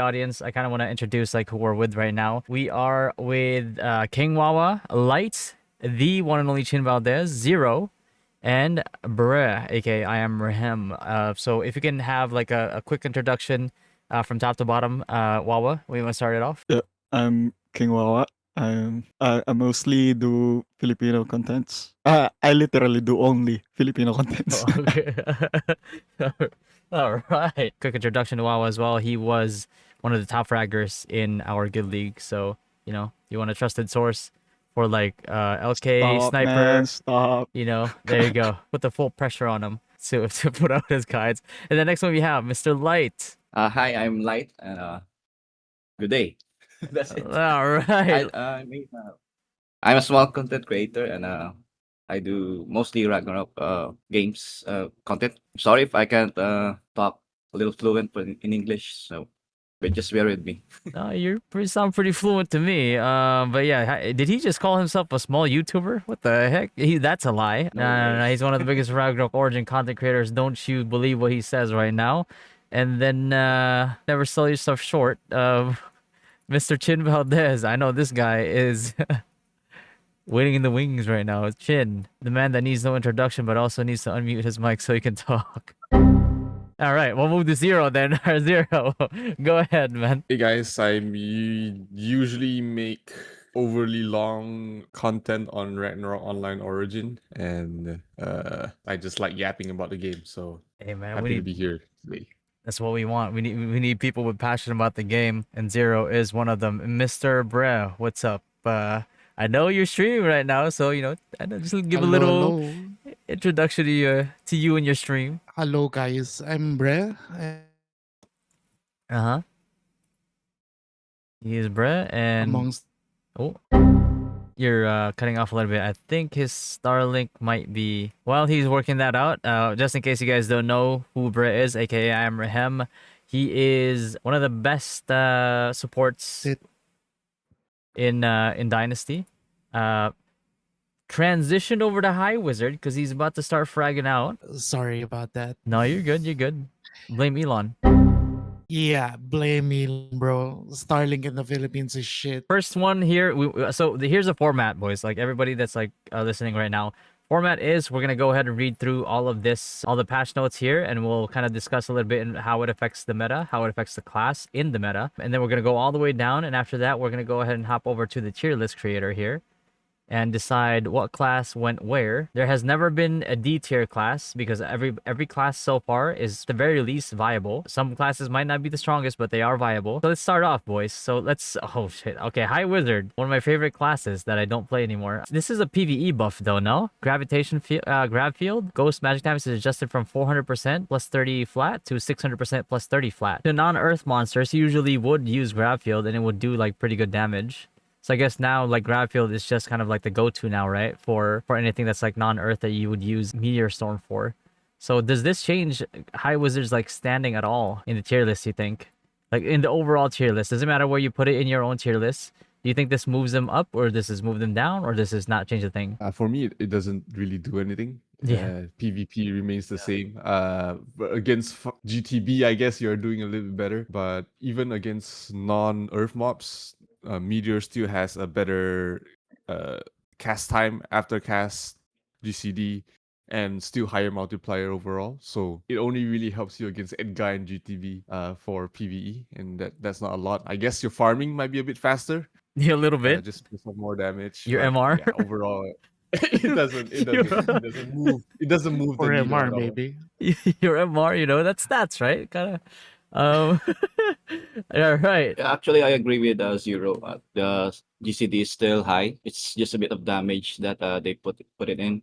audience, I kind of want to introduce like who we're with right now. We are with King Wawa, Light, the one and only Chin Valdez, Zero, and Bruh, aka I am Rahem. So if you can have like a quick introduction from top to bottom, Wawa, we want to start it off. Yeah, I'm King Wawa. I mostly do Filipino contents. I literally do only Filipino contents. Oh, okay. All right. Quick introduction to Wawa as well. He was one of the top fraggers in our guild league. So, you want a trusted source for like LK, Stop, man, Sniper, stop. there you go. Put the full pressure on him to put out his guides. And the next one we have Mr. Light. Hi, I'm Light, and good day. That's it. All right. I'm a small content creator, and I do mostly Ragnarok games content. Sorry if I can't talk a little fluent in English, so but just bear with me. No, sound pretty fluent to me. But yeah, did he just call himself a small YouTuber? What the heck? That's a lie. No. He's one of the biggest Ragnarok Origin content creators. Don't you believe what he says right now? And then never sell yourself short. Mr. Chin Valdez. I know this guy is waiting in the wings right now. Chin, the man that needs no introduction, but also needs to unmute his mic so he can talk. All right, we'll move to Zero then. Zero, go ahead, man. Hey guys, usually make overly long content on Ragnarok Online Origin, and I just like yapping about the game. So Hey man, happy to be here today. That's what we want. We need people with passion about the game, and Zero is one of them. Mr. Bre, what's up? I know you're streaming right now, so I know, just give a little introduction to you and your stream. Hello guys, I'm Bre. Uh-huh. He is Bre, and Amongst you're cutting off a little bit. I think his Starlink might be while he's working that out. Just in case you guys don't know who Bre is, aka I am Rahem. He is one of the best supports in Dynasty. Transitioned over to High Wizard because he's about to start fragging out. Sorry about that. No, you're good. You're good. Blame Elon. Yeah, blame me, bro. Starlink in the Philippines is shit. First one here. Here's the format, boys. Like everybody that's like listening right now. Format is we're gonna go ahead and read through all of this, all the patch notes here, and we'll kind of discuss a little bit in how it affects the meta, how it affects the class in the meta, and then we're gonna go all the way down. And after that, we're gonna go ahead and hop over to the tier list creator here and decide what class went where. There has never been a D tier class because every class so far is the very least viable. Some classes might not be the strongest, but they are viable. So let's start off, boys. Oh shit. Okay, High Wizard, one of my favorite classes that I don't play anymore. This is a PvE buff though, no? Gravitation grab field. Ghost magic damage is adjusted from 400% plus 30 flat to 600% plus 30 flat. The non-earth monsters usually would use grab field and it would do like pretty good damage. So I guess now like grab field is just kind of like the go-to now, right? For anything that's like non-earth that you would use Meteor Storm for. So does this change High Wizard's like standing at all in the tier list, you think? Like in the overall tier list, doesn't matter where you put it in your own tier list. Do you think this moves them up or this is move them down or this is not change a thing? For me, it doesn't really do anything. Yeah. PvP remains the same. But against GTB, I guess you're doing a little bit better. But even against non-earth mobs, Meteor still has a better cast time after cast GCD and still higher multiplier overall. So it only really helps you against Edgar and GTB for PvE, and that's not a lot. I guess your farming might be a bit faster. Yeah, a little bit. Just some more damage. Your but, MR? Yeah, overall, it doesn't move. It doesn't move For the needle MR, at all. baby. Your MR, that's stats, right? Kind of. All right. Yeah, actually, I agree with Zero. The GCD is still high. It's just a bit of damage that they put it in,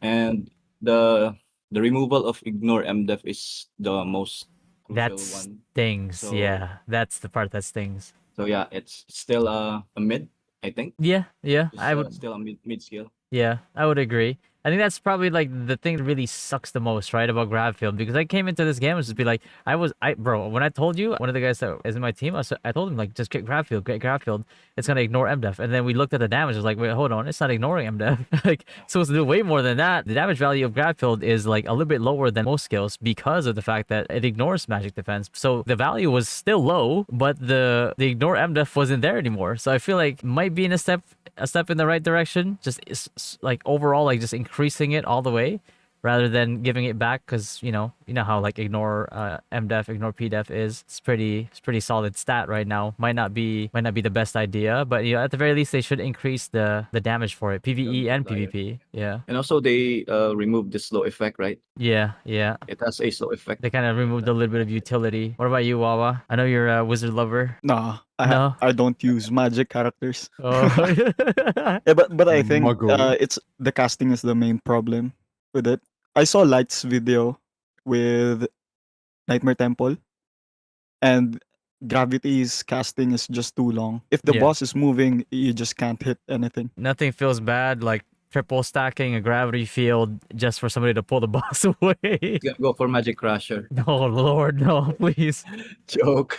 and the removal of ignore MDef is the most crucial That one. stings. So- Yeah, that's the part that stings. So yeah, it's still a mid, I think. Yeah, It's, I would. still a mid skill. Yeah, I would agree. I think that's probably like the thing that really sucks the most, right, about grab field, because I came into this game and just be like, bro, when I told you, one of the guys that is in my team, I told him like, just get grab field, it's gonna ignore MDef, and then we looked at the damage, I was like, wait, hold on, it's not ignoring MDef, like it's supposed to do way more than that. The damage value of grab field is like a little bit lower than most skills because of the fact that it ignores magic defense. So the value was still low, but the ignore MDef wasn't there anymore. So I feel like might be in a step in the right direction. Just like overall, like just increasing it all the way, rather than giving it back. Because you know how like ignore MDef, ignore PDef is. It's pretty solid stat right now. Might not be the best idea, but at the very least they should increase the damage for it, PVE and multiplier. PvP. Yeah, And also they removed the slow effect, right? yeah, yeah. It has a slow effect. They kind of removed a little bit of utility. What about you, Wawa? I know you're a wizard lover. Nah, No. I don't use magic characters. Oh. Yeah, but I think Muggle. it's the casting is the main problem with it. I saw Light's video with Nightmare Temple, and Gravity's casting is just too long. If the Yeah. boss is moving, you just can't hit anything. Nothing feels bad like triple stacking a gravity field just for somebody to pull the boss away. Go for Magic Crusher. Oh Lord, no, please. Joke.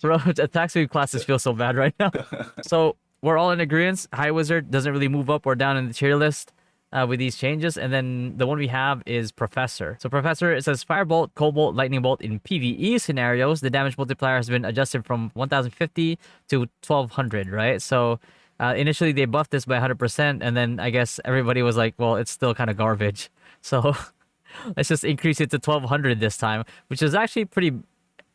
Bro, attack speed classes feel so bad right now. So we're all in agreement. High Wizard doesn't really move up or down in the tier list with these changes. And then the one we have is Professor. So Professor, it says Firebolt, Cobalt, Lightning Bolt in PvE scenarios. The damage multiplier has been adjusted from 1050 to 1200, right? So initially they buffed this by 100%, and then I guess everybody was like, well, it's still kind of garbage. So let's just increase it to 1200 this time, which is actually pretty.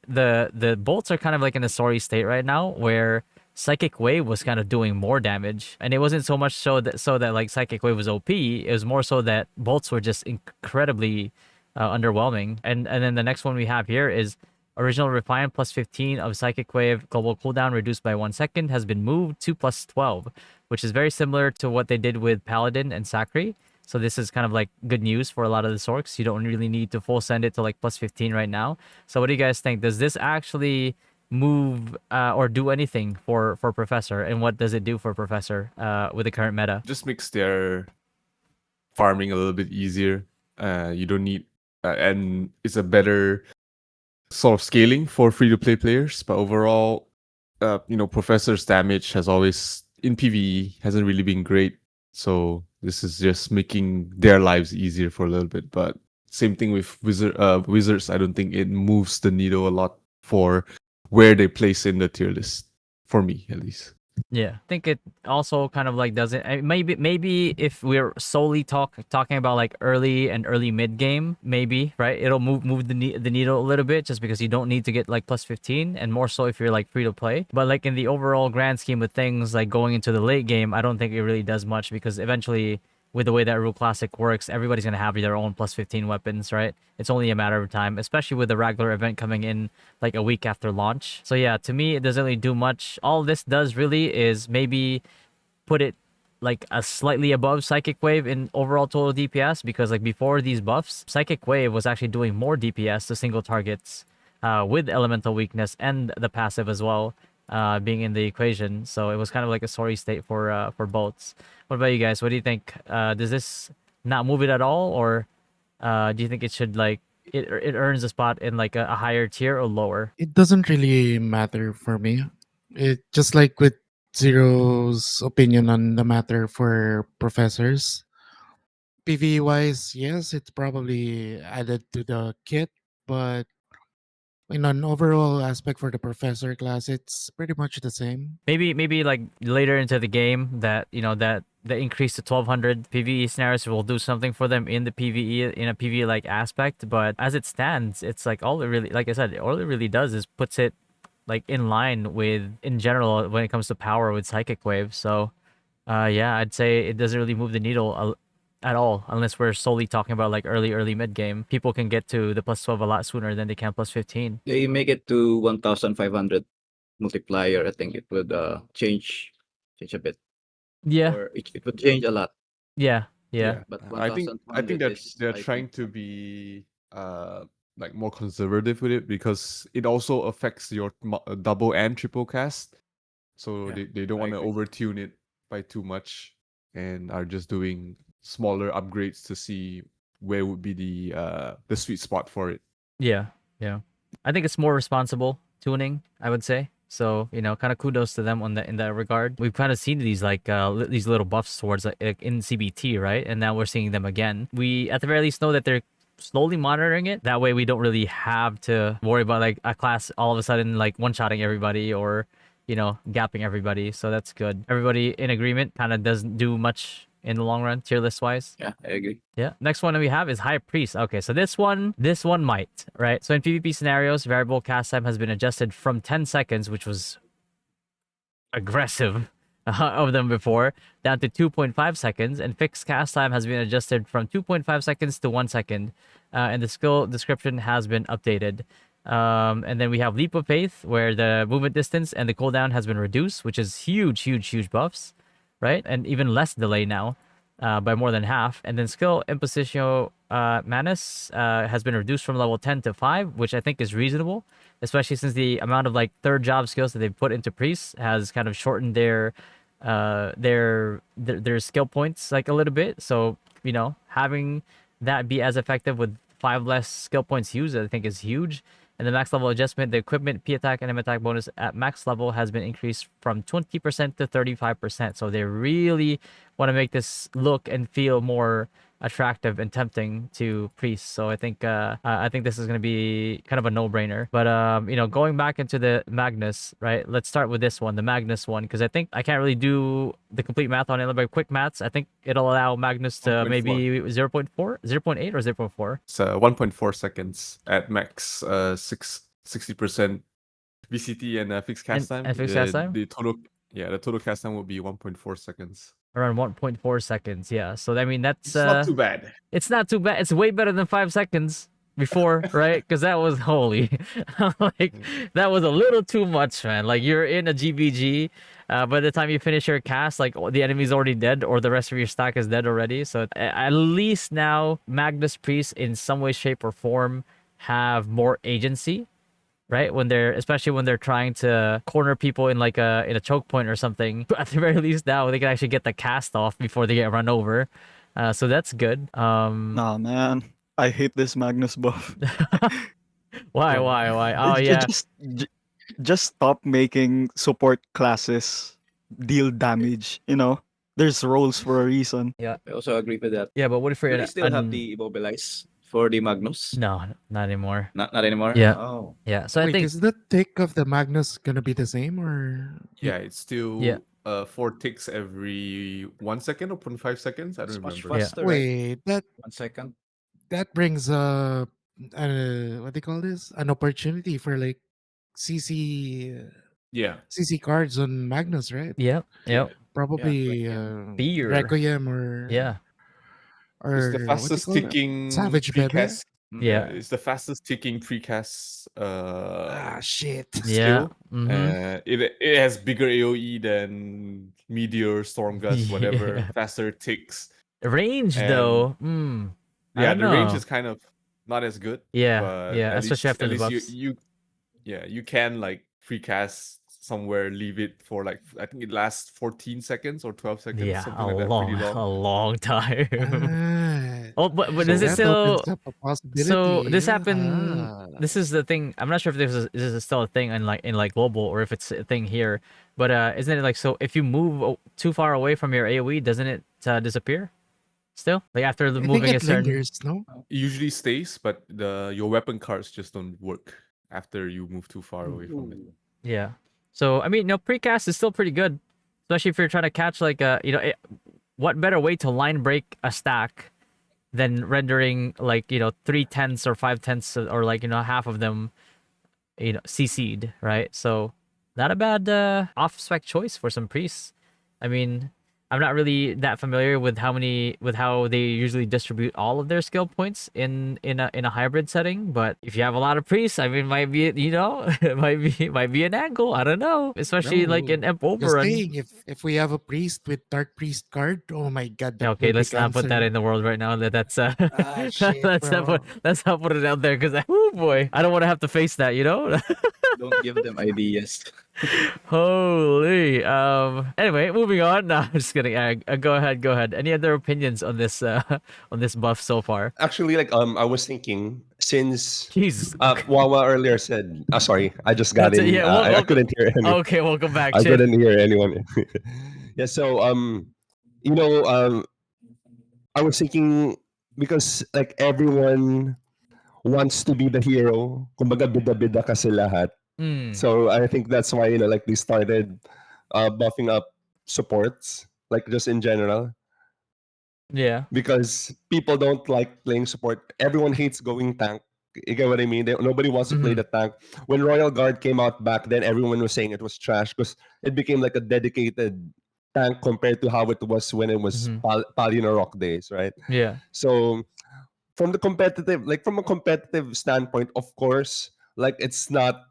The bolts are kind of like in a sorry state right now, where Psychic Wave was kind of doing more damage, and it wasn't so much so that like Psychic Wave was OP. It was more so that bolts were just incredibly underwhelming. And then the next one we have here is Original Refine plus 15 of Psychic Wave global cooldown reduced by 1 second has been moved to plus 12, which is very similar to what they did with Paladin and Sakri. So this is kind of like good news for a lot of the Sorks. You don't really need to full send it to like plus 15 right now. So what do you guys think? Does this actually move or do anything for Professor? And what does it do for Professor with the current meta? Just makes their farming a little bit easier. You don't need, and it's a better sort of scaling for free to play players. But overall, Professor's damage has always in PvE hasn't really been great. So this is just making their lives easier for a little bit. But same thing with Wizards. I don't think it moves the needle a lot for where they place in the tier list, for me at least. Yeah, I think it also kind of like doesn't. Maybe if we're solely talking about like early and early mid game, maybe right, it'll move the needle a little bit, just because you don't need to get like plus 15, and more so if you're like free to play. But like in the overall grand scheme of things, like going into the late game, I don't think it really does much, because eventually, with the way that Rule Classic works, everybody's gonna have their own plus 15 weapons, right? It's only a matter of time, especially with the Ragnarok event coming in like a week after launch. So yeah, to me, it doesn't really do much. All this does really is maybe put it like a slightly above Psychic Wave in overall total DPS, because like before these buffs, Psychic Wave was actually doing more DPS to single targets with Elemental Weakness and the passive as well being in the equation. So it was kind of like a sorry state for bolts. What about you guys? What do you think? Does this not move it at all, or do you think it should like it earns a spot in like a higher tier or lower? It doesn't really matter for me. It just like with Zero's opinion on the matter for professors. PvE wise, yes, it's probably added to the kit, but in an overall aspect for the professor class, it's pretty much the same. Maybe like later into the game that that the increase to 1200 PvE scenarios will do something for them in the PvE in a PvE like aspect. But as it stands, it's like all it really, like I said, all it really does is puts it like in line with in general when it comes to power with Psychic Wave. So yeah, I'd say it doesn't really move the needle at all, unless we're solely talking about like early mid game. People can get to the plus 12 a lot sooner than they can plus 15. They make it to 1,500 multiplier. I think it would change a bit. Yeah, Or it would change a lot. yeah, yeah. But I think 1,200 that is, they're I trying think, to be like more conservative with it, because it also affects your double and triple cast. So Yeah, they don't I want to agree. overtune it by too much, and are just doing smaller upgrades to see where would be the sweet spot for it. Yeah, yeah. I think it's more responsible tuning, I would say. So, kind of kudos to them on that in that regard. We've kind of seen these these little buffs towards in CBT, right? And now we're seeing them again. We at the very least know that they're slowly monitoring it. That way we don't really have to worry about like a class all of a sudden like one-shotting everybody or, gapping everybody. So that's good. Everybody in agreement, kind of doesn't do much in the long run, tier list wise. Yeah, I agree. Yeah. Next one that we have is High Priest. Okay, so this one might, right? So in PvP scenarios, variable cast time has been adjusted from 10 seconds, which was aggressive of them before, down to 2.5 seconds, and fixed cast time has been adjusted from 2.5 seconds to 1 second, and the skill description has been updated. And then we have Leap of Faith, where the movement distance and the cooldown has been reduced, which is huge, huge, huge buffs, right? And even less delay now, by more than half. And then skill Imposicio Manus has been reduced from level 10 to 5, which I think is reasonable, especially since the amount of like third job skills that they've put into priests has kind of shortened their skill points like a little bit. So, having that be as effective with 5 less skill points used, I think is huge. And the max level adjustment, the equipment, P attack, and M attack bonus at max level has been increased from 20% to 35%. So they really want to make this look and feel more attractive and tempting to priests. So I think this is going to be kind of a no-brainer. But going back into the Magnus, right? Let's start with this one, the Magnus one, because I think I can't really do the complete math on it, but quick maths, I think it'll allow Magnus to 1.4. maybe 0.4, 0.8 or 0.4. It's 1.4 seconds at max, 60% VCT and fixed cast time. And fixed cast time? The total cast time will be 1.4 seconds. Around 1.4 seconds, yeah. So I mean that's It's not too bad. It's not too bad. It's way better than 5 seconds before, right? Because that was holy. Like that was a little too much, man. Like you're in a GBG. By the time you finish your cast, like the enemy's already dead, or the rest of your stack is dead already. So at least now Magnus Priests, in some way, shape, or form, have more agency, right? Especially when they're trying to corner people in like in a choke point or something. At the very least, now they can actually get the cast off before they get run over. So that's good. Nah, man. I hate this Magnus buff. Why? Oh yeah. Just stop making support classes deal damage. There's roles for a reason. Yeah. I also agree with that. Yeah, but what if Do you're they still have the immobilize for the Magnus? No, not anymore. Not anymore? Yeah. Oh. Yeah. So I Wait, think is the tick of the Magnus gonna be the same or? Yeah, it's still Yeah. 4 ticks every 1 second or 0.5 seconds. I don't It's much remember. faster, right? Wait, 1 second. that brings what do you call this? An opportunity for like Yeah. CC cards on Magnus, right? Yep. Probably Fear. Requiem or Yeah. It's the what do you fastest call it? ticking Savage Bebe? precast. Yeah. It's the fastest ticking precast Shit. Yeah. skill. Mm-hmm. It has bigger AoE than Meteor, Storm Gust, whatever. Yeah. Faster ticks. Range And though. I yeah, don't the range know. is kind of not as good. Yeah. But Yeah. at Especially least, after the buffs. you can like precast somewhere, leave it for like I think it lasts 14 seconds or 12 seconds, Yeah, something like that. Pretty long. a long time. Ah, Oh, but So does it that still? opens up a possibility. So this happened. Ah. This is the thing. I'm not sure if this is still a thing in like global or if it's a thing here. But isn't it like so? If you move too far away from your AOE, doesn't it disappear? Still, like after the I think moving a it certain. lingers, no? it usually stays, but your weapon cards just don't work after you move too far away from it. Yeah. So I mean, precast is still pretty good, especially if you're trying to catch like what better way to line break a stack than rendering like 3/10 or 5/10 or like half of them CC'd, right? So not a bad off spec choice for some priests. I mean, I'm not really that familiar with how they usually distribute all of their skill points in a hybrid setting, but if you have a lot of priests, I mean, might be it might be an angle. I don't know, especially like in Emp Just Overrun. saying, if we have a priest with Dark Priest card, oh my god, that Okay, will be let's not put that cancer. in the world right now. That's Shit, let's bro. not put it out there because oh boy, I don't want to have to face that. Don't give them ideas. Holy. Anyway, moving on. No, I'm just kidding. Go ahead. Go ahead. Any other opinions on this on this buff so far? Actually, like I was thinking since Jesus. Okay. Wawa earlier said, sorry, I just got That's it. in. Yeah. I couldn't hear any. Okay. Welcome back, I Chin. couldn't hear anyone. Yeah. So you know, I was thinking because like everyone wants to be the hero. Kumbaga bida-bida kasi lahat. Mm, So I think that's why like they started buffing up supports like just in general yeah. because people don't like playing support. Everyone hates going tank. You get what I mean? Nobody wants to play Mm-hmm. the tank. When Royal Guard came out back then, everyone was saying it was trash because it became like a dedicated tank compared to how it was when it was Mm-hmm. Rock days, right? Yeah. So from a competitive standpoint, of course, like it's not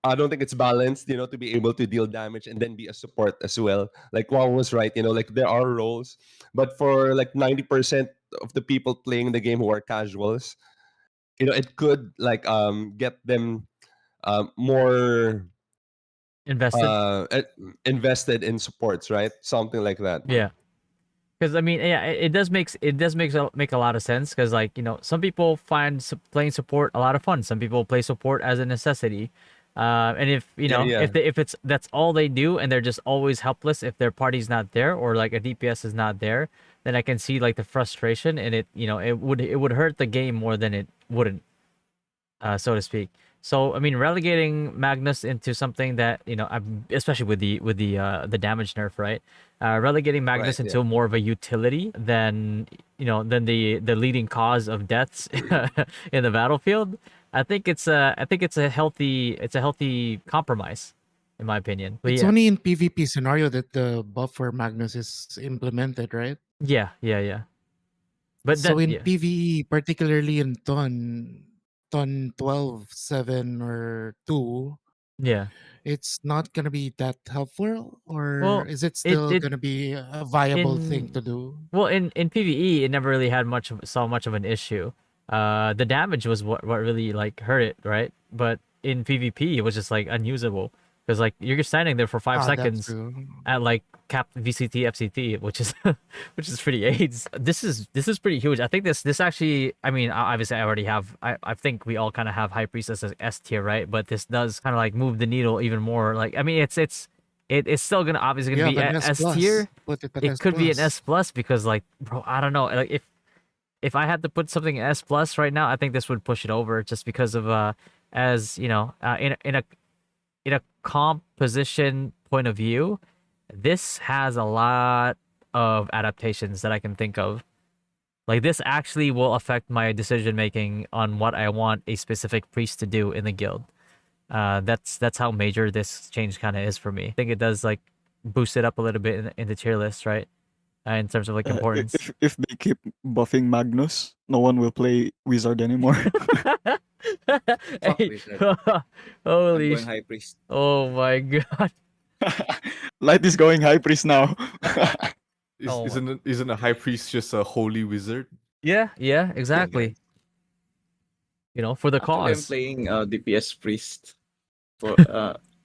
I don't think it's balanced, to be able to deal damage and then be a support as well. Like Juan was right, like there are roles, but for like 90% of the people playing the game who are casuals, it could like get them more Invested. invested in supports, right? Something like that. Yeah. Because I mean, yeah, it does make a lot of sense. Because like some people find playing support a lot of fun. Some people play support as a necessity. And if Yeah, yeah. if it's that's all they do and they're just always helpless if their party's not there or like a DPS is not there, then I can see like the frustration and it would hurt the game more than it wouldn't, so to speak. So I mean, relegating Magnus into something that especially with the damage nerf, right? Relegating Right, Magnus yeah. into more of a utility than the leading cause of deaths in the battlefield. I think it's a healthy compromise, in my opinion. But It's yeah, only in PvP scenario that the buff for Magnus is implemented, right? yeah. But So then in yeah, PvE, particularly in Ton 12, 7, or 2, yeah. it's not gonna be that helpful, or Well, is it it still it gonna be a viable thing in to do? Well, in PvE, it never really had so much of an issue. The damage was what really like hurt it, right? But in PvP, it was just like unusable because like you're just standing there for five Ah, that's seconds true. at like cap VCT FCT, which is which is pretty AIDS. This is pretty huge. I think this actually. I mean, obviously, I already have. I think we all kind of have High Priestess as S tier, right? But this does kind of like move the needle even more. Like, I mean, it's still gonna obviously You gonna have be an S S plus. tier. Put it at It S could be an S plus. plus because like, bro, I don't know. Like if I had to put something in S plus right now, I think this would push it over just because of as in a composition point of view, this has a lot of adaptations that I can think of. Like this actually will affect my decision making on what I want a specific priest to do in the guild. That's how major this change kind of is for me. I think it does like boost it up a little bit in the tier list, right? In terms of like importance. If they keep buffing Magnus, no one will play Wizard anymore. Fuck Hey, wizard. I'm holy, going high priest. oh my god, Light is going High Priest now. Is, oh my, isn't a high priest just a holy wizard? yeah, Yeah, guys. exactly. For the Actually, I'm cause. playing DPS priest for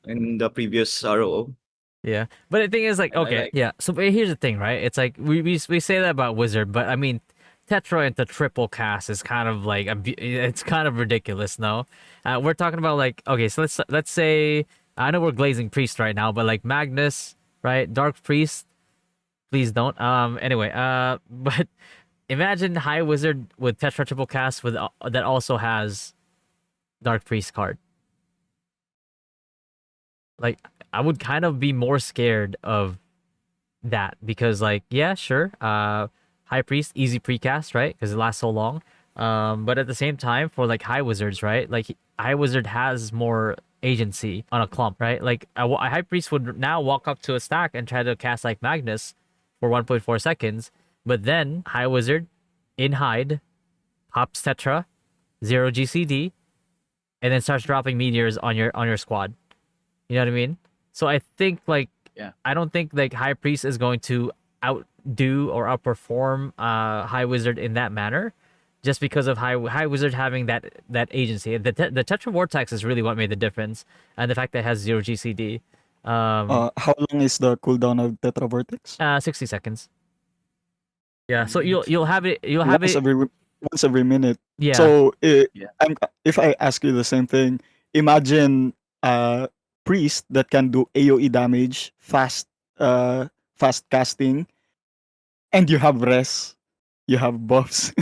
in the previous ROO, Yeah, but the thing is, like, and I okay, like. yeah. So but here's the thing, right? It's like we say that about Wizard, but I mean, Tetra into triple cast is kind of like it's kind of ridiculous. No, we're talking about like, okay, so let's say I know we're glazing priest right now, but like Magnus, right? Dark priest, please don't. Anyway, but imagine High Wizard with Tetra triple cast with that also has Dark priest card. Like, I would kind of be more scared of that because like yeah sure high priest easy precast, right? Because it lasts so long, but at the same time for like high wizards, right? Like high wizard has more agency on a clump, right? Like a high priest would now walk up to a stack and try to cast like Magnus for 1.4 seconds, but then high wizard in hide pops tetra 0 GCD and then starts dropping meteors on your squad. You know what I mean? So I think like Yeah. I don't think like High Priest is going to outdo or outperform High Wizard in that manner. just because of High Wizard having that agency. The Tetra Vortex is really what made the difference, and the fact that it has 0 GCD. How long is the cooldown of Tetra Vortex? 60 seconds. Yeah, so you'll have it. You'll have Once it. every minute. Yeah. So Yeah. if I ask you the same thing, imagine a priest that can do AOE damage, fast casting, and you have res, you have buffs,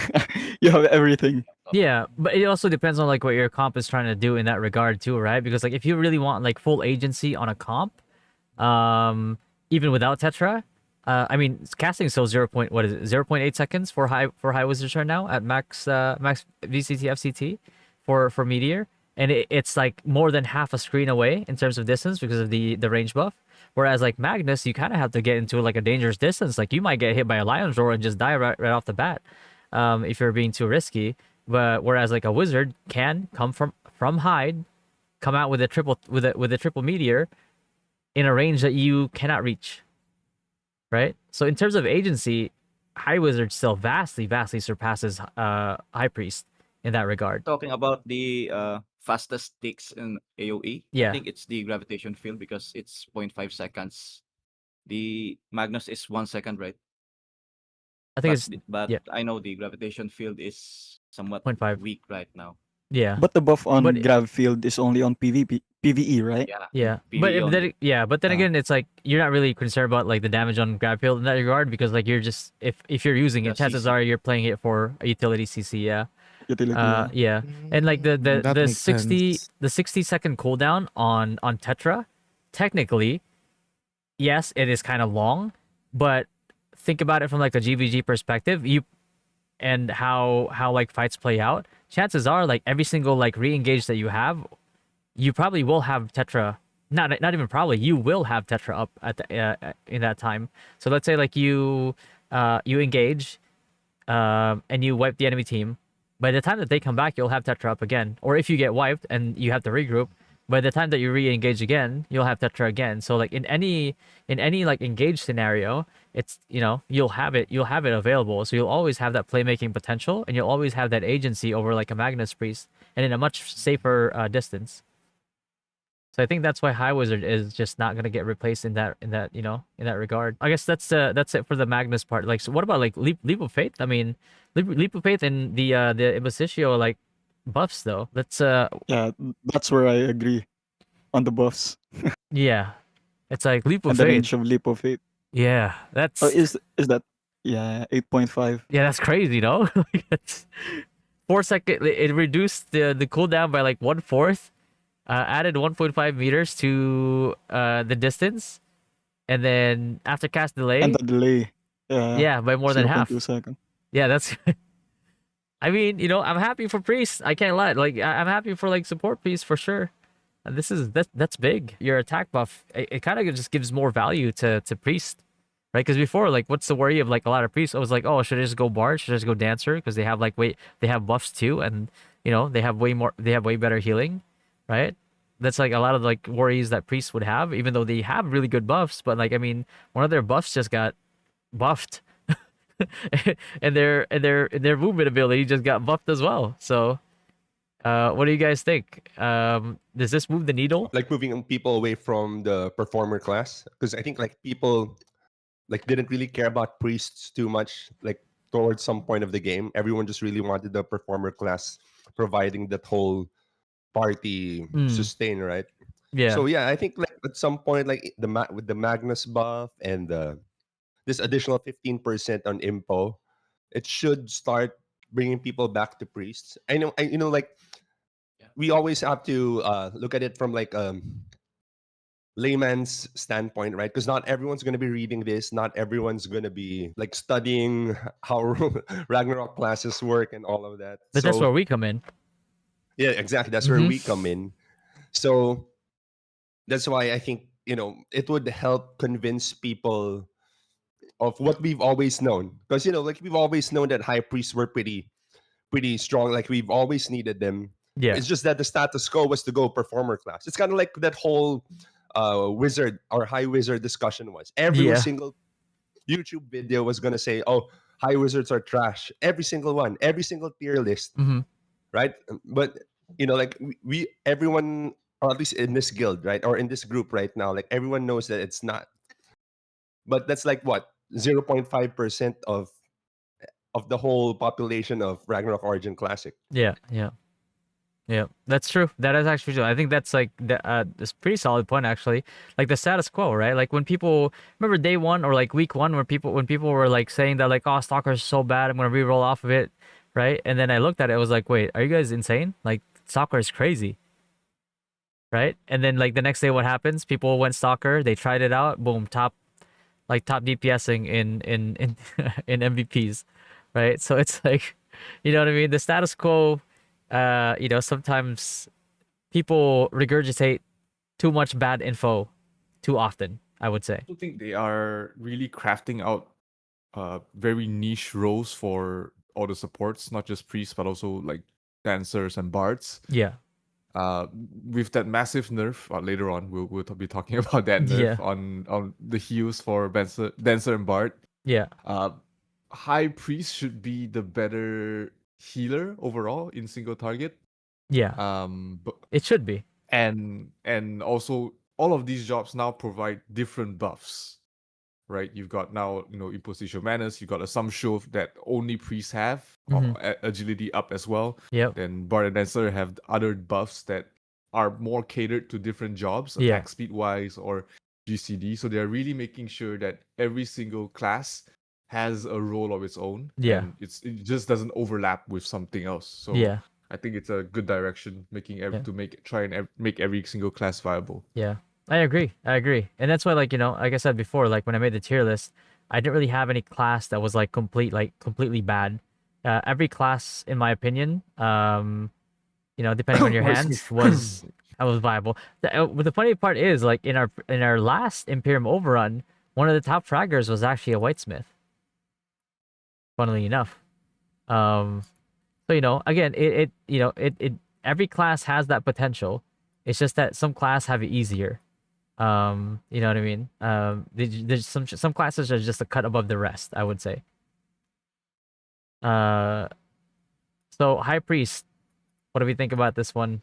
you have everything. Yeah, but it also depends on like what your comp is trying to do in that regard too, right? Because like if you really want like full agency on a comp, even without Tetra, I mean casting is still 0.8 seconds for high wizards right now at max VCT FCT for Meteor, and it's like more than half a screen away in terms of distance because of the range buff. Whereas like Magnus, you kind of have to get into like a dangerous distance. Like you might get hit by a Lion's Roar and just die right off the bat, if you're being too risky. But whereas like a wizard can come from hide, come out with a triple meteor in a range that you cannot reach. Right? So in terms of agency, High Wizard still vastly surpasses High Priest in that regard. Talking about the fastest ticks in AoE, Yeah. I think it's the gravitation field because it's 0.5 seconds. The Magnus is 1 second, right? I think But yeah, I know the gravitation field is somewhat 0.5. weak right now. Yeah. But the buff on But- Grav Field is only on PvE, right? Yeah. But PvE only. then Ah. again, it's like you're not really concerned about like the damage on grab field in that regard because like you're just if you're using it, The chances CC. are you're playing it for a utility CC. Yeah. Utility. Yeah. And like the That the makes 60 sense. the 60-second cooldown on Tetra, technically, yes, it is kind of long, but think about it from like a GVG perspective, and how like fights play out. Chances are like every single like re-engage that you have, you probably will have Tetra. Not even probably, you will have Tetra up at the in that time. So let's say like you engage, and you wipe the enemy team. By the time that they come back, you'll have Tetra up again. Or if you get wiped and you have to regroup, by the time that you re-engage again, you'll have Tetra again. So like in any like engage scenario, it's you'll have it available. So you'll always have that playmaking potential, and you'll always have that agency over like a Magnus Priest, and in a much safer distance. So I think that's why High Wizard is just not gonna get replaced in that in that regard. I guess that's it for the Magnus part. Like, so what about like Leap of Faith? I mean, Leap of Faith and the Imposicio like buffs though. That's Yeah, that's where I agree on the buffs yeah, it's like Leap of and the Faith. range of Leap of Faith. Yeah, that's Oh, is that 8.5? yeah, that's crazy, no? Like, it's 4 second. It reduced the cooldown by like 1/4. Added 1.5 meters to the distance, and then after cast delay, And the delay. yeah, by more than half. 0.2 seconds. Yeah, that's. I mean, I'm happy for Priest. I can't lie. Like, I'm happy for like support Priest for sure. And that's big. Your attack buff, it kind of just gives more value to Priest, right? Because before, like, what's the worry of like a lot of Priests? I was like, oh, should I just go Bard? Should I just go Dancer? Because they have they have buffs too, and they have way better healing, right? That's like a lot of like worries that Priests would have, even though they have really good buffs. But like, I mean, one of their buffs just got buffed. and their movement ability just got buffed as well. So, what do you guys think? Does this move the needle? Like moving people away from the performer class, because I think like people like didn't really care about priests too much. Like towards some point of the game, everyone just really wanted the performer class, providing that whole party sustain, right? Yeah, So yeah, I think like at some point, like with the Magnus buff and this additional 15% on impo, it should start bringing people back to priests. I like we always have to look at it from like layman's standpoint, right? Because not everyone's going to be reading this. Not everyone's going to be like studying how Ragnarok classes work and all of that. but that's where we come in. Yeah, exactly. That's where we come in. So that's why I think it would help convince people of what we've always known, because like we've always known that high priests were pretty strong. Like we've always needed them. Yeah, It's just that the status quo was to go performer class. It's kind of like that whole wizard or high wizard discussion was. Every Yeah. single YouTube video was gonna say, "Oh, high wizards are trash. Every single one, every single tier list, Mm-hmm. right? But like we everyone, or at least in this guild, right, or in this group right now, like everyone knows that it's not. But that's like what 0.5% of the whole population of Ragnarok Origin Classic. Yeah, yeah. Yeah, that's true. That is actually true. I think that's like that's a pretty solid point actually. Like the status quo, right? Like when people remember day one or like week one, where when people were like saying that like, oh, Stalker's so bad, I'm gonna re-roll off of it, right? And then I looked at it, I was like, wait, are you guys insane? Like Stalker is crazy, right? And then like the next day, what happens? People went Stalker, they tried it out, boom, top DPSing in in MVPs, right? So it's like, you know what I mean? The status quo, sometimes people regurgitate too much bad info too often, I would say. I think they are really crafting out very niche roles for all the supports, not just priests, but also like dancers and bards. Yeah. Uh, with that massive nerf, later on we'll be talking about that nerf Yeah. on the heals for dancer and bard. Yeah. Uh, High priest should be the better healer overall in single target. Yeah. But It should be. and also all of these jobs now provide different buffs, right? You've got now imposition manners, you've got a some shove that only priests have, Mhm. agility up as well. Yep. Then bard and dancer have other buffs that are more catered to different jobs, Yeah. attack speed wise or GCD. So they're really making sure that every single class has a role of its own, Yeah. and it just doesn't overlap with something else. So Yeah. I think it's a good direction, making Yeah. make every single class viable. Yeah. I agree. And that's why, like, like I said before, like when I made the tier list, I didn't really have any class that was like completely bad. Every class, in my opinion, depending on your hands, Wordsmith. was viable. But the funny part is, like in our last Imperium overrun, one of the top fraggers was actually a whitesmith. Funnily enough, so again, it every class has that potential. It's just that some class have it easier. You know what I mean? There's some classes are just a cut above the rest, I would say. Uh, so High Priest, what do we think about this one?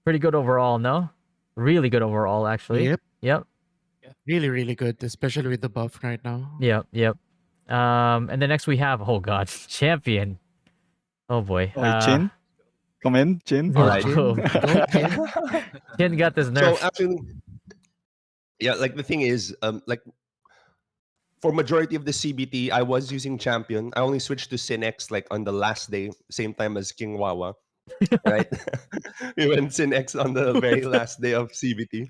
Pretty good overall, no? Really good overall, actually. Yep. Yep. Really, really good, especially with the buff right now. Yep. And then next we have, oh god, champion. Oh boy. Okay, Chin. Come in, Chin. All right. Oh, Go, Ken. Chin got this So nerf. actually, yeah, like the thing is, like for majority of the CBT, I was using champion. I only switched to Synex like on the last day, same time as King Wawa, right? We went Synex on the very last day of CBT.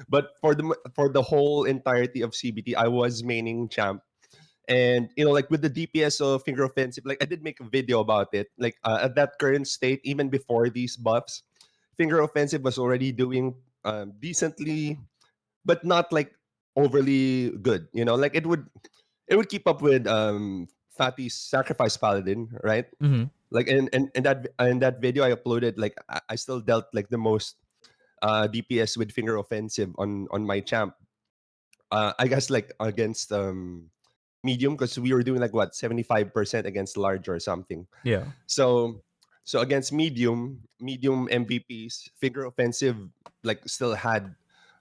But for the whole entirety of CBT, I was maining champ. And like with the DPS of finger offensive, like I did make a video about it. Like at that current state, even before these buffs, finger offensive was already doing decently, but not like overly good. Like it would keep up with Fatty's sacrifice paladin, right? Mm-hmm. Like in that video I uploaded, like I still dealt like the most DPS with finger offensive on my champ. I guess like against medium, because we were doing like what 75% against large or something. Yeah. So against medium MVPs, finger offensive like still had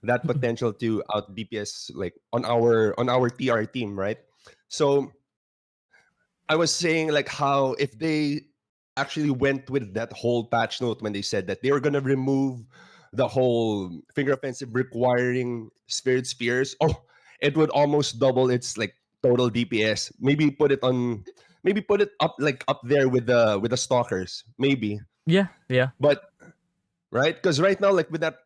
that potential to out DPS like on our TR team, right? So I was saying like how if they actually went with that whole patch note when they said that they were gonna remove the whole finger offensive requiring spirit spears, oh, it would almost double its like total DPS. Maybe put it up like up there with the stalkers, maybe. Yeah. But right, because right now like with that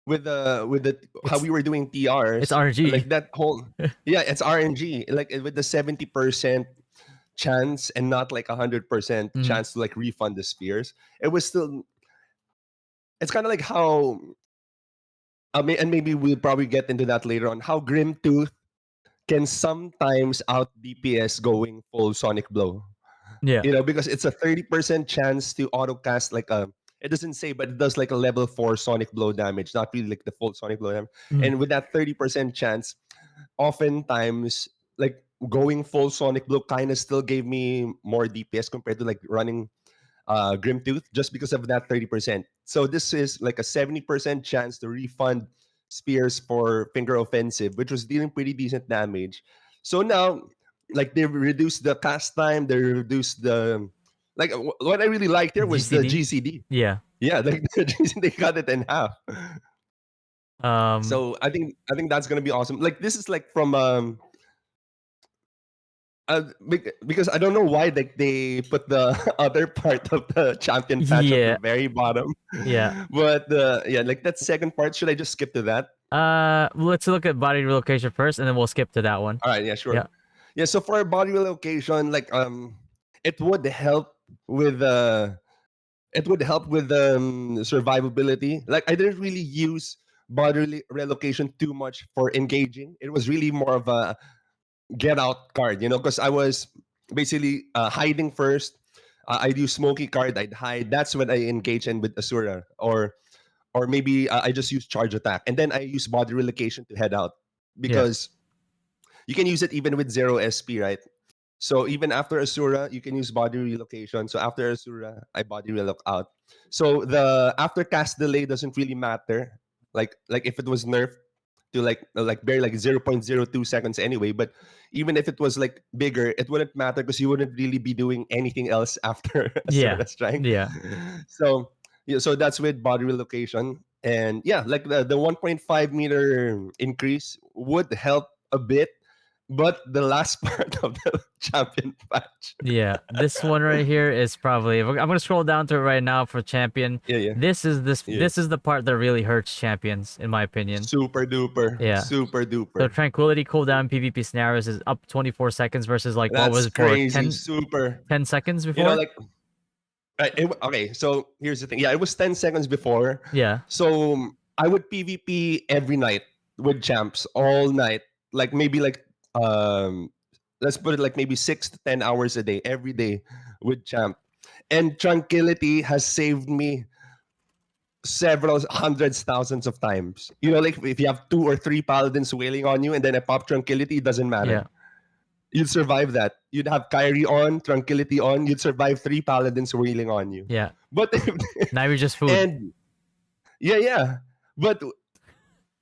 with the how It's we were doing TRs, it's RNG. like that whole yeah, it's RNG, like with the 70% chance and not like 100% Mhm. chance to like refund the spears. It was still, it's kind of like how and maybe we'll probably get into that later on, how Grim Tooth can sometimes out DPS going full Sonic Blow. Yeah. Because it's a 30% chance to auto cast like a, it doesn't say, but it does like a level 4 Sonic Blow damage, not really like the full Sonic Blow damage. Mhm. And with that 30% chance, oftentimes like going full Sonic Blue kind of still gave me more DPS compared to like running Grimtooth just because of that 30%. So this is like a 70% chance to refund spears for finger offensive, which was dealing pretty decent damage. So now, like they reduced the cast time, they reduced the like what I really liked there was the GCD. GCD. Yeah. Yeah, like the GCD, they cut it in half. Um. So I think that's gonna be awesome. Like this is like from because I don't know why they put the other part of the champion patch at the Yeah. very bottom. Yeah. But yeah, like that second part, should I just skip to that? Let's look at body relocation first, and then we'll skip to that one. All right, yeah, sure. Yeah. Yeah, so for body relocation, like it would help with survivability. Like I didn't really use body relocation too much for engaging. It was really more of a get out card, because I was basically hiding first. I do smoky card, I'd hide. That's when I engage in with Asura, or maybe I just use charge attack, and then I use body relocation to head out Yeah. because you can use it even with 0 SP, right? So even after Asura, you can use body relocation. So after Asura, I body relock out. So the after cast delay doesn't really matter. Like if it was nerfed to like barely like 0.02 seconds anyway, but even if it was like bigger, it wouldn't matter because you wouldn't really be doing anything else after Yeah. Asura strike. Yeah. So yeah, so that's with body relocation. And yeah, like the 1.5 meter increase would help a bit, but the last part of the champion patch. Yeah, this one right here is probably. I'm gonna scroll down to it right now for champion. Yeah, yeah. Yeah. This is the part that really hurts champions, in my opinion. Super duper. Yeah. Super So duper. tranquility cooldown PvP scenarios is up 24 seconds versus like what was That's it for crazy. Super. 10 seconds You before? know, like okay, so here's the thing. Yeah, it was 10 seconds before. Yeah. So I would PvP every night with champs all night. Like maybe like let's put it like maybe 6 to 10 hours a day, every day with champ. And tranquility has saved me several hundreds, thousands of times. Like if you have 2 or 3 paladins wailing on you and then a pop tranquility, it doesn't matter. Yeah. You'd survive that. You'd have Kyrie on, tranquility on. You'd survive 3 paladins wailing on you. Yeah. But Now you're just food. and yeah. But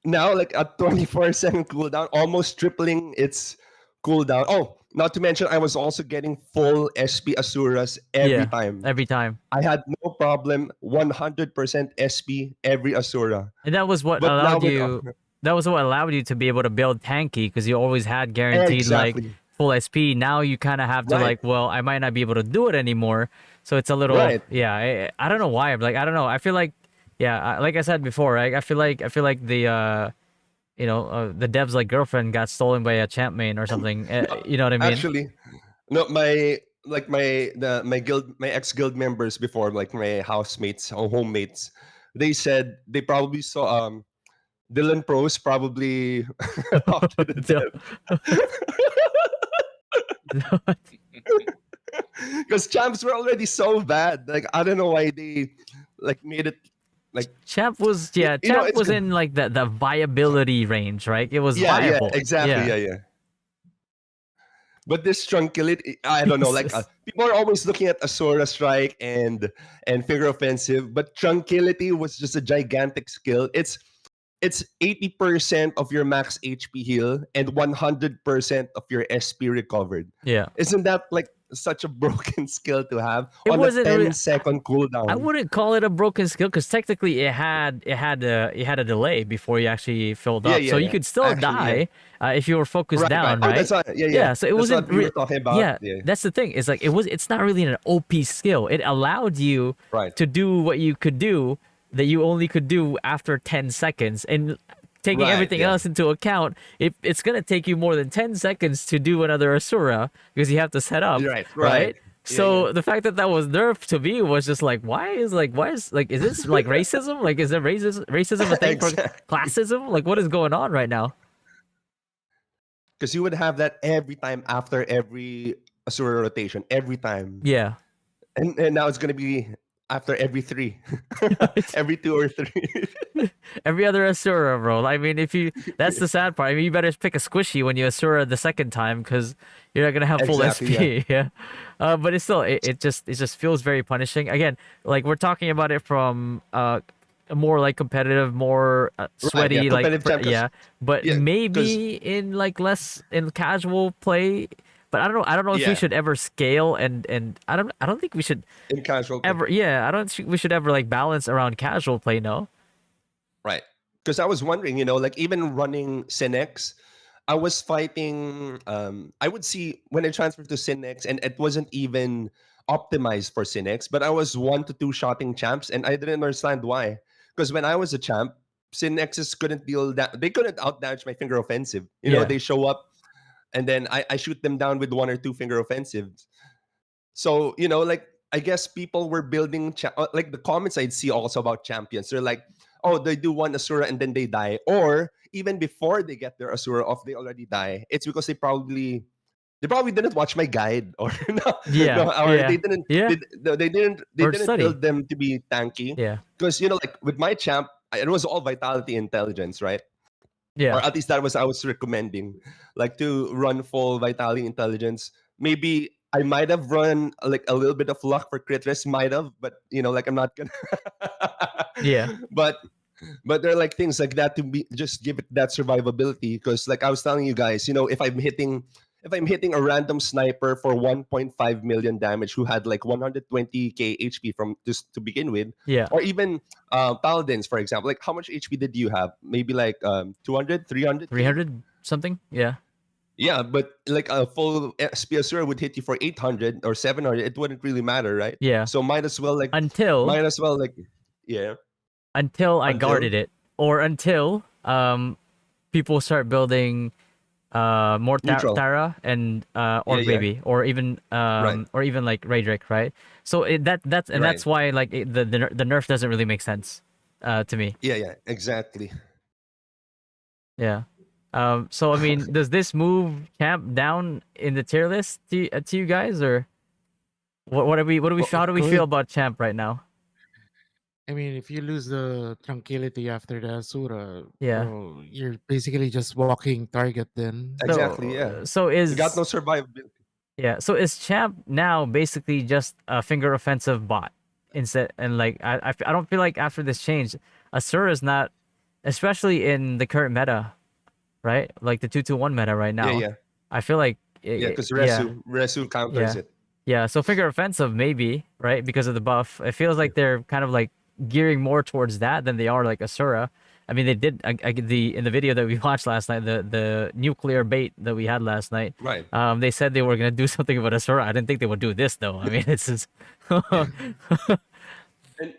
now like a 24-second cooldown, almost tripling its cooldown. Oh, not to mention I was also getting full SP Asuras every time. Every time. I had no problem 100% SP every Asura. And that was what But now allowed with you. That was what allowed you to be able to build tanky because you always had guaranteed like exactly. full SP. Now you kind of have to Right. like, well, I might not be able to do it anymore. So it's a little, Right. yeah. I don't know why. Like I don't know. I feel like, yeah, like I said before, right? I feel like the the dev's like girlfriend got stolen by a champ main or something. You know what I mean? Actually, no, my guild, my ex guild members before, like my housemates or homemates, they said they probably saw Dylan Pros probably talked to the dev. Because champs were already so bad. Like I don't know why they like made it like Champ was Champ it's was in like the viability range, right? It was yeah, viable. exactly, yeah. But this tranquility, I don't know. Like people are always looking at Asura Strike and Figure Offensive, but tranquility was just a gigantic skill. It's 80% of your max HP heal and 100% of your SP recovered. Yeah. Isn't that like such a broken skill to have It on a wasn't 10-second cooldown? I wouldn't call it a broken skill because technically it had a delay before you actually filled up, so you could still Actually, die if you were focused Right, down, right. Oh, right? that's what, Yeah, so it That's wasn't. what we were talking about. Yeah, that's the thing. It's like it's not really an OP skill. It allowed you Right. to do what you could do that you only could do after 10 seconds, and taking Right, everything yeah. else into account, it's gonna take you more than 10 seconds to do another Asura because you have to set up, Right. So Yeah. the fact that was nerfed to me was just like, why is this like racism? Like, is there racism a thing Exactly. for classism? Like, what is going on right now? Because you would have that every time after every Asura rotation, every time. Yeah, And now it's gonna be after every 3, It's- every 2 or 3. Every other Asura, bro. I mean, if you that's the sad part. I mean, you better pick a squishy when you Asura the second time because you're not gonna have full Exactly, SP. Yeah. But it's still it just feels very punishing. Again, like we're talking about it from a more like competitive, more Right, yeah, sweaty, like competitive champ 'cause yeah. But yeah, 'cause maybe in like less in casual play. But I don't know. I don't know if we yeah, should ever scale and I don't think we should in casual play. ever. Yeah, I don't think we should ever like balance around casual play. No. Right. Because I was wondering, like even running Cinex, I was fighting. I would see when I transferred to Cinex, and it wasn't even optimized for Cinex, but I was 1 to 2 shotting champs, and I didn't understand why. Because when I was a champ, Cinexes couldn't deal that. They couldn't outdamage my finger offensive. Yeah. They show up, and then I shoot them down with 1 or 2 finger offensives. So, like I guess people were building like the comments I'd see also about champions. They're like, oh, they do one Asura and then they die. Or even before they get their Asura off, they already die. It's because they probably didn't watch my guide or no, Yeah. no, or Yeah. Yeah. they Or didn't study. build them to be tanky. Yeah. Because like with my champ, it was all vitality intelligence, right? Yeah. Or at least that was I was recommending, like to run full vitality intelligence. Maybe I might have run like a little bit of luck for crit risk, might have, but like I'm not gonna. Yeah. but but there are like things like that to be just give it that survivability because like I was telling you guys, if I'm hitting a random sniper for 1.5 million damage who had like 120k HP from just to begin with, Yeah. or even paladins for example, like how much HP did you have? Maybe like 200, 300k. 300 something. Yeah. Yeah, but like a full SPSR would hit you for 800 or 700. It wouldn't really matter, right? Yeah. So Until yeah, until I until guarded it, or until people start building more neutral. Tara and Yeah, Orc yeah, Baby, right, or even like Raydrick, right? So right. that's why like the nerf doesn't really make sense to me. Yeah, yeah, exactly. Yeah. So I mean, does this move Camp down in the tier list to you guys, or Well, how it do we feel could. about Champ right now? I mean, if you lose the tranquility after the Asura, Yeah. well, you're basically just walking target then. Exactly, yeah. So You got no is survivability. yeah. So is Champ now basically just a finger offensive bot instead? And like I don't feel like after this change, Asura is not, especially in the current meta, right? Like the 2-2-1 meta right Yeah, now. yeah, I feel like yeah. Because yeah. Resu counters Yeah. it. Yeah, so finger offensive maybe, right? Because of the buff. It feels like they're kind of like gearing more towards that than they are like Asura. I mean, they did in the video that we watched last night, the nuclear bait that we had last night. Right. They said they were gonna do something about Asura. I didn't think they would do this though. I mean, it's just And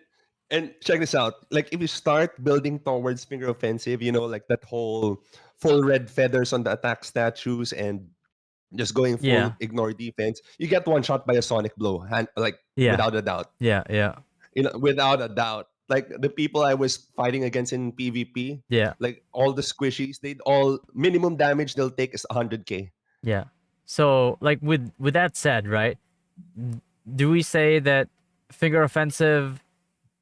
and check this out. Like if you start building towards finger offensive, like that whole full red feathers on the attack statues and just going full yeah, ignore defense, you get one shot by a sonic blow, like yeah, without a doubt. yeah, yeah, Without a doubt. Like the people I was fighting against in PvP, yeah, like all the squishies, they'd all minimum damage they'll take is 100k. yeah. So like with that said, right? Do we say that finger offensive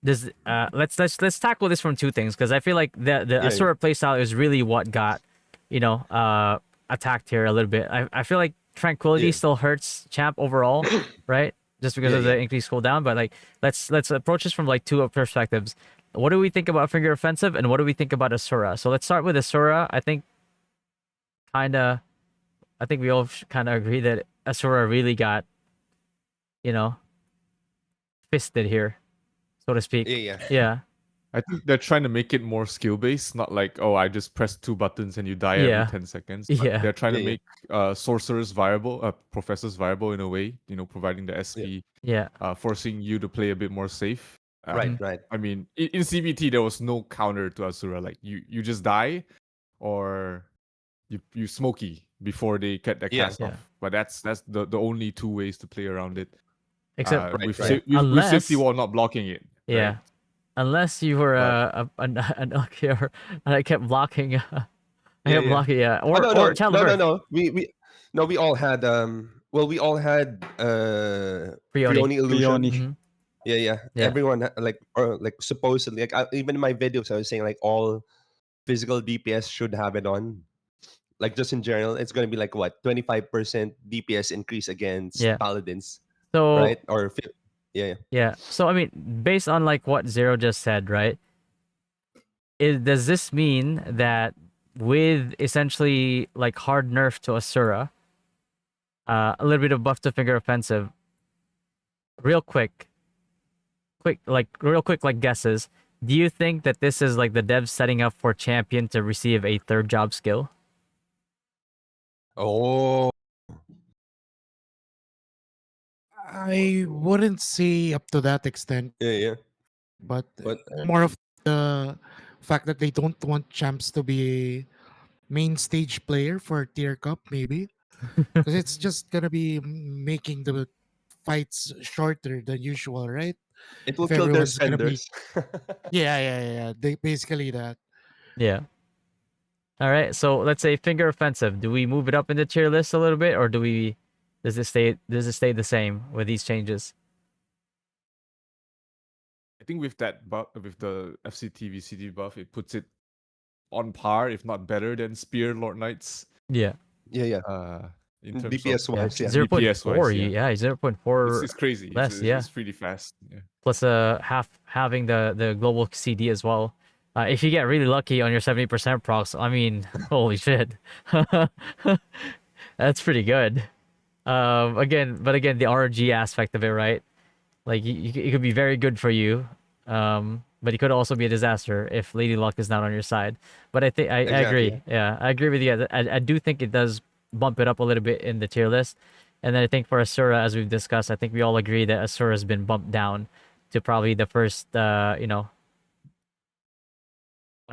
does let's tackle this from two things because I feel like the Yeah, yeah, Asura playstyle is really what got attacked here a little bit. I feel like Tranquility yeah, still hurts Champ overall, right? Just because yeah, of the yeah. increased cooldown. But like let's approach this from like two perspectives. What do we think about finger offensive and what do we think about Asura? So let's start with Asura. Kinda I think we all kind of agree that Asura really got you know fisted here, so to speak. Yeah, yeah. Yeah, I think they're trying to make it more skill based, not like, oh, I just press 2 buttons and you die every yeah, 10 seconds. But yeah, they're trying Yeah, to yeah. make sorcerers viable, professors viable in a way, providing the Yeah. SP, yeah. forcing you to play a bit more safe. Right, Mhm. right. I mean, in CBT, there was no counter to Asura. Like, you just die or you smoky before they get the Yeah. cast Yeah. off. But that's the only two ways to play around it. Except Right, With, right. with safety unless wall not blocking it. yeah, Right? unless you were Right. an Elkier and I kept blocking, I Yeah, kept yeah. blocking, yeah, Oh no, or no, Child of no, no, Earth, no. We all had we all had Prioni. Freoni illusion. Leone. Hmm. Yeah. Yeah. Everyone like, or like supposedly, like even in my videos, I was saying like all physical DPS should have it on. Like just in general, it's going to be like what 25% DPS increase against Yeah. paladins, So right? Or yeah, yeah. yeah. So I mean, based on like what Zero just said, right? Does this mean that with essentially like hard nerf to Asura, a little bit of buff to Finger Offensive, real quick, like guesses. Do you think that this is like the devs setting up for Champion to receive a third job skill? Oh, I wouldn't say up to that extent, yeah. but But more of the fact that they don't want champs to be a main stage player for tier cup, maybe, because it's just gonna be making the fights shorter than usual, right? it will If kill their everyone's gonna be, spenders. yeah. They basically that. Yeah. All right. So let's say Finger Offensive. Do we move it up in the tier list a little bit, or does it stay the same with these changes? I think with that buff, with the FCT VCT buff, it puts it on par, if not better, than Spear Lord Knights. Yeah. Yeah. In terms DPS of Yeah. wise, yeah. 0.4. DPS wise, yeah. Yeah. 0.4 It's crazy. less. Yeah. It's pretty fast. Yeah. Plus having the global CD as well. If you get really lucky on your 70% procs, I mean, holy shit. That's pretty good. Again, the RNG aspect of it, right? Like it could be very good for you, but it could also be a disaster if Lady Luck is not on your side. But I Exactly. agree. Yeah, I agree with you. I do think it does bump it up a little bit in the tier list. And then I think for Asura, as we've discussed, I think we all agree that Asura has been bumped down to probably the first,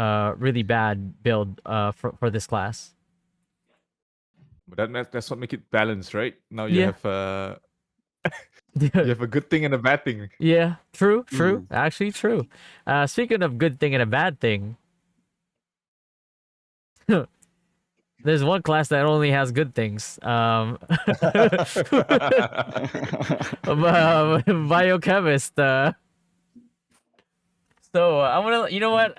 really bad build for this class. But that's what make it balanced, right? Now you Yeah. have you have a good thing and a bad thing. Yeah, true. Mm. Actually, true. Speaking of good thing and a bad thing, there's one class that only has good things. Biochemist. So I'm gonna, you know what?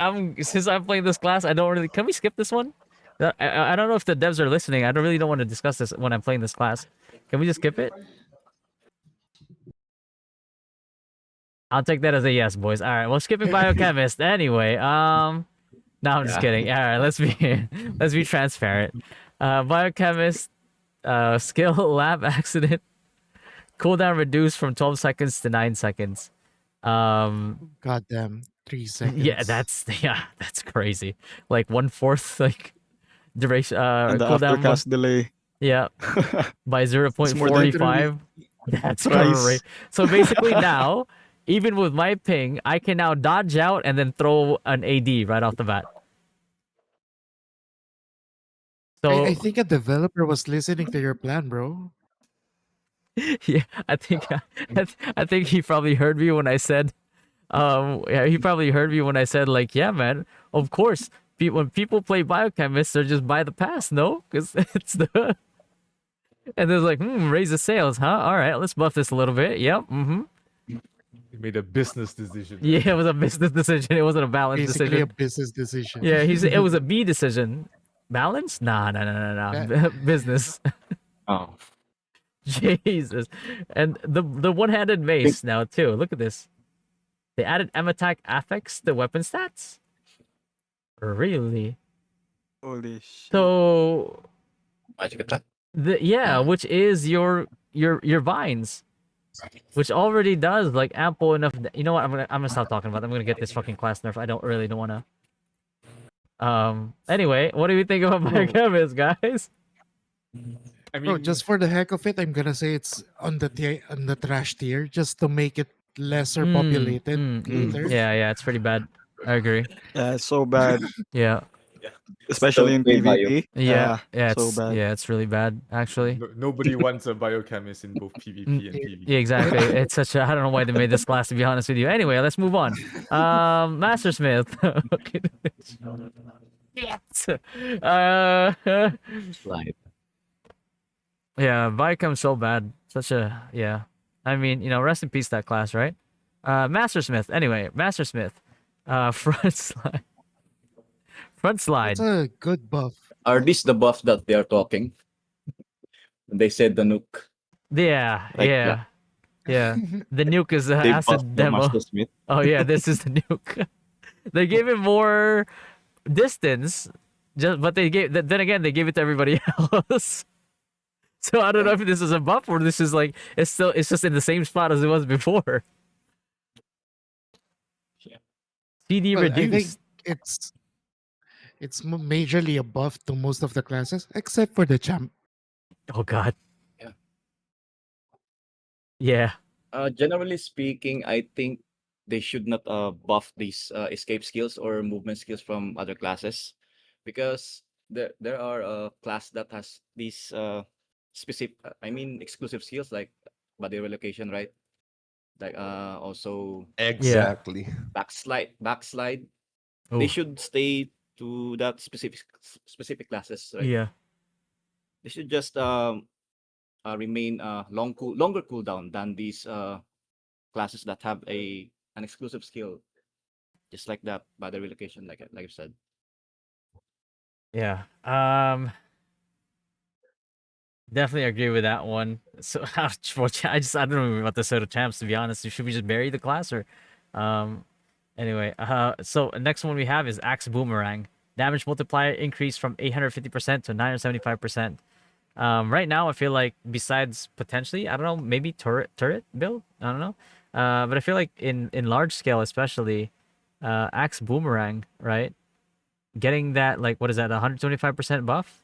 Since I'm playing this class, I don't really. Can we skip this one? I don't know if the devs are listening. I don't really don't want to discuss this when I'm playing this class. Can we just skip it? I'll take that as a yes, boys. All right, well, skipping biochemist anyway. No, I'm just Yeah. kidding. All right, let's be transparent. Biochemist, skill lab accident, cooldown reduced from 12 seconds to 9 seconds. Goddamn, 3 seconds. Yeah, that's crazy. Like 1/4 like duration And the cooldown. aftercast delay. Yeah, by It's more than 0.45. That's thrice. great. So basically now, even with my ping, I can now dodge out and then throw an AD right off the bat. So I think a developer was listening to your plan, bro. yeah, I think he probably heard me when I said, yeah, he probably heard me when I said like, yeah, man, of course, when people play biochemists, they're just buy the pass, no, because it's the and there's like, raise the sales, huh? All right, let's buff this a little bit. Yep, You made a business decision. yeah, it was a business decision. It wasn't a balance Basically a decision. business decision. Yeah, it was a B decision. Balance? Nah, Yeah. business. Oh, Jesus. And the one-handed mace now too. Look at this. They added M attack affects the weapon stats. Really? Holy shit. So magic attack. which is your vines, which already does like ample enough. You know what? I'm gonna stop talking about it. I'm gonna get this fucking class nerf. I don't really don't wanna. Anyway, what do you think about biochemist, guys? I Bro, mean, just for the heck of it, I'm gonna say it's on the trash tier, just to make it lesser populated later. Yeah, it's pretty bad. I agree. Yeah, it's so bad. Yeah. Especially in Still play bio. PvE. So bad. It's really bad actually. nobody wants a biochemist in both PvP and PvE. Yeah, exactly. It's such a I don't know why they made this class to be honest with you. Anyway, let's move on. Mastersmith. Yes. Slide. Yeah, Vicom's so bad. Such a yeah. I mean, rest in peace that class, right? Mastersmith. Anyway, Mastersmith. Front slide. Front That's slide. a good buff. Are these the buff that they are talking? They said the nuke. Yeah, Like yeah, yeah. The nuke is they buffed acid the demo. Master Smith. Oh yeah, this is the nuke. They gave it more distance, but they gave then again they gave it to everybody else. So I don't know if this is a buff or this is like it's just in the same spot as it was before. Yeah. CD Well, I think reduced. it's majorly a buff to most of the classes except for the champ. Oh god. Yeah. Yeah. Generally speaking, I think they should not buff these escape skills or movement skills from other classes, because there are class that has these specific, I mean exclusive skills like body relocation, right? Like also Exactly. backslide. They Oh should stay to that specific classes, right? yeah. They should just remain longer cooldown than these classes that have an exclusive skill, just like that body relocation, like I said. Yeah. Definitely agree with that one. So I don't know about the Soda Champs, to be honest. Should we just bury the class or um anyway, so next one we have is Axe Boomerang. Damage multiplier increased from 850% to 975%. Right now I feel like besides potentially, I don't know, maybe turret build? I don't know. But I feel like in large scale especially, Axe Boomerang, right? Getting that like what is that, 125% buff?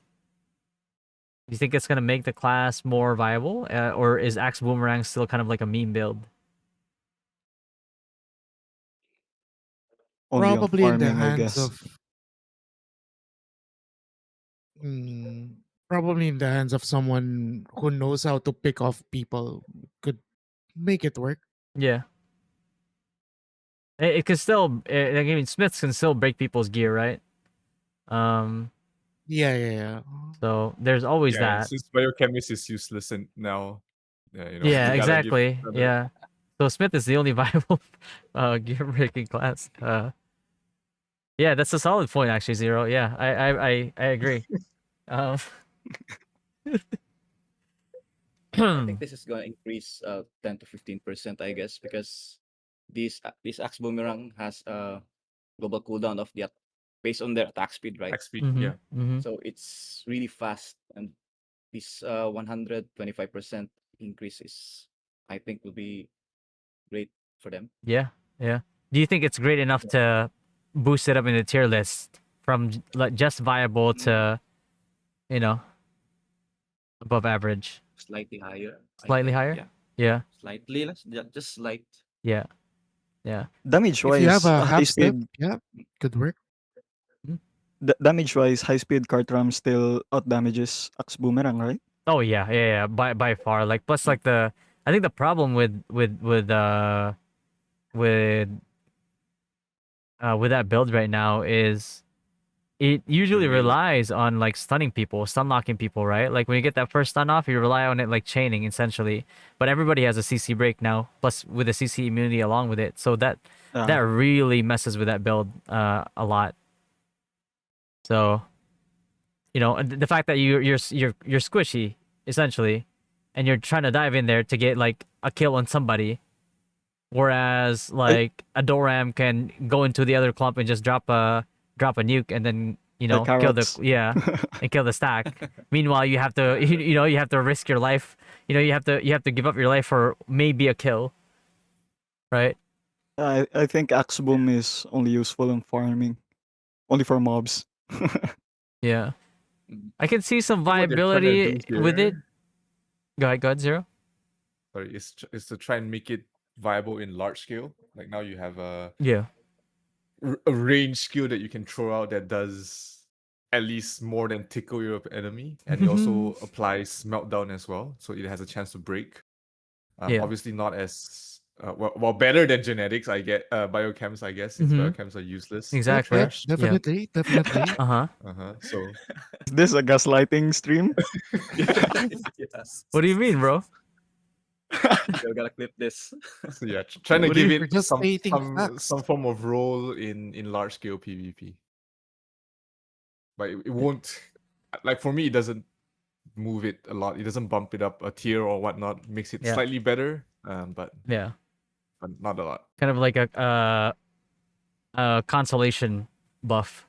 Do you think it's gonna make the class more viable, or is Axe Boomerang still kind of like a meme build? Only on Probably in the farming, I hands guess. of mm, probably in the hands of someone who knows how to pick off people could make it work. Yeah, it can still. I mean, Smiths can still break people's gear, right? Um, Yeah. so there's always Yeah, and that. since biochemist is useless and now, yeah, Yeah, you gotta give exactly. another. Yeah. So Smith is the only viable gear breaking class. Yeah, that's a solid point actually, Zero. Yeah, I agree. Um, I think this is gonna increase 10 to 15%, I guess, because this axe boomerang has a global cooldown of based on their attack speed, right? Attack speed. mhm, Yeah. mhm. So it's really fast, and this 125% increase is, I think, will be great for them. Yeah, yeah. Do you think it's great enough to boost it up in the tier list from like just viable Mm, to, you know, above average? Slightly higher, I Slightly think. higher? Yeah, Yeah, slightly less, just slight. yeah, yeah. Damage If you have wise, a high half step, speed yeah, could work. Mm. damage wise, high speed Cartram still out damages Axe Boomerang, right? Oh yeah. By far. Like plus like I think the problem with with that build right now is it The usually melee. relies on like stunning people, stun locking people, right? Like when you get that first stun off, you rely on it like chaining essentially. But everybody has a CC break now, plus with a CC immunity along with it. So that Yeah. really messes with that build a lot. So and the fact that you're squishy essentially, and you're trying to dive in there to get like a kill on somebody, whereas I like a Doram can go into the other clump and just drop a nuke and then like kill the carrots. and kill the stack. Meanwhile, you have to you have to risk your life. You have to give up your life for maybe a kill, right? I think Axe Boom is only useful in farming, only for mobs. Yeah, Mhm. I can see some I think what they're trying to do viability with it. here, Go ahead, Zero. sorry, is to try and make it viable in large scale. Like now you have Yeah. a range skill that you can throw out that does at least more than tickle your enemy, and it also applies meltdown as well, so it has a chance to break. Yeah. Obviously not as well better than genetics. I get biochems, I guess, since Mhm. biochems are useless Yep, Exactly. yep, fresh. Yeah. definitely. Uh huh. So Is this a gaslighting stream? Yes. What do you mean, bro? Still gotta clip this. So yeah, trying to What do give you- We're it just some stating some facts. some form of role in large scale PvP. But it won't, like, for me it doesn't move it a lot. It doesn't bump it up a tier or whatnot. Makes it Yeah. slightly better, Yeah. but not a lot. Kind of like a consolation buff.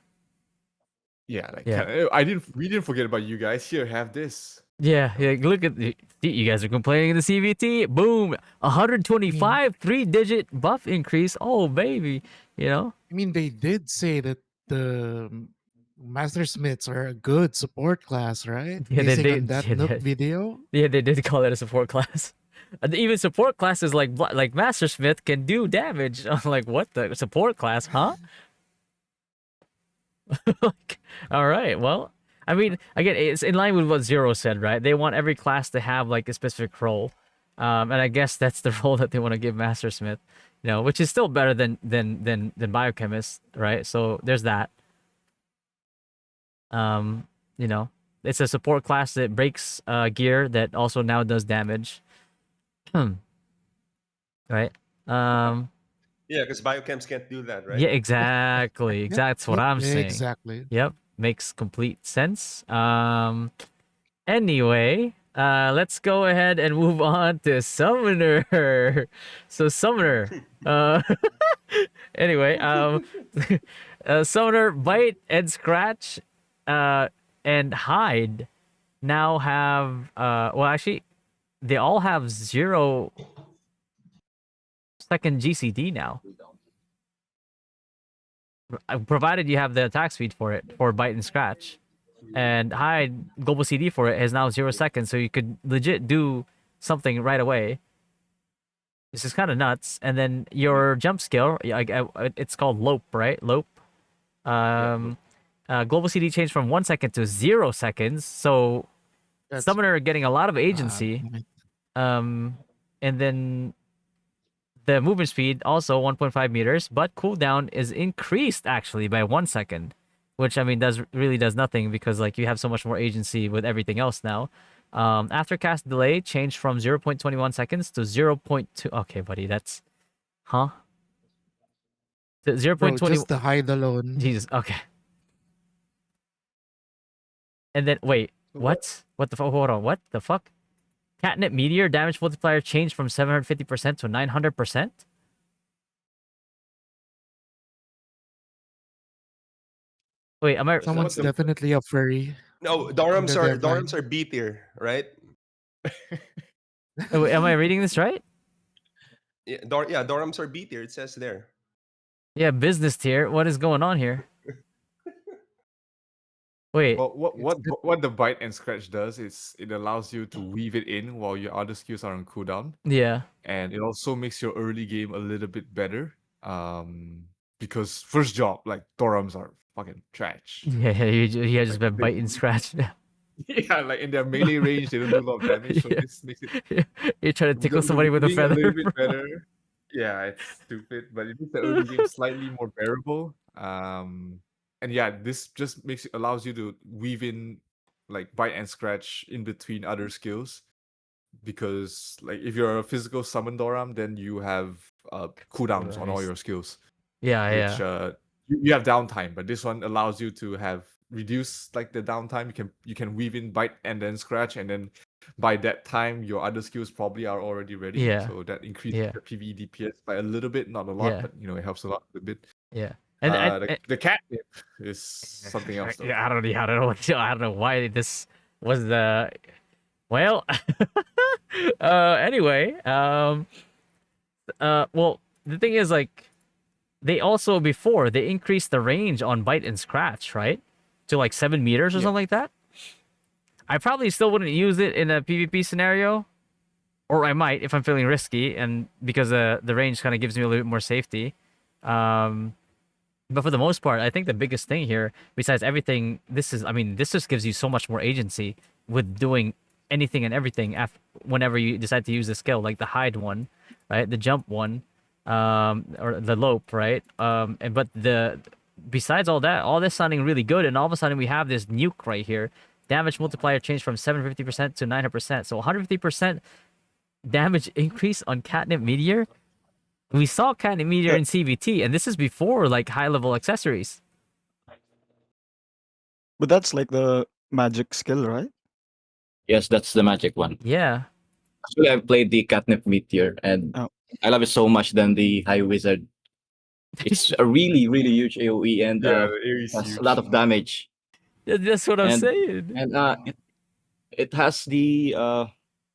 Yeah, like Yeah. we didn't forget about you guys. Here, have this. Yeah, look at you guys are complaining in the CVT. Boom, 125 3-digit buff increase. Oh baby, you know. I mean, they did say that the Master Smiths are a good support class, right? Yeah, they Basing on did. that Yeah, Nook they, video. yeah, they did call it a support class. And even support classes like Master Smith can do damage. I'm like, what the support class, huh? Like, all right, well, I mean, again, it's in line with what Zero said, right? They want every class to have like a specific role, and I guess that's the role that they want to give Master Smith, you know, which is still better than Biochemist, right? So there's that. Um, you know, it's a support class that breaks gear that also now does damage. Hmm. Right. Um. Yeah, because biochems can't do that, right? Yeah. Exactly. Yep, That's what yep, I'm saying. exactly. Yep. Makes complete sense. Anyway, let's go ahead and move on to Summoner. So Summoner. Uh. Anyway. Summoner, Bite and Scratch, and Hide now have well actually they all have 0-second GCD now. Provided you have the attack speed for it for Bite and Scratch. And Hide global CD for it has now 0 seconds, so you could legit do something right away. This is kind of nuts. And then your jump skill, it's called Lope, right? Lope. Um, global CD changed from 1 second to 0 seconds, so That's Summoner getting a lot of agency. damn it. And then the movement speed also 1.5 meters, but cooldown is increased actually by 1 second, which I mean does nothing because like you have so much more agency with everything else now. After cast delay changed from 0.21 seconds to 0.2. Okay, buddy, that's huh? To Bro, 0.20. just the hide alone. Jesus. Okay. And then wait, what? What the fuck? Hold on. What the fuck? Catnip Meteor damage multiplier changed from 750% to 900%? Wait, am I Someone's the- definitely a furry No, in the dev Dorams line. are B tier, right? wait, am I reading this right? Yeah, Dorams are B tier. It says there. Yeah, business tier. What is going on here? Wait. Well, It's good. what the bite and scratch does is it allows you to weave it in while your other skills are on cooldown, Yeah. and it also makes your early game a little bit better. Because first job, like Torams are fucking trash. Yeah, you just been They- biting scratch. Yeah, like in their melee range, they don't do a lot of damage. So Yeah. this makes it You're trying to tickle somebody with a being a feather. little bit better. Yeah, it's stupid, but it makes the early game slightly more bearable. And yeah, this just allows you to weave in like bite and scratch in between other skills. Because like if you're a physical summon Doram, then you have cooldowns on all Christ. your skills, Yeah, which yeah. you have downtime, but this one allows you to have reduce like the downtime. You can weave in bite and then scratch, and then by that time your other skills probably are already ready. Yeah. So that increases Yeah. the PvE DPS by a little bit, not a lot, Yeah. but it helps a lot a bit. Yeah. And The catnip is something else though. yeah, I don't know. I don't know why this was the well. Anyway, well, the thing is like they also before they increased the range on bite and scratch, right? To like 7 meters or Yeah. something like that. I probably still wouldn't use it in a PvP scenario, or I might if I'm feeling risky, and because the range kind of gives me a little bit more safety. But for the most part, I think the biggest thing here, besides everything, I mean, this just gives you so much more agency with doing anything and everything whenever you decide to use the skill, like the hide one, right? The jump one, or the lope, right? But besides all that, all this sounding really good, and all of a sudden we have this nuke right here. Damage multiplier changed from 750% to 900%. So 150% damage increase on Catnip Meteor? We saw Catnip Meteor Yeah, in CVT, and this is before like high level accessories. but that's like the magic skill, right? Yes, that's the magic one. Yeah. Actually, I've played the Catnip Meteor, and Oh, I love it so much than the High Wizard. It's a really, really huge AoE and Yeah, the area is has a lot huge. of damage. That's what I'm And saying. it has the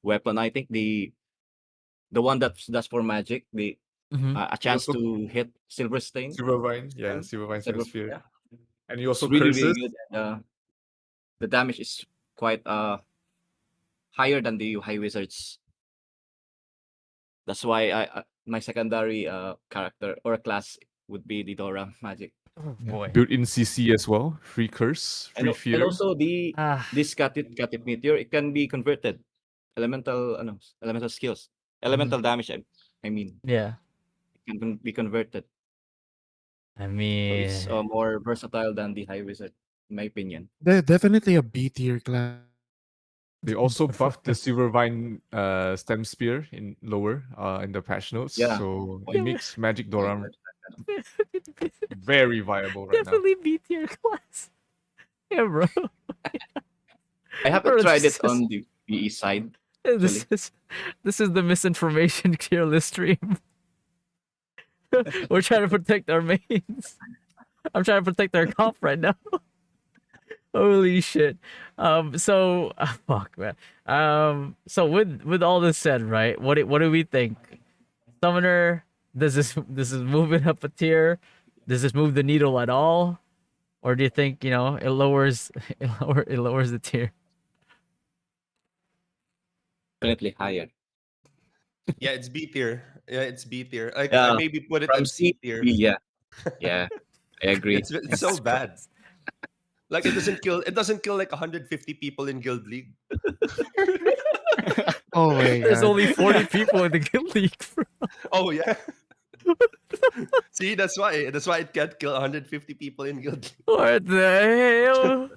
weapon. I think the one that's for magic. The Hmm. a You chance also to hit Silvervine, yeah, Stem, Silvervine Stem Silver. Sphere, Yeah, and you it's also really, really curses. good. And, the damage is quite higher than the High Wizards. That's why my secondary character or class would be the Dora Magic. Oh Yeah. boy. Built-in CC as well, free curse, free And fear. also Ah. this Katit Meteor, it can be converted elemental skills, Mhm. elemental damage. I mean, Yeah. it can be converted, I so mean, it's more versatile than the High Wizard, in my opinion. Definitely a B tier class. They also buffed the Silvervine Stem Spear in lower in the patch notes, Yeah, so it point yeah, makes Magic point. Doran very viable right now. definitely B tier class. Yeah, bro. I haven't Bro, tried it on the PE side this actually. is this is the misinformation tier list stream. We're trying to protect our mains. I'm trying to protect our comp right now. Holy shit. So fuck man. So with all this said, right? What do we think? Summoner, does this move it up a tier? Does this move the needle at all? Or do you think, it lowers it lowers the tier? Mm. Definitely higher. Yeah, it's B tier. Yeah, it's B tier. Like I Yeah, maybe put it from at C C to tier. B. Yeah, yeah, I agree. It's so Jesus bad. Christ. Like it doesn't kill like 150 people in Guild League. Oh my There's god. only 40 people in the guild league, bro. Oh yeah. See, that's why it can't kill 150 people in Guild League. What the hell?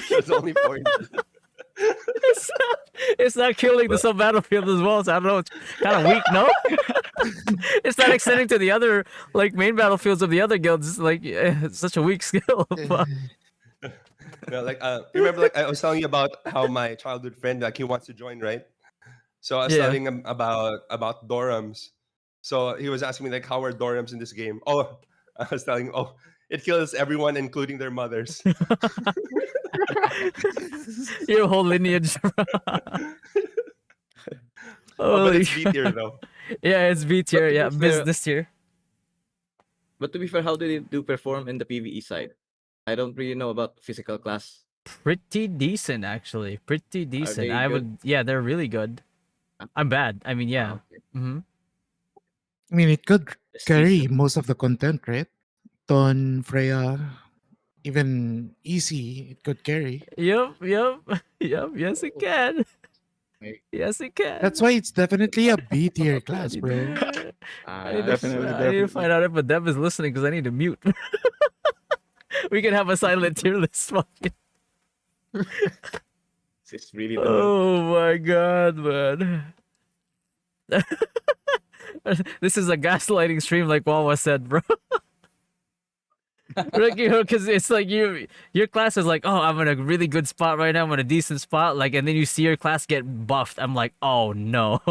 There's only 40. It's not, it's not killing the But sub battlefield as well, so I don't know. It's kind of weak, no? It's not extending to the other like main battlefields of the other guilds. It's like it's such a weak skill. Fuck. No, like you remember like I was telling you about how my childhood friend like he wants to join, right? So I was Yeah. telling him about dorams. So he was asking me like how are dorams in this game? Oh, I was telling him, oh, it kills everyone including their mothers. Your whole lineage. Oh, but Holy it's B shit. tier though. Yeah, it's B but tier. to Yeah, be fair, business tier. how did it do perform in the PVE side? I don't really know about physical class. Pretty decent, actually. Pretty Are decent. they I good? would. Yeah, they're really good. I'm bad. I mean, yeah. Okay. Mm-hmm. I mean, it could It's carry decent. most of the content, right? Ton, Freya, even Easy, it could carry. Yep. Yep. Yep. Yes, it can. May- Yes, it can. That's why it's definitely a B tier I class, need bro. to. I see. definitely, I need to definitely. find out if a dev is listening because I need to mute. We can have a silent tier list. Fucking. It's really the Oh my god, man. This is a gaslighting stream, like Wawa said, bro. Like, because it's like your class is like, oh, I'm in a really good spot right now. I'm in a decent spot, like, and then you see your class get buffed. I'm like, oh no,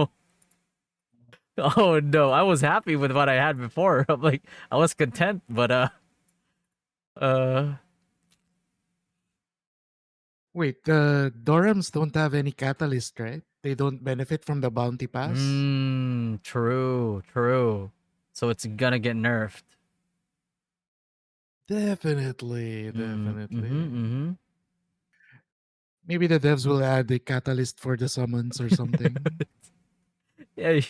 oh no. I was happy with what I had before. I'm like, I was content, but uh, Wait, the Dorams don't have any catalyst, right? They don't benefit from the bounty pass. true, true. So it's gonna get nerfed. Definitely, Mm-hmm, definitely. mm-hmm. Maybe the devs will add the catalyst for the summons or something. Yeah, you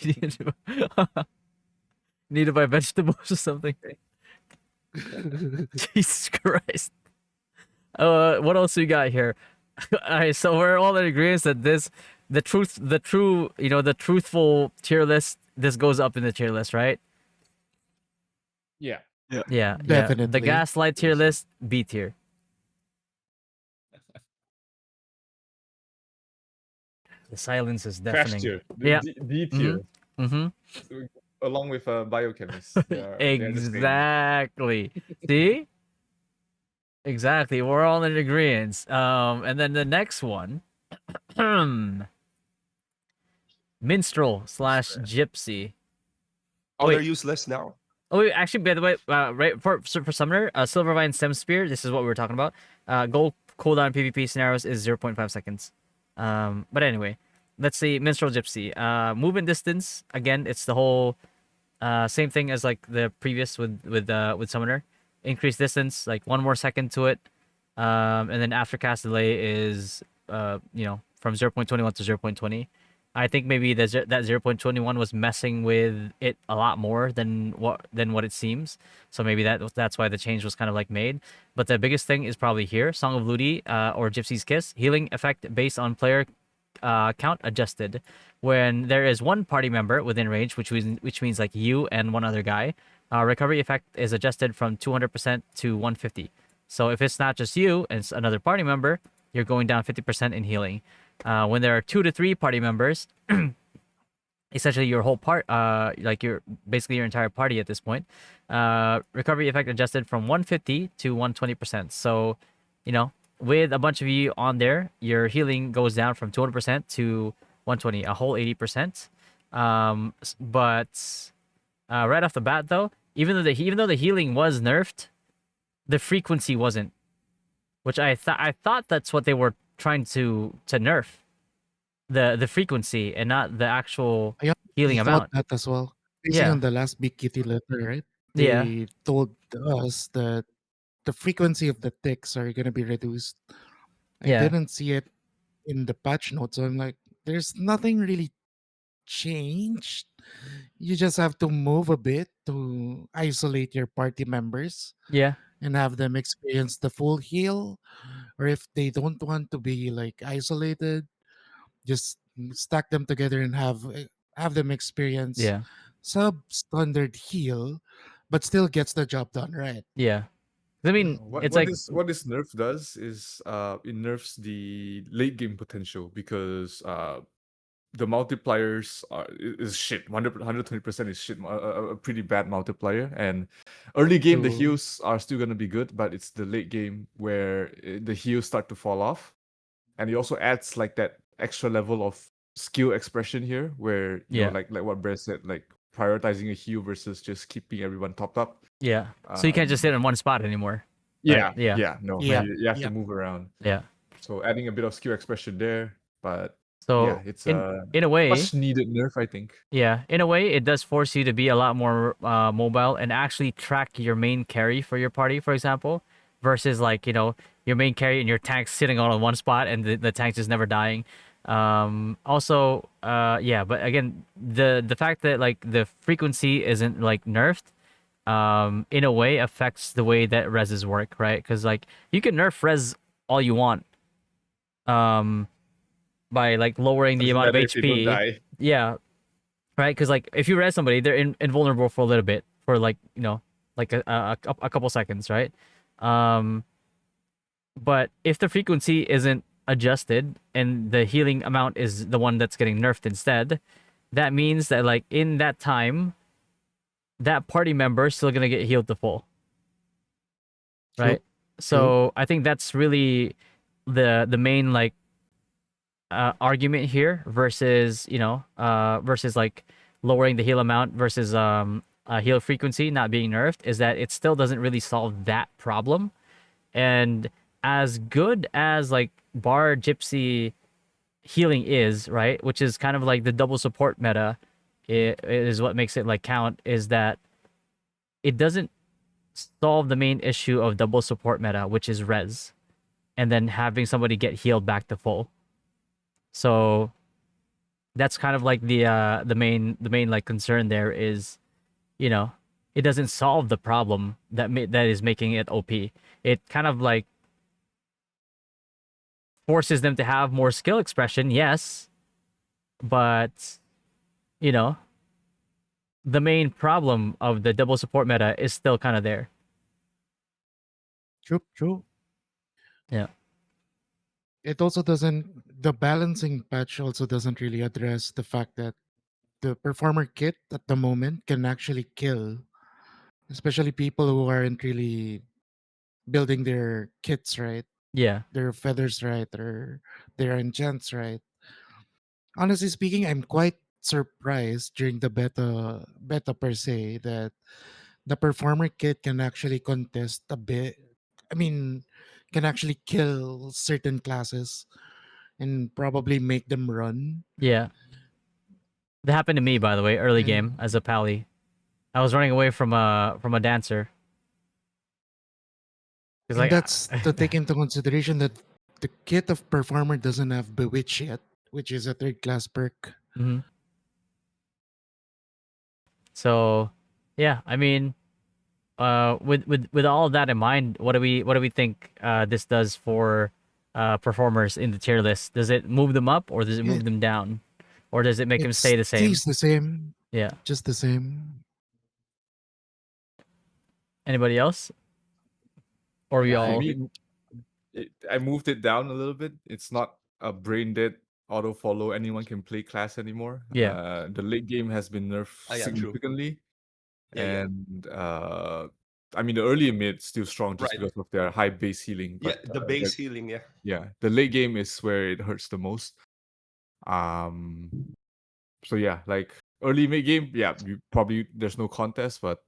need to buy vegetables or something. Jesus Christ. What else we got here? All right, so we're all in agreement that the truthful tier list, this goes up in the tier list, right? Yeah. Yeah. Yeah, yeah. The Definitely. gaslight tier list, B tier. The silence is Crash deafening. tier. Yeah. D tier. Mm-hmm. Along with biochemists. They're the same. Exactly. See? Exactly. We're all in agreement. And then the next one, minstrel slash gypsy. Oh, they're Wait. useless now. Oh, wait, actually, by the way, right for summoner, Silvervine Stem Spear. This is what we were talking about. Gold cooldown PvP scenarios is 0.5 seconds. But anyway, let's see minstrel gypsy. Movement distance. Again, it's the whole same thing as like the previous with summoner. Increased distance, like 1 more second to it. And then aftercast delay is from 0.21 to 0.20. I think maybe that 0.21 was messing with it a lot more than what it seems. So maybe that's why the change was kind of like made. But the biggest thing is probably here, Song of Ludi or Gypsy's Kiss, healing effect based on player count adjusted. When there is one party member within range, which means like you and one other guy, recovery effect is adjusted from 200% to 150. So if it's not just you and it's another party member, you're going down 50% in healing. When there are 2 to 3 party members, essentially your whole like your basically your entire party at this point, recovery effect adjusted from 150 to 120%. So, with a bunch of you on there, your healing goes down from 200% to 120, a whole 80%. But right off the bat, though, even though the healing was nerfed, the frequency wasn't, which I thought that's what they were trying to nerf, the frequency and not the actual I healing honestly thought amount. that as well. Basing Yeah, on the last Big Kitty letter, right? yeah, They told us that the frequency of the ticks are gonna be reduced. I yeah, didn't see it in the patch notes, so I'm like, there's nothing really changed. You just have to move a bit to isolate your party members yeah, and have them experience the full heal. Or if they don't want to be like isolated, just stack them together and have them experience yeah, substandard heal, but still gets the job done, right? yeah. I mean, What it's what like, this what this nerf does is it nerfs the late game potential because the multipliers is shit. 120% is shit. A pretty bad multiplier. And early game the To heals are still gonna be good, but it's the late game where the heals start to fall off. And it also adds like that extra level of skill expression here, where yeah, like what Brett said, like prioritizing a heal versus just keeping everyone topped up. yeah. So you can't just sit in one spot anymore, right? Yeah, No, yeah, you have to yeah. move around. yeah. So adding a bit of skill expression there, but yeah, So it's in a in a way, much needed nerf, I think. yeah, in a way, it does force you to be a lot more mobile and actually track your main carry for your party, for example, versus like your main carry and your tank sitting on one spot and the tank's just never dying. Also, yeah, but again, the fact that like the frequency isn't like nerfed, in a way affects the way that reses work, right? Because like you can nerf res all you want, um, by like lowering the Doesn't amount of matter if they don't HP. die. Yeah, right? Because like if you res somebody, they're invulnerable for a little bit, for like like a couple seconds, right? Um, but if the frequency isn't adjusted and the healing amount is the one that's getting nerfed instead, that means that like in that time, that party member is still gonna get healed to full, True, right? true. So I think that's really the main like argument here versus versus like lowering the heal amount versus heal frequency not being nerfed, is that it still doesn't really solve that problem. And as good as like bar gypsy healing is, right, which is kind of like the double support meta, it is what makes it like count, is that it doesn't solve the main issue of double support meta, which is res, and then having somebody get healed back to full. So that's kind of like the main like concern there is, you know, it doesn't solve the problem that is making it OP. It kind of like forces them to have more skill expression, yes, but you know, the main problem of the double support meta is still kind of there. True, true. Yeah. it also doesn't, the balancing patch also doesn't really address the fact that the performer kit at the moment can actually kill, especially people who aren't really building their kits right, Yeah. their feathers right, or their enchants right. Honestly speaking, I'm quite surprised during the beta per se that the performer kit can actually contest a bit. I mean, can actually kill certain classes and probably make them run. Yeah. That happened to me, by the way, early game And as a pally. I was running away from a dancer. It's and like, that's to take into consideration that the kit of performer doesn't have bewitch yet, which is a third class perk. mhm. So, yeah. I mean, with all of that in mind, what do we think this does for performers in the tier list? Does it move them up or does it move It them down, or does it make them it stay the same? stays the same, Yeah. just the same. Anybody else? Or we Yeah, For I all? agree. me, I moved it down a little bit. It's not a brain dead auto follow. Anyone can play class anymore. Yeah. The late game has been nerfed Yeah, true. significantly, Yeah. and I mean the early and mid still strong just Right. because of their high base healing. Yeah, But the base healing. Yeah. the late game is where it hurts the most. Um, so yeah, like early mid game, yeah, you probably there's no contest, but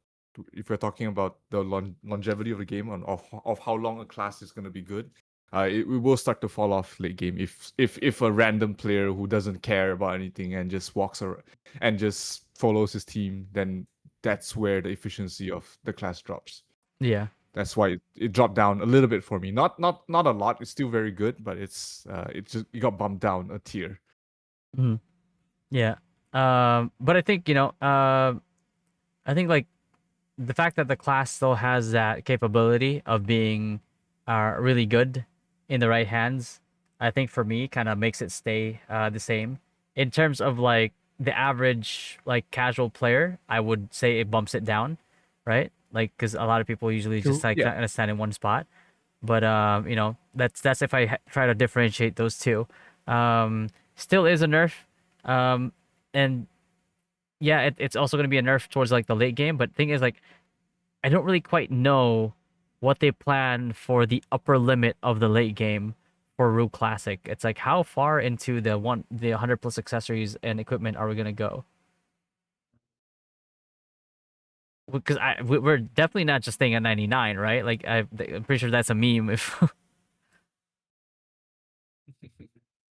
if we're talking about the longevity of the game on of how long a class is going to be good, we will start to fall off late game if a random player who doesn't care about anything and just walks around and just follows his team, then that's where the efficiency of the class drops. Yeah. That's why it dropped down a little bit for me. Not a lot. It's still very good, but it got bumped down a tier. Mhm. Yeah. But I think, I think like the fact that the class still has that capability of being really good in the right hands, I think for me kind of makes it stay the same. In terms of like the average like casual player, I would say it bumps it down, right? Like because a lot of people usually just True. like Yeah. kind of stand in one spot. But that's if I try to differentiate those two. Still is a nerf, and yeah, it's also going to be a nerf towards like the late game. But thing is, like, I don't really quite know what they plan for the upper limit of the late game for Rue Classic. It's like how far into the 100 plus accessories and equipment are we gonna go? Because we're definitely not just staying at 99, right? Like I'm pretty sure that's a meme. If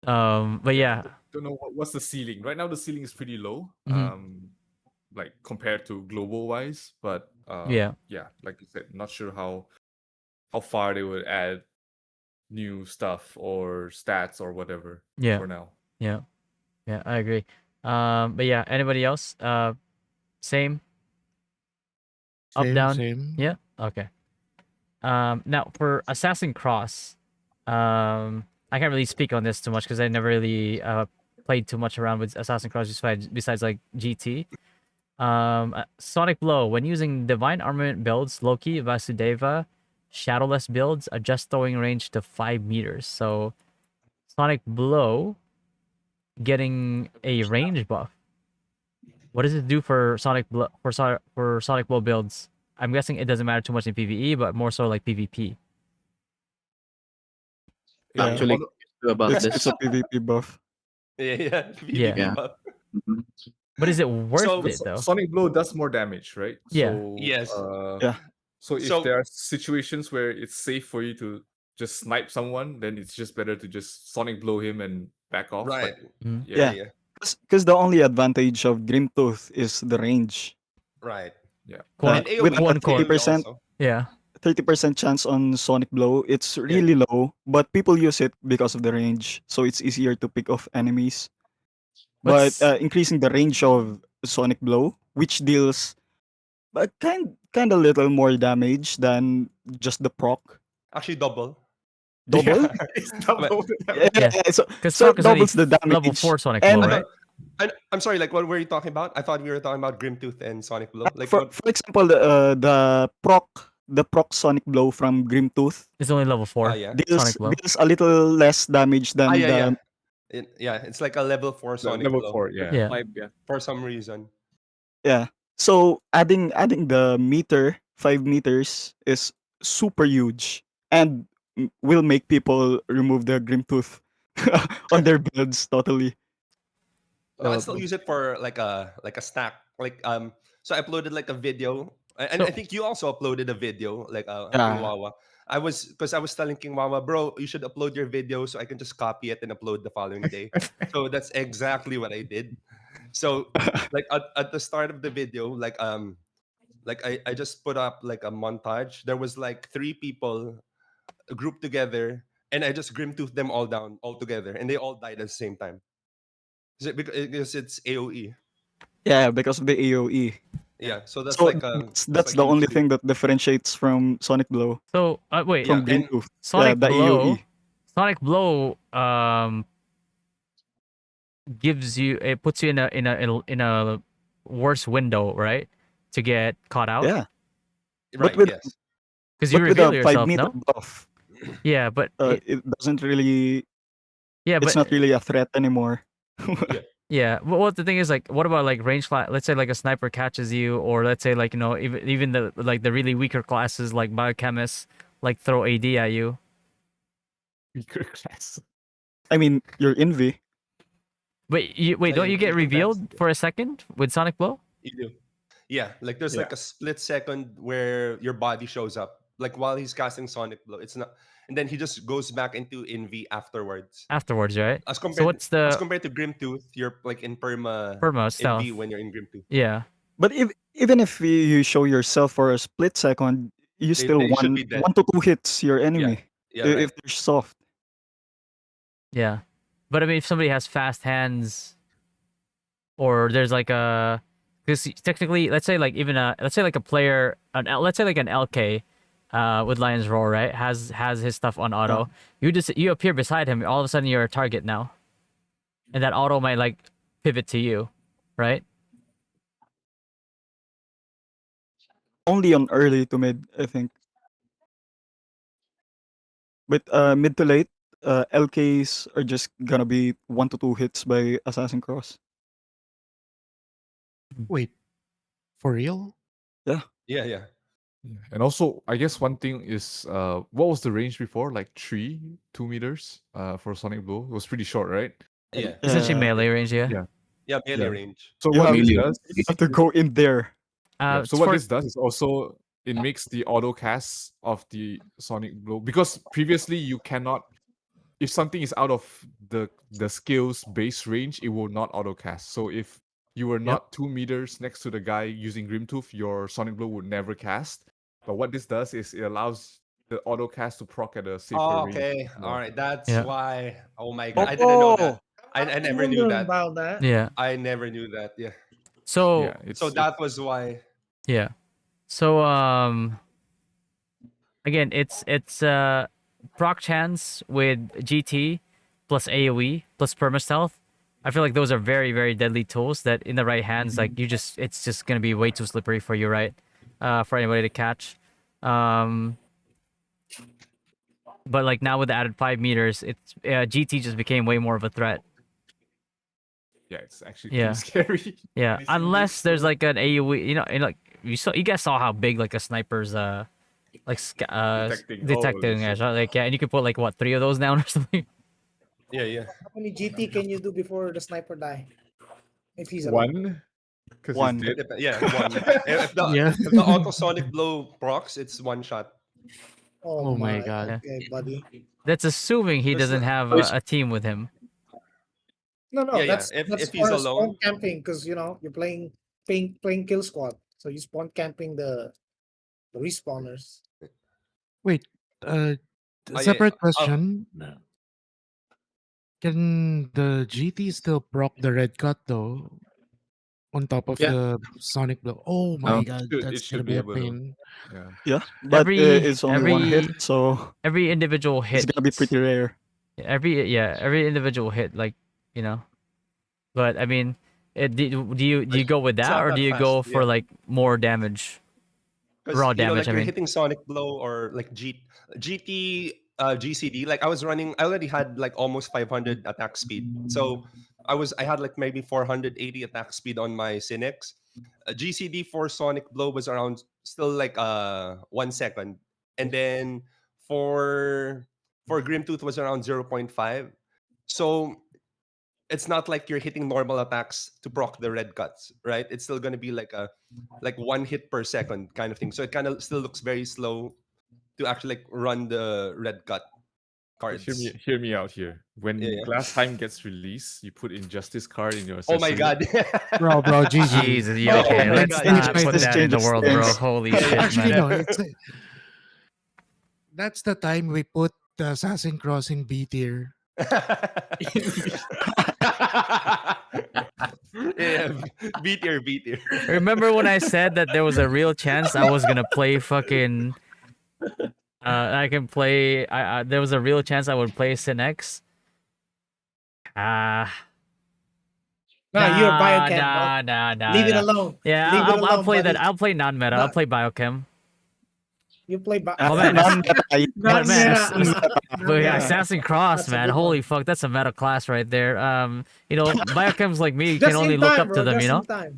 but yeah, Don't know what's the ceiling. Right now the ceiling is pretty low. mhm, Like compared to global wise, but yeah, yeah, like you said, not sure how far they would add new stuff or stats or whatever yeah, for now. yeah, yeah. I agree. But yeah, anybody else? Same, up, Same, down. same. Yeah. Okay. Now for Assassin Cross, I can't really speak on this too much because I never really played too much around with Assassin Cross besides like GT. Sonic Blow when using Divine Armament builds, Loki, Vasudeva, Shadowless builds, adjust throwing range to 5 meters. So Sonic Blow getting a range buff. What does it do for for Sonic Blow builds? I'm guessing it doesn't matter too much in PvE, but more so like PvP. Yeah, Actually, about it's this. a PvP buff. Yeah. Yeah. PvP Yeah. buff. Mhm. But is it worth So But it though? Sonic Blow does more damage, right? Yeah. yes. Yeah, So if So there are situations where it's safe for you to just snipe someone, then it's just better to just Sonic Blow him and back off. right. But Mhm. Yeah. yeah. Yeah. Because the only advantage of Grimtooth is the range. Right. yeah, Quote, And AOE With quote a unquote. AOE also. Yeah. 30% chance on Sonic Blow, it's Yeah. really low, but people use it because of the range, so it's easier to pick off enemies. But What's increasing the range of Sonic Blow, which deals kind of little more damage than just the proc, Actually, double. double. Yeah. it's But double the Yeah, damage. yeah? Because so Proc it is only doubles the level damage, 4 Sonic Blow, and no, right? I'm sorry. Like, what were you talking about? I thought we were talking about Grimtooth and Sonic Blow. Like, for what? example, the proc the proc Sonic Blow from Grimtooth It's only level 4. Yeah. Sonic Blow. deals a little less damage than Yeah, yeah. the Yeah, it's like a level 4 Sonic Level Blow 4, yeah. Yeah. 5, yeah. for some reason. yeah. So adding the meter 5 meters is super huge and will make people remove the Grimtooth on their builds totally. No, I Uh, still use it for like a snack. So I uploaded like a video, and I So think you also uploaded a video, like King Yeah. Wawa. I was telling King Wawa, bro, you should upload your video so I can just copy it and upload the following day. So that's exactly what I did. So like at the start of the video, like I just put up like a montage. There was like 3 people grouped together, and I just grimtoothed them all down all together, and they all died at the same time. Is it because it's AOE? Yeah, because of the AoE. Yeah, so that's So like that's that's like the huge only too. thing that differentiates from Sonic Blow wait, Yeah, from and Grimtooth. Yeah, Sonic the Blow. AoE. Sonic Blow gives you, it puts you in a worse window, right? To get caught out Yeah. But right, with yes. because you but with a reveal five yourself, meter no? buff, Yeah, but it doesn't really. yeah, It's but not really a threat anymore. Yeah. yeah. But what the thing is, like, what about like range class? Let's say like a sniper catches you, or let's say like even the like the really weaker classes like biochemists like throw AD at you. weaker class. I mean, you're Envy. Wait, don't you get You can dance. revealed for a second with Sonic Blow? You do. Yeah, like there's Yeah. like a split second where your body shows up. Like while he's casting Sonic Blow, it's not, and then he just goes back into Envy afterwards. Afterwards, right? As So compared what's as the compared to Grimtooth, you're like in perma perma Envy stealth? when you're in Grimtooth. Yeah, But even if you show yourself for a split second, you still They should be dead. 1 to 2 hits your Yeah. enemy Yeah, right. if they're soft. yeah. But I mean, if somebody has fast hands, or there's like a, because technically, let's say like even a, let's say like a player, let's say like an LK, with Lion's Roar, right, has his stuff on Yeah. auto. You appear beside him, all of a sudden you're a target now, and that auto might like pivot to you, right? Only on early to mid, I think. But mid to late, LKs are just gonna be 1 to 2 hits by Assassin Cross. Wait, for real? Yeah. Yeah, yeah. Yeah. And also, I guess one thing is, what was the range before? Like 2 meters. For Sonic Blow, it was pretty short, right? Yeah. Essentially Yeah. melee range, yeah. Yeah. Yeah, melee Yeah. range. So You what have, this Melee. does, you have to go in there. yeah. It's So what for this does is also it makes the auto cast of the Sonic Blow, because previously you cannot, if something is out of the skill's base range, it will not auto cast. So if you were not 2 meters next to the guy using Grimtooth, your Sonic Blow would never cast. But what this does is it allows the auto cast to proc at a safer Oh, range. okay. Yeah. All right. That's Yeah. why. Oh my god. Yeah. I didn't know that. Oh, I I never knew wonder that. about that. Yeah. I never knew that. Yeah. So Yeah. So that was why. yeah. So again, it's proc chance with GT plus AoE plus perma stealth. I feel like those are very very deadly tools that in the right hands, like it's just gonna be way too slippery for you, right? For anybody to catch. Um, but like now with the added 5 meters, it's GT just became way more of a threat. Yeah, it's actually Yeah. pretty scary. Yeah, when you see unless this, there's so- like an AoE, like you guys saw how big like a sniper's like detecting Holy shit. is, right? Like yeah, and you can put like what 3 of those down or something. Yeah, yeah. How many GT can you do before the sniper die? If he's alive. One, because he's One. dead. Yeah, one. Yeah. If the auto sonic blow procs, it's one shot. Oh, Oh my my. god. Okay, buddy. That's assuming he That's doesn't the- have Which- a team with him. No, no, Yeah, yeah. that's If he's for alone, spawn camping because you're playing kill squad, so you spawn camping the respawners. Wait, uh, yeah. separate question. Can the GT still proc the red cut though? On top of Yeah. the Sonic Blow. Oh my god, It that's gonna should be be a able to. pain. Yeah. Yeah. But it's only one hit, so every individual it's hit, gonna be pretty rare. every individual hit, like you know. But I mean, do you go with it's that not or that do you fast. go for Yeah. like more damage? because Raw you know, damage, like I you're mean. hitting Sonic Blow or like GT GCD. Like I was running, I already had like almost 500 attack speed. So I had like maybe 480 attack speed on my Cynics. GCD for Sonic Blow was around still like 1 second, and then for Grimtooth was around 0.5. So it's not like you're hitting normal attacks to proc the red cuts, right? It's still gonna be like 1 hit per second kind of thing. So it kind of still looks very slow to actually like run the red cut cards. Hear me out here. Yeah, When yeah. Glass Time gets released, you put Injustice card in your Oh my accessory. god. Bro, GG. Jesus, Oh okay, my let's god. Changes not Yeah. put things, that in the changes world, bro. things. Holy Yeah, shit, Actually, man. no. That's the time we put the Assassin Crossing B tier. Yeah, B tier, B tier. Remember when I said that there was a real chance I was gonna play fucking I can play there was a real chance I would play Synex? Ah, No, you're nah, biochem, bro. nah, nah, nah, Leave it nah. alone. Yeah, Leave it I'll alone, play that. buddy. I'll play non-meta. I'll No, play biochem. you play Oh man, Non-meta, but man, non-meta. but yeah, Non-meta. Assassin Cross, That's a man. good Holy one. fuck, that's a meta class right there. Biochems like me can Just only in look time, up to bro. them, you Just know? in time.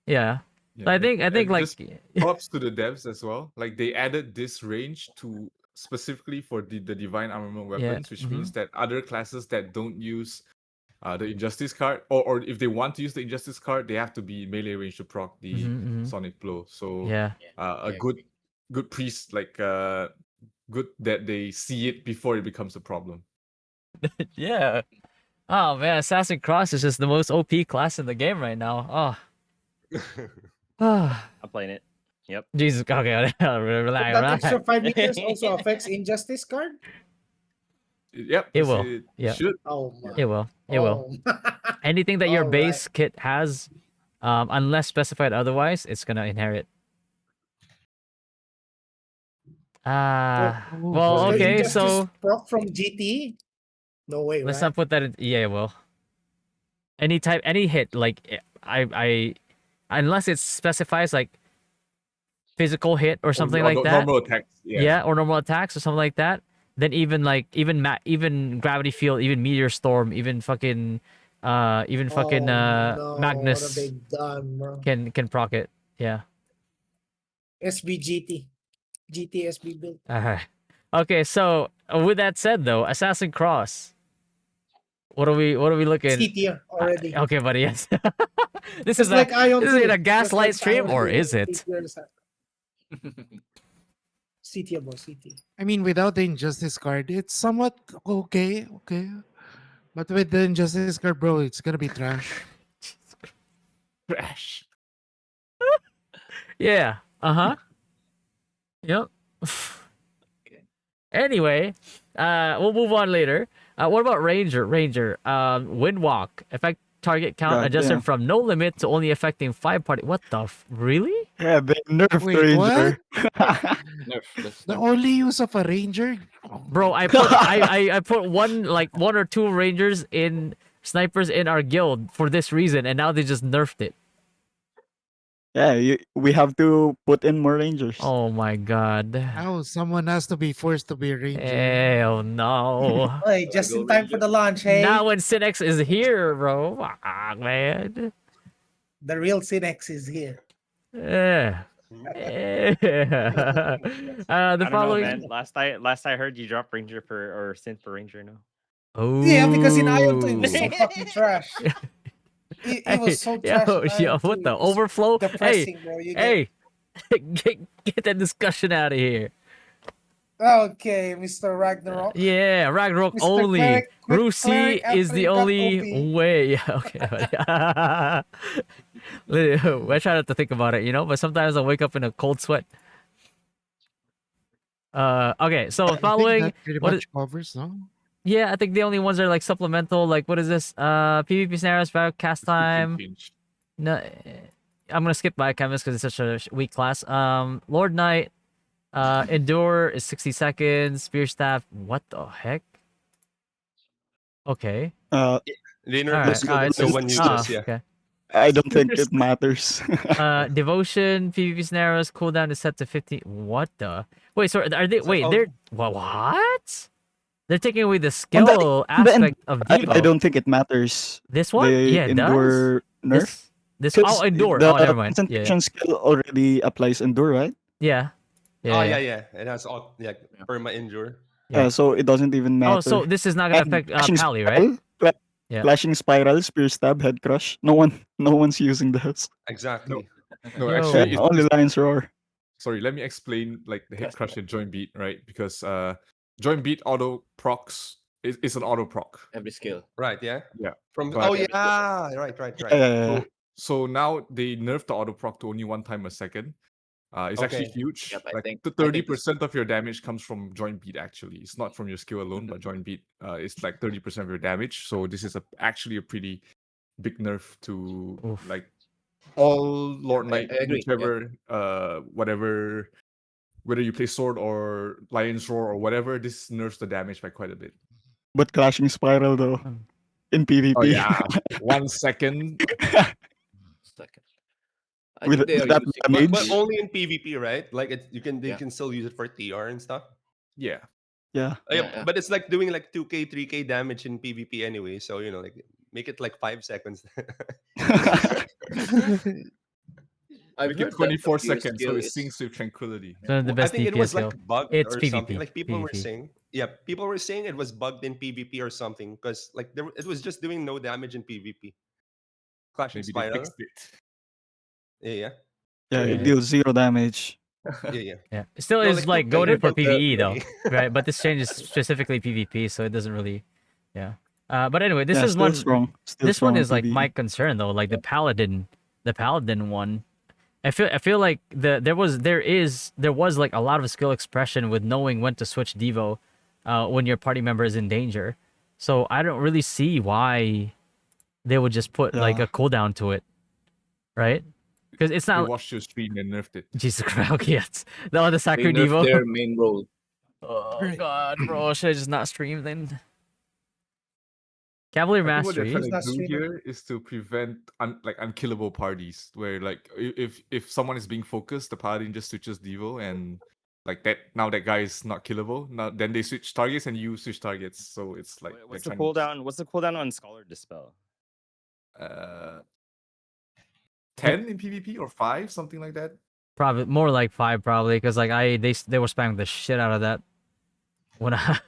Yeah. Yeah, So I think and like just props to the devs as well. Like they added this range to specifically for the divine armament yeah. weapons, which means that other classes that don't use the injustice card, or if they want to use the injustice card, they have to be melee range to proc the Mm-hmm. sonic blow. So Yeah. a good priest, like good that they see it before it becomes a problem. Yeah. Oh man, Assassin Cross is just the most OP class in the game right now. Oh. I'm playing it. Yep. Jesus. Okay, But relax, that extra relax. 5 meters also affects Injustice card? Yep, It will. it Yeah. should. Oh my. It will. It will. Oh. Anything that your All base kit has, unless specified otherwise, it's gonna inherit. Well, Was the okay, Injustice so proc from GT? No way, let's right? not put that in. Yeah, well, any hit, like I, unless it specifies like physical hit or something like that. Normal attacks. Yeah. Yeah, or normal attacks or something like that. Then even gravity field, even meteor storm, even fucking Oh no, what have Magnus they done, bro? can proc it. Yeah. SBGT. GTSB build. Okay, so with that said though, Assassin Cross. What are we looking? C tier already. Okay, buddy, yes. This Just is like Ion this is 2. a Just gaslight like stream Ion or 2, is C it? tier is C tier, bro. C tier. I mean, without the Injustice card, it's somewhat okay. But with the Injustice card, bro, it's gonna be trash. Crash. Yeah. Uh-huh. Yep. Anyway, we'll move on later. What about Ranger? Windwalk. Effect target count God adjusted damn. from no limit to only affecting 5 party. What the really? Yeah, they nerfed Wait, what? Ranger. Nerf. That's The nerf. only use of a Ranger? Bro, I put one or two Rangers in snipers in our guild for this reason, and now they just nerfed it. Yeah, we have to put in more Rangers. Oh my god. How someone has to be forced to be a Ranger? Hell no. Hey, just in time for the launch, hey. Now when Synex is here, bro. Fuck, man. The real Cinex is here. Yeah. The I don't know, following. man. Last I heard, you dropped Ranger or Synth for Ranger. No. Oh. Yeah, because in Ion 2 it was so fucking trash. It was so trash. in Yo, Ion 2, what the it was overflow? Hey, depressing, bro. hey, get that discussion out of here. Okay, Mr. Ragnarok. Yeah, Ragnarok Mr. only. Cleric, quick Rusi cleric is after the you got only OP. way. Okay, I try not to think about it, but sometimes I wake up in a cold sweat. Okay, so I think following that pretty what much covers, no? yeah, I think the only ones are like supplemental, like what is this? PvP scenarios, cast time. Pinch. No, I'm gonna skip Biochemist because it's such a weak class. Lord Knight, Endure is 60 seconds. Spear Staff, what the heck? Okay. They nerfed All the right. skill All right. so So, one useless, yeah. okay. I don't think it matters. Devotion, PvP scenarios, cooldown is set to 15. What the? Wait, so are they? It's like, Wait, oh, they're what? They're taking away the On the, skill on the end, aspect of I Devo. don't think it matters. This one? The Yeah, it does. endure nerf. This Because oh endure. the Oh, never mind. Yeah, concentration skill already applies endure, right? yeah, yeah. oh yeah. yeah. It has all Yeah. perma injure. Yeah. So it doesn't even matter. Oh, so this is not gonna And affect flashing Pally, right? spiral, Yeah. flashing spiral, spear stab, head crush. No one's using those. Exactly. No, Yo. actually, Only Lion's Roar. sorry. Let me explain like the hit That's crush and joint beat, right? Because joint beat auto procs is an auto proc. Every skill. Right. Yeah. Yeah. From But- yeah. Right. Yeah. So now they nerfed the auto proc to only 1 time a second. It's actually Okay. huge. Yep, I like think- the I think this- 30% of your damage comes from joint beat. Actually, it's not from your skill alone, but joint beat. It's like 30% of your damage. So this is actually a pretty big nerf to Oof. like all Lord I Knight, agree, yeah. whichever whatever, whether you play sword or Lion's Roar or whatever. This nerfs the damage by quite a bit. But clashing spiral though in PvP. Oh yeah, 1 second. Second. I With think they are that using damage? But only in PvP, right? Like they Yeah. can still use it for TR and stuff. Yeah. Yeah. Yeah. But it's like doing like 2k, 3k damage in PvP anyway. So like make it like 5 seconds. I've Make heard it that 24 your seconds, so skill it is- syncs with tranquility. So the I best think it DPS was skill. like bugged It's or PvP. something. Like people were PvP. saying, people were saying it was bugged in PvP or something because like it was just doing no damage in PvP. Clashing Maybe they spiral. fixed it. Yeah. Yeah, Yeah. it deals 0 damage. Yeah. Yeah, it still No, is like, like 2K, goaded for but, PVE though, 2K. right? But this change is specifically PvP, so it doesn't really, yeah. But anyway, this Yeah, is still one. strong. Still This one strong in is like PvE. my concern though, like the paladin one. I feel like there was like a lot of skill expression with knowing when to switch Devo, when your party member is in danger. So I don't really see why they would just put like Yeah. a cooldown to it, right? Because it's They not watched your stream and nerfed it. Jesus Christ. Okay, yes. The They Sacred nerfed Devo. their main role. Oh Right. god, bro, should I just not stream then? Cavalier I think what they're Mastery. trying to Not do streaming. here is to prevent unkillable parties, where like if someone is being focused, the paladin just switches Devo, and like that now that guy is not killable. Now then they switch targets and you switch targets, so it's like What's they're the trying to- cooldown? What's the cooldown on Scholar Dispel? 10 in PvP or 5, something like that. Probably more like 5 probably, because like they were spamming the shit out of that. When I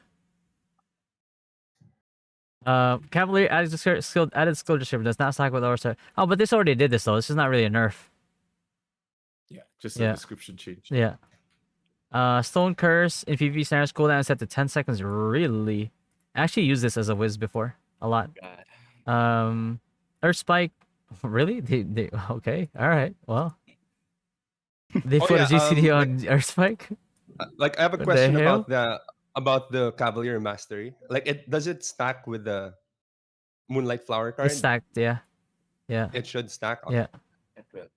Cavalier added skill description does not stack with Orsa. Oh, but this already did this though. This is not really a nerf. Yeah, just Yeah. a description change. Yeah. Stone Curse in PvP scenarios cooldown is set to 10 seconds. Really? I actually used this as a whiz before. A lot. God. Earth Spike. Really? They okay. Alright. Well. They Oh, put yeah, a GCD like- on Earth Spike? Like I have a What the question hell? about the Cavalier Mastery. Like does it stack with the Moonlight Flower card? It's stacked, yeah. Yeah. It should stack. Yeah. It will.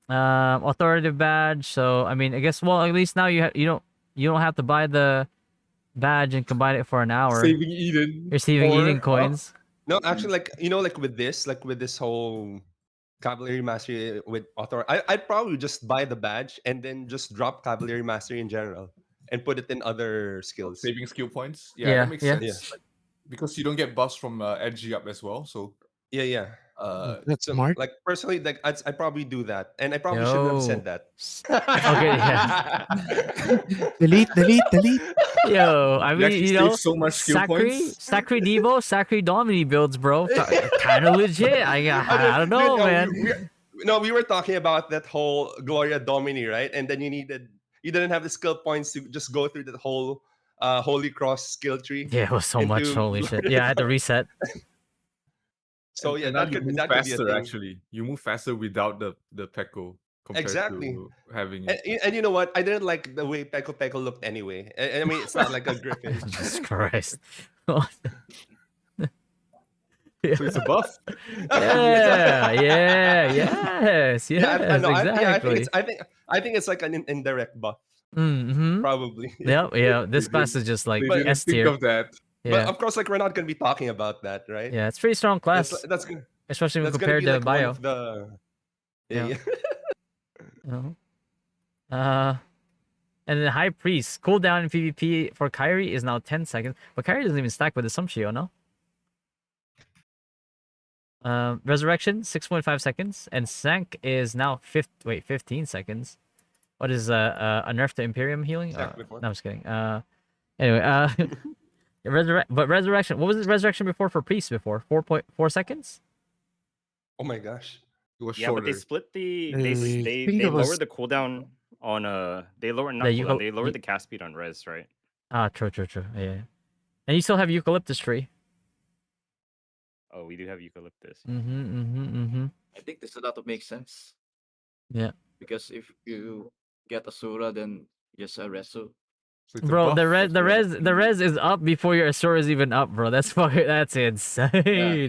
Authoritative badge. So I mean, I guess at least now you don't have to buy the badge and combine it for an hour. Saving Eden. You're saving Or- Eden coins. No, actually, like with this whole Cavalier Mastery with Author, I'd probably just buy the badge and then just drop Cavalier Mastery in general and put it in other skills. Saving skill points. Yeah, Yeah, that makes yeah. sense. Like, because you don't get buffs from edgy up as well. So Yeah. That's So, smart. like personally, like I'd probably do that, and I probably shouldn't have said that. Okay, yeah. delete. Yo, I You mean, actually you know, save so much skill points. Sacred Devo, Sacred Domini builds, bro. Kind of legit. I don't know, man. We were talking about that whole Gloria Domini, right? And then you didn't have the skill points to just go through that whole Holy Cross skill tree. Yeah, it was so much. into Holy shit. Gloria Yeah, I had to reset. So yeah, And now that you could move be a faster. thing. Actually, you move faster without the Pekko compared Exactly. to having And, it. and you know what? I didn't like the way Peko Peko looked anyway. I mean, it's not like a griffin. Jesus Christ. So it's a buff. Yeah, yes, Yeah, I know. exactly. I think it's like an indirect buff, Mm-hmm. probably. Yeah. This class is just like They didn't S think tier. of that. But Yeah, of course, like we're not gonna be talking about that, right? yeah. It's pretty strong class. That's especially when That's gonna compared be to like one bio. of the. Yeah. Yeah. Uh, and then High Priest cooldown in PvP for Kyrie is now 10 seconds, but Kyrie doesn't even stack with the Sumshio, no? Resurrection 6.5 seconds, and Sank is now 15 seconds. What is a nerf to Imperium healing? Sank before. No, I'm just kidding. Anyway, but Resurrection. What was it? Resurrection before for Priest before 4.4 seconds. Oh my gosh. It was Yeah, but they shorter. split the I think they it was lowered the cooldown on they lowered not The cooldown, Eucal- they lowered the cast speed on res, right? True. Yeah. And you still have Eucalyptus tree. Oh, we do have eucalyptus. I think this a lot of makes sense Yeah. because if you get Asura, then just a Resu. So it's a Bro, buff. the res is up before your Asura is even up, bro. That's fucking that's insane.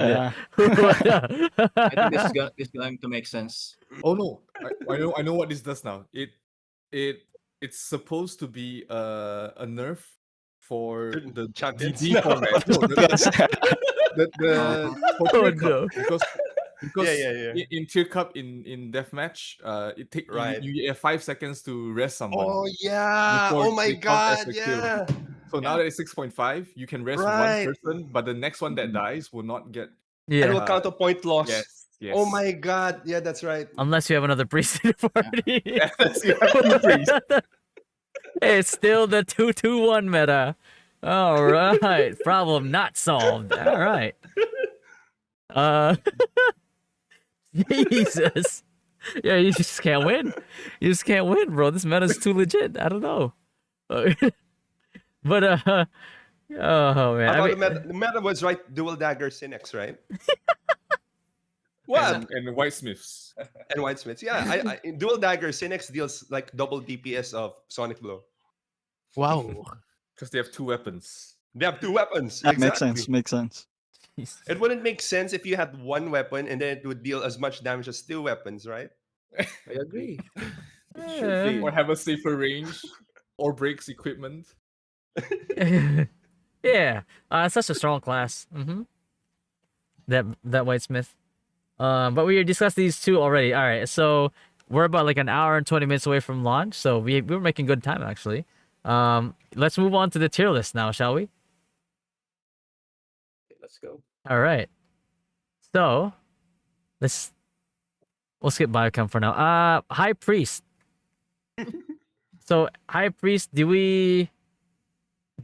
Yeah. What the- I think this is going to make sense. Oh no, I know what this does now. It's supposed to be a nerf for Certain the champions. DD format. No, for Oh, tier cup no. because Yeah. in tier cup in deathmatch, it take Right. you have 5 seconds to rest someone Oh yeah. before Oh my they count as god. a kill. Yeah. So now that it's 6.5, you can rest one Right. person, but the next one that dies will not get. And Yeah. will count a point loss. Yes. Oh my god. Yeah, that's right. Unless you have another priest in your party. Yes, you have two priests. It's still the 2-2-1 meta. All right. Problem not solved. All right. Jesus. Yeah, you just can't win. You just can't win, bro. This meta's too legit. I don't know. But oh man. I I thought mean, the meta was right. Dual dagger Cynics, right? What? And whitesmiths. And Whitesmiths. Yeah, I in dual dagger Cynics deals like double DPS of Sonic Blow. wow. Because they have two weapons. They have two weapons. Yeah, Exactly. makes sense. Jesus. It wouldn't make sense if you had one weapon and then it would deal as much damage as two weapons, right? I agree. It should be. Or have a safer range, or breaks equipment. Yeah, such a strong class. That Whitesmith. But we discussed these two already. All right, so we're about like an hour and 20 minutes away from launch, so we were making good time actually. Let's move on to the tier list now, shall we? Let's go. All right. So we'll skip Biochem for now. High Priest. So High Priest, do we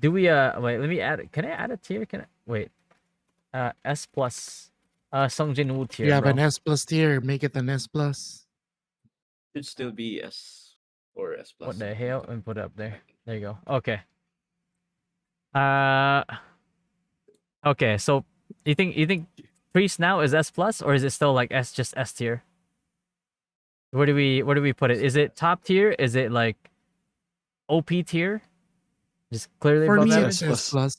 wait, let me add it. Can I add a tier? S plus Songjin Woo tier, You have bro. an S plus tier. Make it an S plus. Should still be S or S plus. What the hell? Let me put it up there. There you go. Okay. Okay, so you think Priest now is S plus, or is it still like just S tier? Where do we put it? Is it top tier? Is it like OP tier? Just clearly For above me, average? it's S plus.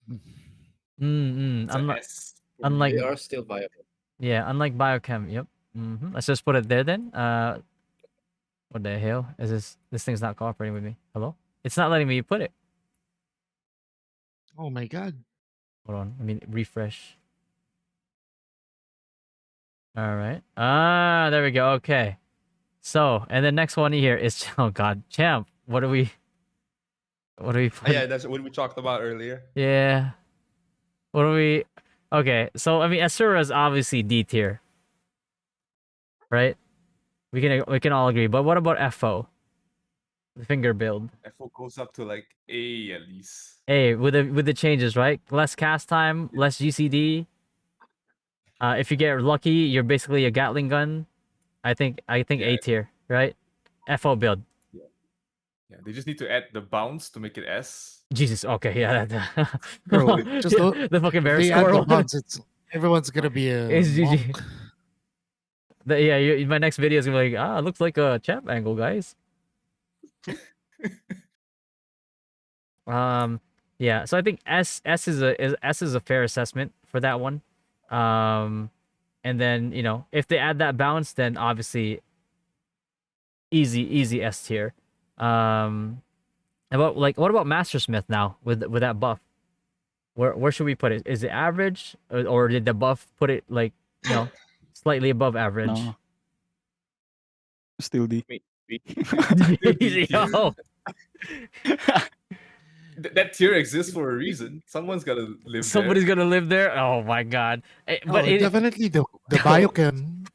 It's an Unlike S. unlike They are still viable. yeah, unlike Biochem. Yep. Let's just put it there then. What the hell is this? This thing's not cooperating with me. Hello? It's not letting me put it. Oh my god. Hold on. I mean, refresh. All right. There we go. Okay. So, and the next one here is oh god, champ. What do we put? Yeah, that's what we talked about earlier. Yeah. What do we? Okay. So I mean, Asura is obviously D tier, right? We can all agree. But what about FO? The finger build. FO goes up to like A at least. Hey, with the changes, right? Less cast time, less GCD. If you get lucky, you're basically a Gatling gun. I think A Yeah. tier, right? FO build. Yeah, they just need to add the bounce to make it S. Jesus. Okay, yeah. Bro, just don't- the fucking If bear they add the squirrel. bounce, everyone's gonna be a It's GG. monk. My next video is gonna be like, looks like a champ angle, guys. Yeah. So I think S is a fair assessment for that one. And then if they add that bounce, then obviously easy S tier. What about Mastersmith now with that buff? Where should we put it? Is it average, or did the buff put it like slightly above average. No. Still D. Wait, D tier. Yo, That tier exists for a reason. Someone's gotta live somebody's there. gonna live there. Oh my god! But Oh, it, definitely the Biochem.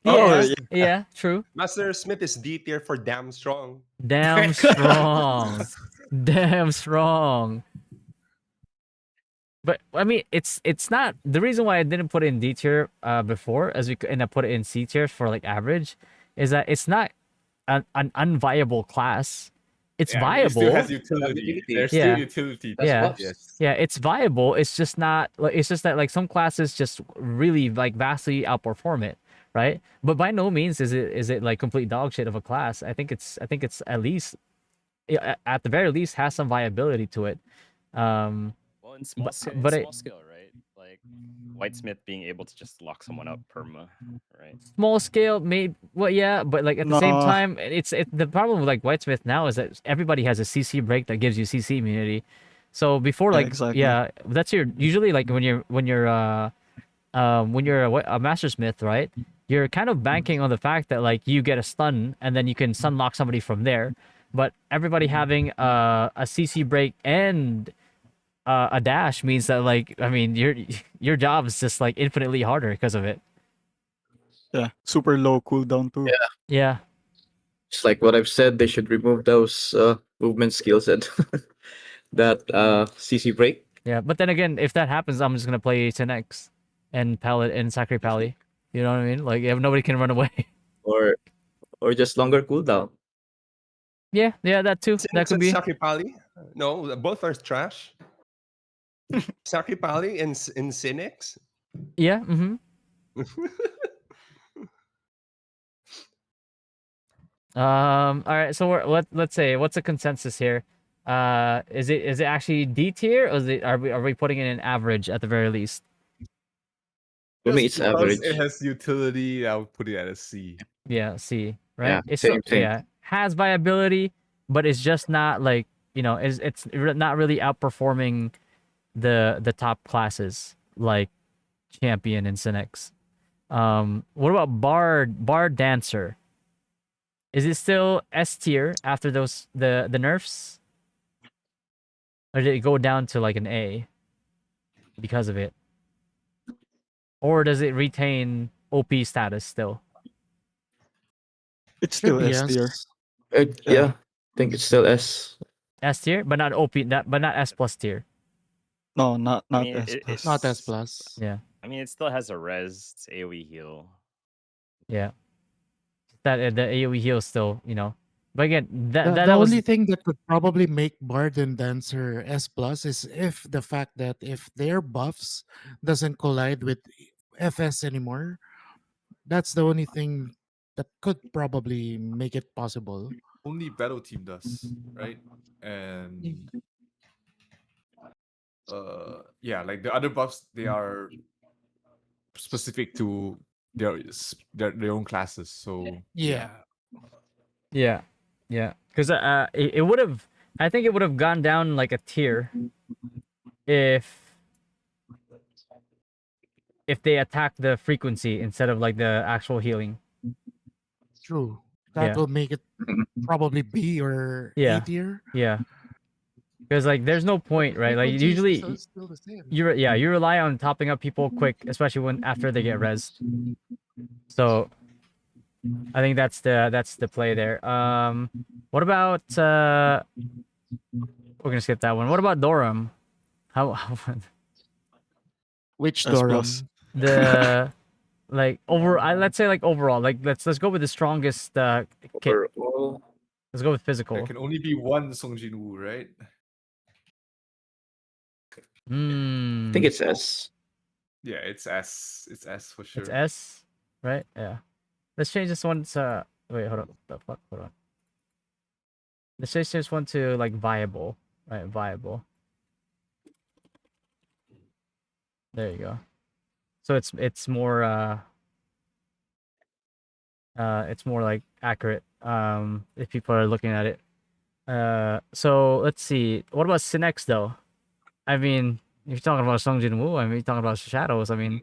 Oh, yeah, yeah. yeah, true. Master Smith is D tier for damn strong. Damn strong. Damn strong. But I mean, it's not the reason why I didn't put it in D tier before, as we and I put it in C tier for like average, is that it's not an unviable class. It's Yeah, I mean, it still has viable. utility. Utility. There's Yeah. still utility. That's Yeah. buffs. Yes. Yeah, it's viable. It's just not like it's just that like some classes just really like vastly outperform it, right? But by no means is it like complete dog shit of a class. I think it's at least at the very least has some viability to it. Well, in small But- scale, but it- small scale, right? Like Whitesmith being able to just lock someone up perma, right? Small scale, maybe. Well, yeah, but like at the same No. time, the problem with like Whitesmith now is that everybody has a CC break that gives you CC immunity. So before, Yeah, like, exactly. yeah, that's your usually like when you're a master smith, right? You're kind of banking on the fact that like you get a stun and then you can stun lock somebody from there. But everybody having a CC break and a dash means that like I mean your job is just like infinitely harder because of it. Yeah. Super low cooldown too. Yeah. It's like what I've said. They should remove those movement skills and that CC break, Yeah, but then again, if that happens, I'm just gonna play 10x and pallet and Sacred Pally. You know what I mean? Like if nobody can run away. or just longer cooldown. Yeah, that too. That Cynics could and be. Sakripali? No, both are trash. Sakripali and Cynics? Yeah. Mm-hmm. All right. So let's say what's the consensus here? Is it actually D tier or are we putting it in average at the very least? For me, Just it's because average. it has utility, I would put it at a C. Yeah. C. Right. Yeah, It's same. yeah has viability, but it's just not like it's not really outperforming the top classes like champion and Cynics. What about Bard Dancer? Is it still S tier after the nerfs? Or did it go down to like an A because of it? Or does it retain OP status still? It's Should still be S tier. yes. Yeah, I think it's still S. S tier, but not OP, but not S plus tier. No, not I mean, S plus. Not S plus. Yeah, I mean, it still has a res. It's AoE heal. yeah. That the AoE heal still, But again, The was only thing that could probably make Bard and Dancer S plus is if the fact that if their buffs doesn't collide with FS anymore, that's the only thing that could probably make it possible. Only battle team does, right? And yeah, like the other buffs, they are specific to their own classes. So Yeah. yeah, because it would have, I think it would have gone down like a tier if they attack the frequency instead of like the actual healing. True. That Yeah. will make it probably B or Yeah. A tier. Yeah. Because like there's no point, right? Like Frequency is usually still the same. you rely on topping up people quick, especially when after they get res. So I think that's the play there. What about we're gonna skip that one. What about Dorum? How Which S plus. Dorum? the like let's say like overall, like let's go with the strongest kit. Overall, Let's go with there physical. can only be one Song Jin Woo, right? I think it's S. Yeah, it's S. It's S for sure. It's S, right? Yeah. Let's change this one to wait, hold on. What the fuck? Hold on. Let's change this one to like viable. Right, viable. There you go. So it's more it's more like accurate if people are looking at it. So let's see. What about Synex though? I mean, if you're talking about Sung Jin Woo, I mean, you're talking about shadows. I mean,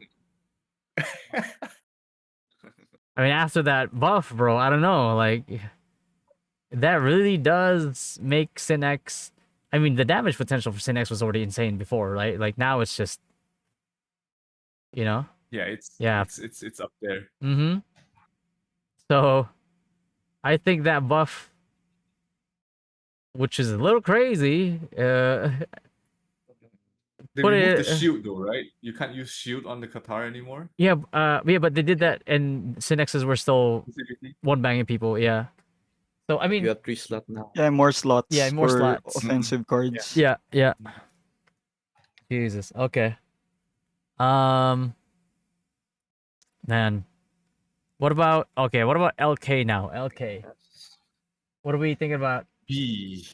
I mean, after that buff, bro, I don't know. Like, that really does make Synex. I mean, the damage potential for Synex was already insane before, right? Like, now it's just, you know? Yeah, it's Yeah. it's up there. Mm-hmm. So, I think that buff, which is a little crazy, They put removed the it. shield though, right? You can't use shield on the Qatar anymore. Yeah, yeah, but they did that, and Synexes were still Specifically. one banging people. Yeah. So I You mean, have 3 slot now. Yeah, more slots yeah, more for slots. offensive cards. Yeah, yeah. Jesus. Okay. Um, man. What about What about LK now? LK. What are we thinking about B.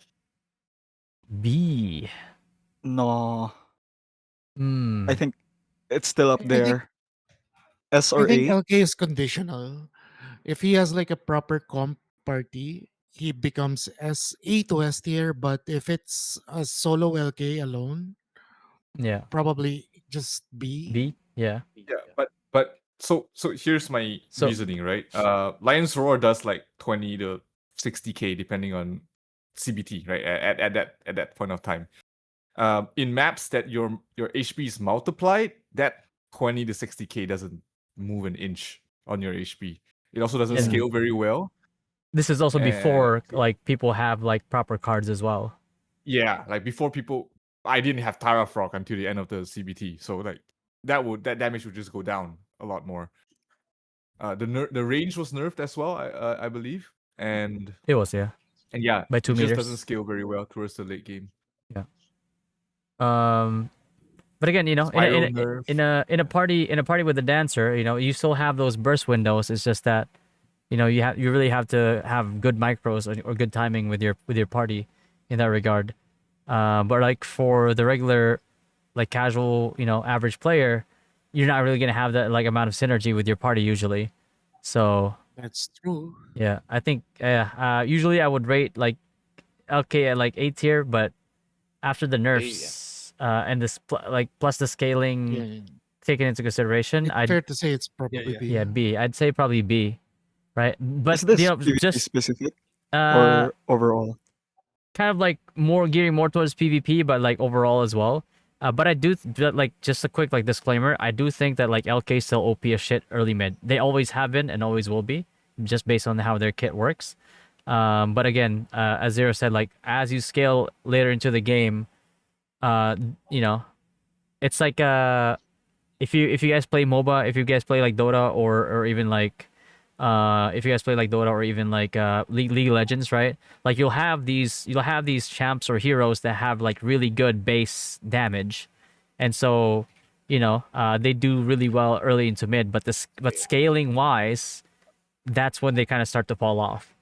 B? No, Hmm. I think it's still up I think there. S I or think A? LK is conditional. If he has like a proper comp party, he becomes A to S tier. But if it's a solo LK alone, Yeah. probably just B. B. Yeah. Yeah, but here's my So reasoning, right? Lion's Roar does like 20 to 60k depending on CBT, right? At that point of time. In maps that your HP is multiplied, that 20 to 60k doesn't move an inch on your HP. It also doesn't And scale very well. this is also And before like people have like proper cards as well. yeah, like before people, I didn't have Tara Frog until the end of the CBT, so like that damage would just go down a lot more. The range was nerfed as well, I believe, and It was, yeah, yeah, by it two just doesn't meters. scale very well towards the late game. Yeah. But again, Spiral nerf. in a party with a dancer, you still have those burst windows. It's just that you really have to have good micros or good timing with your party in that regard. But like for the regular, like casual, average player, you're not really gonna have that like amount of synergy with your party usually. So That's true. yeah, I think usually I would rate like LK at like A tier, but after the nerfs and this like plus the scaling Yeah, taken into consideration, it's I'd fair to say it's Yeah, probably yeah. B. yeah B. I'd say probably B, right? But Is this PvP just specific uh or overall? kind of like more gearing more towards PvP, but like overall as well. But I do like just a quick like disclaimer. I do think that like LK is still OP as shit early mid. They always have been and always will be, just based on how their kit works. But again, as Zero said, like as you scale later into the game, uh, you know, it's like if you guys play MOBA, if you guys play like Dota or even like if you guys play like Dota or even like League of Legends, right? Like you'll have these champs or heroes that have like really good base damage, and so they do really well early into mid, but scaling wise, that's when they kind of start to fall off.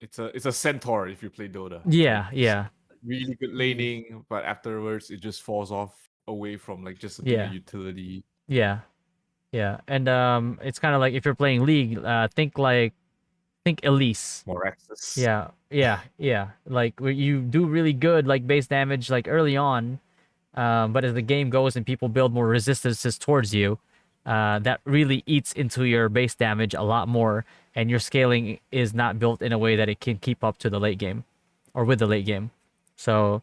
It's a centaur if you play Dota. Like Yeah, yeah, really good laning, but afterwards it just falls off away from like just being a yeah, utility. yeah, yeah, and it's kind of like if you're playing League, think Elise. More access. Yeah, yeah, yeah. Like you do really good like base damage like early on, but as the game goes and people build more resistances towards you, that really eats into your base damage a lot more, and your scaling is not built in a way that it can keep up to the late game, or with the late game. So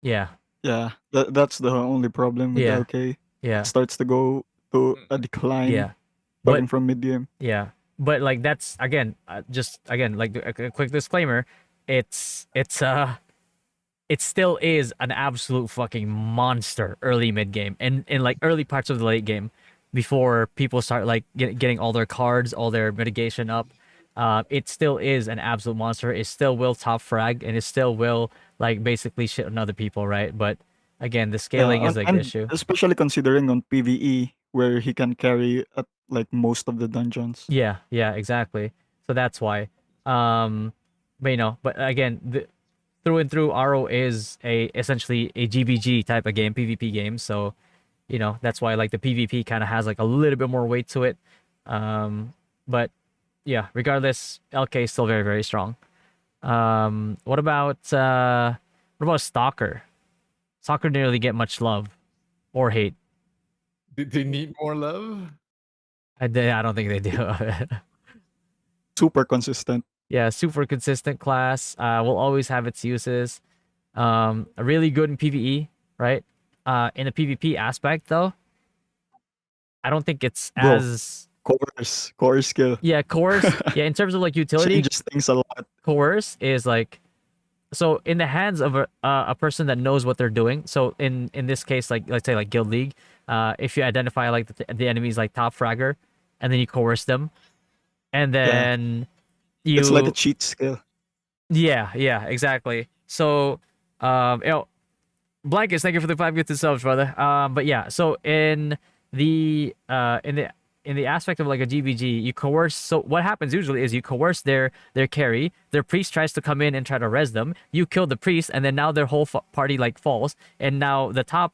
yeah, Yeah, that's the only problem with yeah, LK. It yeah, starts to go to a decline yeah. But starting from mid game. yeah, but like that's again, just again like a quick disclaimer. It's it still is an absolute fucking monster early mid game and in like early parts of the late game before people start like getting all their cards, all their mitigation up. It still is an absolute monster. It still will top frag and it still will like basically shit on other people, right? But again, the Yeah, scaling is like the and issue. especially considering on PvE where he can carry at like most of the dungeons. Yeah, yeah, exactly. So that's why. But but again, through and through, RO is essentially a GVG type of game, PvP game. So, that's why like the PvP kind of has like a little bit more weight to it. But yeah, regardless, LK is still very, very strong. What about Stalker? Stalker didn't really get much love or hate. Did they need more love? I don't think they do. Super consistent. Yeah, super consistent class. Will always have its uses. Really good in PvE, right? In the PvP aspect though, I don't think it's Bro, as core skill. yeah, coerce. Yeah, in terms of like utility, Changes things a lot. coerce is like so in the hands of a person that knows what they're doing. So in this case, like let's say like Guild League, if you identify like the enemy's like top fragger, and then you coerce them, and Yeah. then It's like a you cheat skill. yeah, exactly. So Blankets, thank you for the 5 gifted subs, brother. But yeah, so the uh in the in the aspect of like a GBG, you coerce. So what happens usually is you coerce their carry. Their priest tries to come in and try to res them. You kill the priest, and then now their whole party like falls, and now the top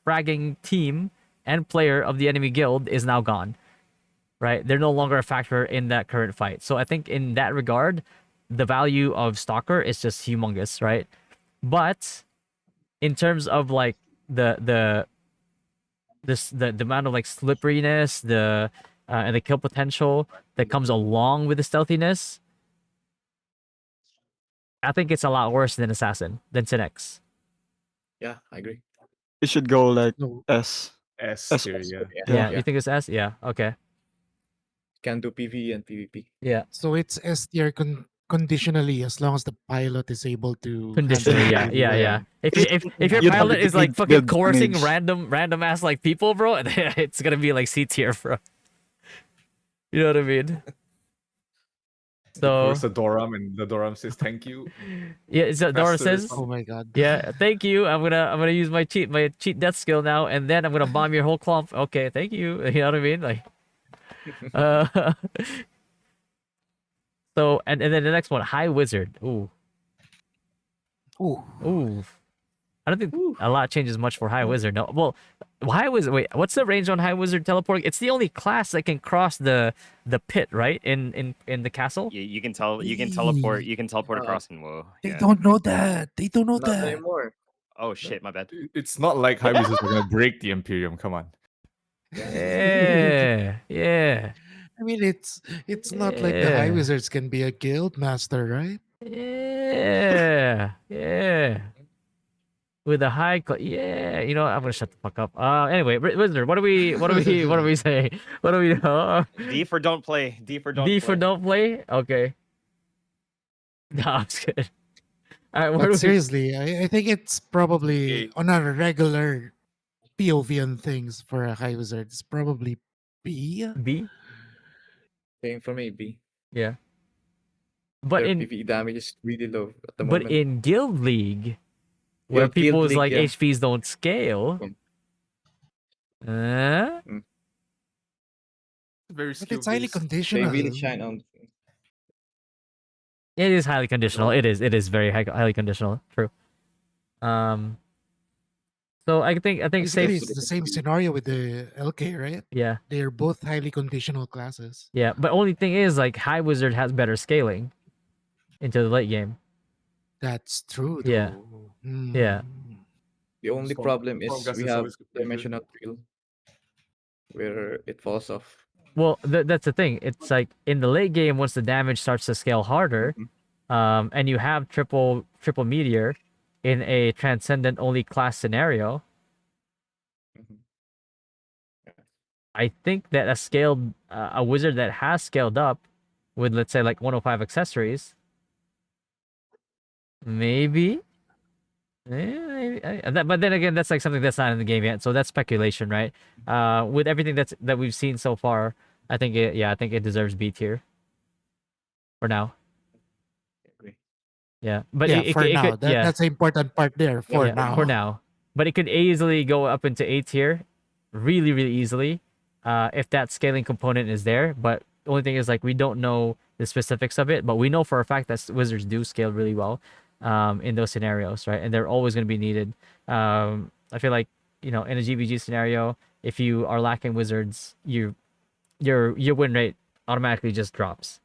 fragging team and player of the enemy guild is now gone. Right? They're no longer a factor in that current fight. So I think in that regard, the value of Stalker is just humongous, right? But in terms of like the the amount of like slipperiness, the and the kill potential that comes along with the stealthiness, I think it's a lot worse than Assassin than Synex. Yeah, I agree. It should go like No. S. S S tier, also. yeah. Yeah, you think it's S? Yeah, okay. Can do PvE and PvP. Yeah, So it's S tier conditionally as long as the pilot is able to conditionally. handle Yeah, it really yeah. well. If your You know, pilot you is like need fucking build coercing damage. random ass like people, bro, it's gonna be like C tier, bro. You know what I mean? Of So course, the Doram, and the Doram says thank you. yeah, so Dora Faster says, response. Oh my god. yeah, thank you. I'm gonna use my cheat death skill now, and then I'm gonna bomb your whole clump. Okay, thank you. You know what I mean? Like, uh, so and then the next one, High Wizard. Ooh, Ooh. ooh. I don't think a lot changes much for High Wizard. No, well, High Wizard. Wait, what's the range on High Wizard teleporting? It's the only class that can cross the pit, right? In the castle. You can teleport. You can teleport Uh, across in WoW. They Yeah. don't know that. They don't know Not that. anymore. Oh shit, my bad. It's not like High Wizards are gonna break the Imperium. Come on. Yeah, yeah, I mean, it's not like the High yeah, Wizards can be a guild master, right? yeah, yeah. With a yeah, you know, what, I'm gonna shut the fuck up. Anyway, Wizard, what are we saying? What do we know? D for don't play. D for don't D play. for don't play. Okay. No, I'm just kidding. All right, where But do we? seriously, I think it's probably Okay. on a regular POV on things for a High Wizard. It's probably B. B? Same for me, B. Yeah. But Their in PvE damage is really low at the but moment. in Guild League, where Guild people's League, like yeah. HPs don't scale. Uh, Very But skill it's highly based. They conditional. really shine on. it is highly conditional. It is very highly conditional. True. Um. So I think safe. Basically, it's the same scenario with the LK, right? Yeah. They're both highly conditional classes. Yeah. But only thing is like High Wizard has better scaling into the late game. That's true, Yeah. though. Yeah. The only Storm- problem is Stormcast we is have always good, very good. dimensional drill where it falls off. Well, that's the thing. It's like in the late game, once the damage starts to scale harder, and you have triple meteor in a transcendent only class scenario, Mhm. I think that a wizard that has scaled up with let's say like 105 accessories, maybe. But then again, that's like something that's not in the game yet, so that's speculation, right? With everything that we've seen so far, I think it deserves B tier for now. Agree. Yeah, but Yeah, it for could, now. yeah, That's the important part there. For yeah, now. for now. But it could easily go up into A tier, really, really easily, if that scaling component is there. But the only thing is like we don't know the specifics of it, but we know for a fact that wizards do scale really well, in those scenarios, right? And they're always going to be needed. I feel like in a GBG scenario, if you are lacking wizards, your win rate automatically just drops.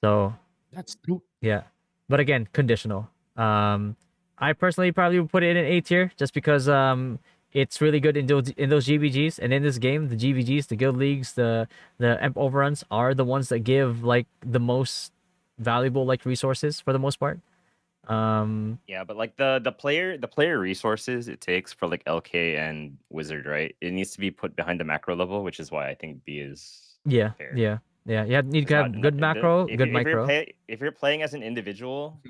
So That's true. yeah, but again, conditional. I personally probably would put it in an A tier just because it's really good in those GVGs, and in this game, the GVGs, the guild leagues, the emp overruns are the ones that give like the most valuable like resources for the most part. Yeah, but like the player resources it takes for like LK and Wizard, right? It needs to be put behind the macro level, which is why I think B is Yeah, fair. yeah, yeah. You need It's to not have good macro, good micro. if you're playing as an individual,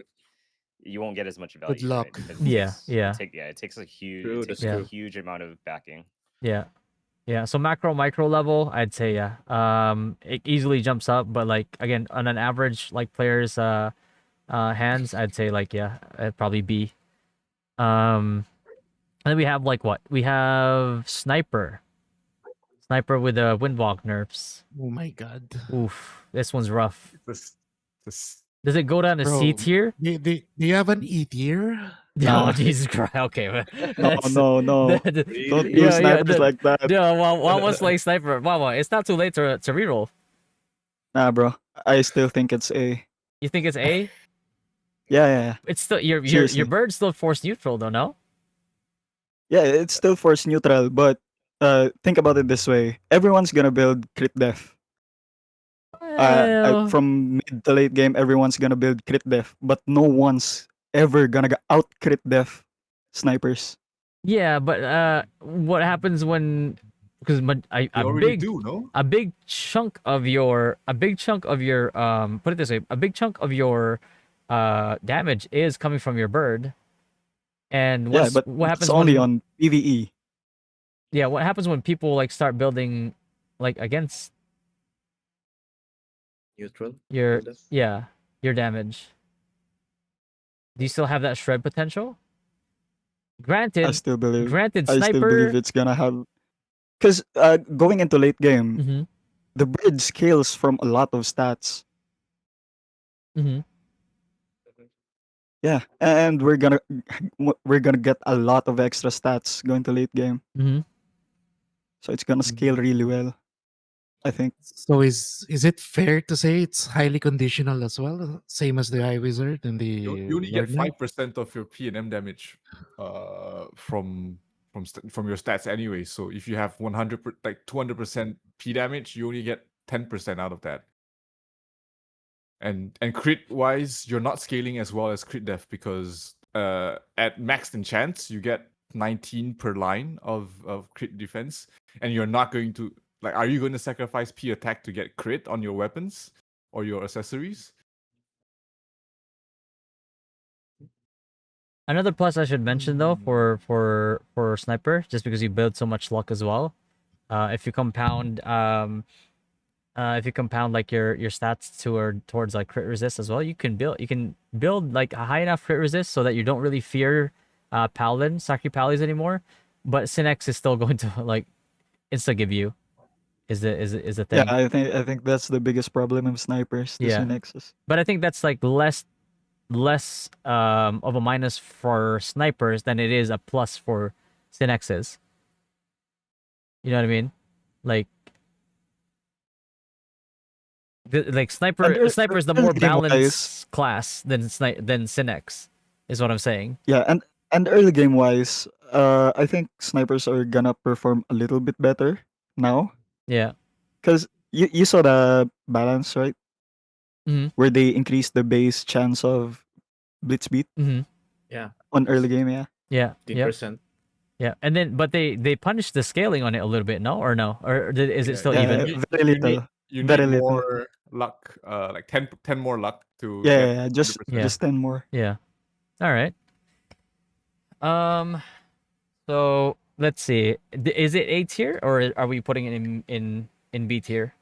you won't get as much value, right? luck. Because Yeah, yeah. it takes a huge True, it takes that's a true. huge amount of backing. Yeah. Yeah, so macro micro level, I'd say yeah. It easily jumps up, but like again, on an average like players hands, I'd say like yeah, it'd probably be. And then we have like what? We have sniper. Sniper with the windwalk nerfs. Oh my god. Oof, this one's rough. This Does it go down to C Bro, tier? do you have an E tier? Oh Nah. Jesus Christ! Okay, but No, that's no. Don't do yeah, snipers like that. yeah. Well, was like sniper. Well, it's not too late to reroll. Nah, bro. I still think it's A. You think it's A? Yeah. It's still your Seriously. bird's still force neutral though, no? Yeah, it's still force neutral, but think about it this way: everyone's gonna build crit def. Well, From mid to late game, everyone's gonna build crit def, but no one's ever gonna out crit def snipers. yeah, but what happens when because they already do, no? a big chunk of your put it this way, a big chunk of your damage is coming from your bird. And Yeah, but what it's happens only when on PVE. yeah, what happens when people like start building like against Neutral. your Build-up. yeah, your damage? Do you still have that shred potential? I still believe. Granted, I still believe sniper. it's gonna have, because going into late game, Mm-hmm. the bird scales from a lot of stats. Mm-hmm. Yeah, and we're gonna get a lot of extra stats going to late game, Mm-hmm. so it's gonna scale really well, I think. So is it fair to say it's highly conditional as well, same as the Eye Wizard and the You only get Lord Knight? 5% of your P and M damage from from your stats anyway. So if you have 200% P damage, you only get 10% out of that. And crit wise, you're not scaling as well as crit def because at maxed enchants you get 19 per line of crit defense, and you're not going to are you going to sacrifice P attack to get crit on your weapons or your accessories? Another plus I should mention though for sniper, just because you build so much luck as well. If you compound like your stats towards like crit resist as well, you can build like a high enough crit resist so that you don't really fear paladin sacri pallies anymore, but Synex is still going to like insta give you is the Yeah, thing. I think that's the biggest problem of snipers, the Yeah. Synexes. But I think that's like less of a minus for snipers than it is a plus for Synexes. You know what I mean? Like sniper is the more Early game wise, balanced class than Synex, is what I'm saying. yeah, and early game wise, I think snipers are gonna perform a little bit better now, Yeah. because you saw the balance, right? Mhm. Where they increased the base chance of blitz beat Mm-hmm. Yeah. on early game, yeah. Yeah. Yeah. 10%. Yeah. And then, but they punished the scaling on it a little bit, no? Or no? Or is it Yeah, still Yeah, even? very little. You Very need little. more luck, like 10 more luck to Yeah, get yeah, 100%. just 10 more. Yeah. All right. So let's see. Is it A tier or are we putting it in B tier?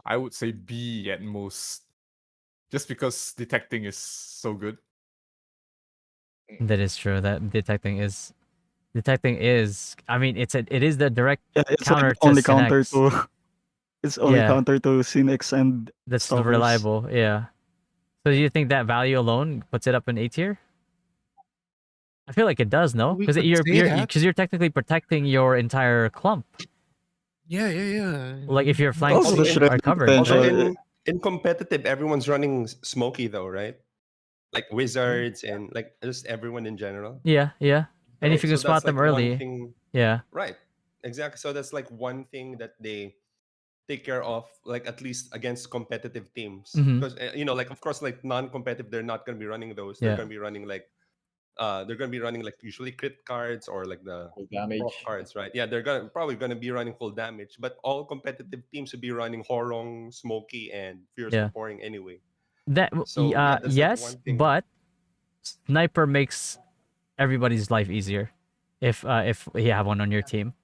I would say B at most, just because detecting is so good. That is true. That detecting is. I mean, it is the direct Yeah, it's counter like to only counter Synex. to it's only Yeah. counter to Synex and That's Stalkers. reliable. Yeah. So do you think that value alone puts it up in A tier? I feel like it does, no? We Because could you're say that. you're technically protecting your entire clump. Yeah. Like if your flanks Also, Also, shredding are covered. Also, potential. in competitive, everyone's running Smoky though, right? Like wizards and like just everyone in general. Yeah, yeah. And if you can So spot that's them like one early, thing, yeah, right? Exactly. So that's like one thing that they take care of, like at least against competitive teams, mm-hmm. because like of course, like non-competitive, they're not going to be running those. They're Yeah, going to be running like usually crit cards or like the Full proc damage. cards, right? Yeah, they're probably gonna be running full damage, but all competitive teams would be running Horong, Smoky, and Fierce yeah. Pouring anyway. That So yeah, that's like yes, one thing that but sniper makes everybody's life easier if you have one on your team,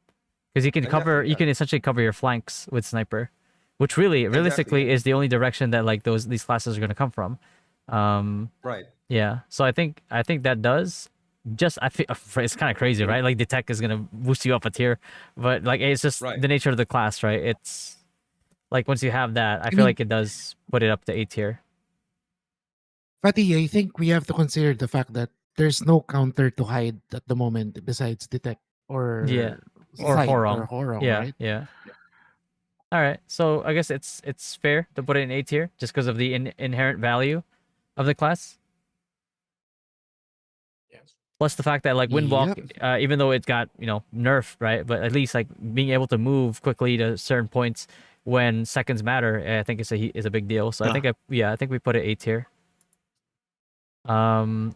because you can cover, exactly, you yeah, can essentially cover your flanks with sniper, which really exactly, realistically yeah, is the only direction that like these classes are going to come from. um right, yeah, so I think that does just, I feel it's kind of crazy, right? Like the tech is going to boost you up a tier, but like it's just right. the nature of the class, right? It's like once you have that, I I feel mean, like it does put it up to A tier. Fatty, I think we have to consider the fact that there's no counter to hide at the moment besides detect Yeah, or or sight or Horong. horong, Yeah, right? yeah. All right, so I guess it's fair to put it in A tier just because of the inherent value of the class. Yes. Plus the fact that like Windwalk, Yep. even though it got nerfed, right? But at least like being able to move quickly to certain points when seconds matter, I think is a big deal. So I Yeah. think I think we put it A tier.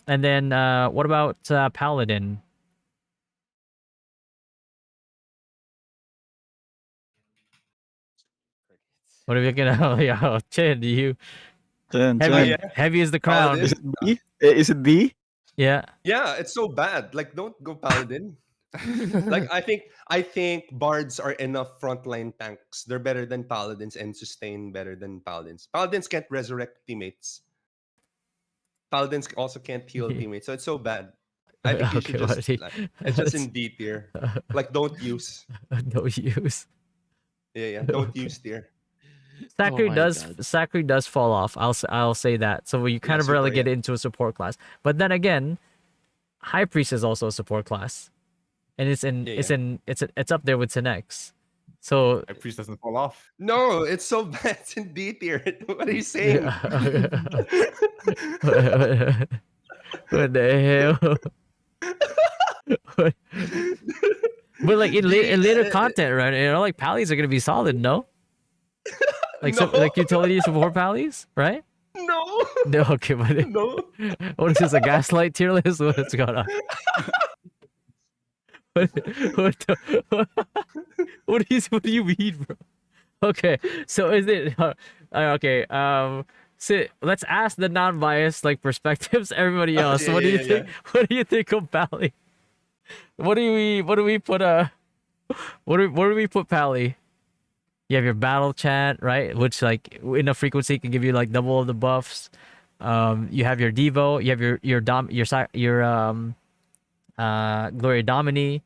And then what about Paladin? What are we gonna? Yeah, Chin, you Chen, Oh heavy Chen. yeah, heavy is the Is crown. Paladin. it D? Is it D? Yeah, Yeah, it's so bad. Like, don't go Paladin. Like, I think bards are enough frontline tanks. They're better than paladins and sustain better than paladins. Paladins can't resurrect teammates. Paladins also can't heal teammates. So it's so bad. I think you should okay, just buddy. like it's just Let's in D tier. Like, don't use. no use. Yeah, yeah. Don't Okay. use tier. Oh my god. Sakri does fall off. I'll say that. So you Yeah, kind of super. relegate Yeah, it into a support class. But then again, High Priest is also a support class, and yeah, yeah. it's up there with Sinex. So My priest doesn't fall off. No, it's so bad. It's in D tier. What are you saying? yeah. What the hell? But like in later content, right? Like pallies are gonna be solid, no? Like no, some like utility support pallies, right? no, No, okay, but no. what is this, a gaslight tier list? What's going on? What, what, what do you mean, bro? Okay, so is it okay? So let's ask the non-biased like perspectives. Everybody else, Yeah, what do yeah, you yeah, yeah. think? What do you think of Pally? What do we put where do we put Pally? You have your battle chat, right? Which like in a frequency can give you like double of the buffs. You have your Devo, you have your Gloria Domini,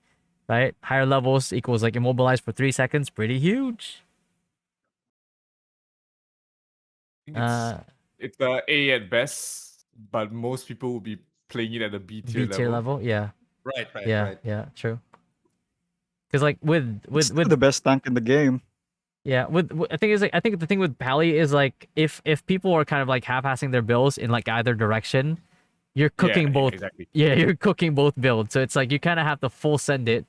right? Higher levels equals like immobilized for 3 seconds, pretty huge. I think Uh, it's A at best, but most people will be playing it at the B tier B tier level. level, yeah, Right, right, yeah, right. yeah, true. Because like with It's with still with the best tank in the game. yeah, I think is like I think the thing with Pally is like if people are kind of like half-assing their builds in like either direction, you're Yeah, cooking yeah, both. exactly. Yeah, you're cooking both builds. So it's like you kind of have to full send it,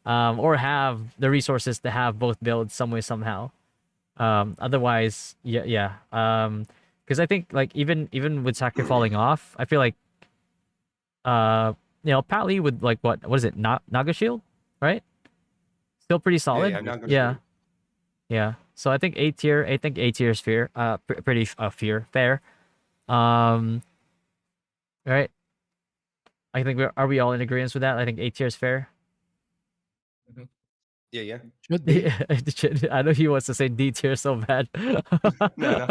or have the resources to have both builds some way somehow. Otherwise, yeah, yeah. Because I think like even with Sakura falling off, I feel like Pally with like what is it? Naga Shield, right? Still pretty Yeah, solid. yeah. Naga Yeah, Shield. yeah. So I think A tier. I think A tier is fair. Pretty fair. Um, right. I think are we all in agreement with that? I think A tier is fair. Yeah, yeah. Should be. I know he wants to say D tier so bad. No,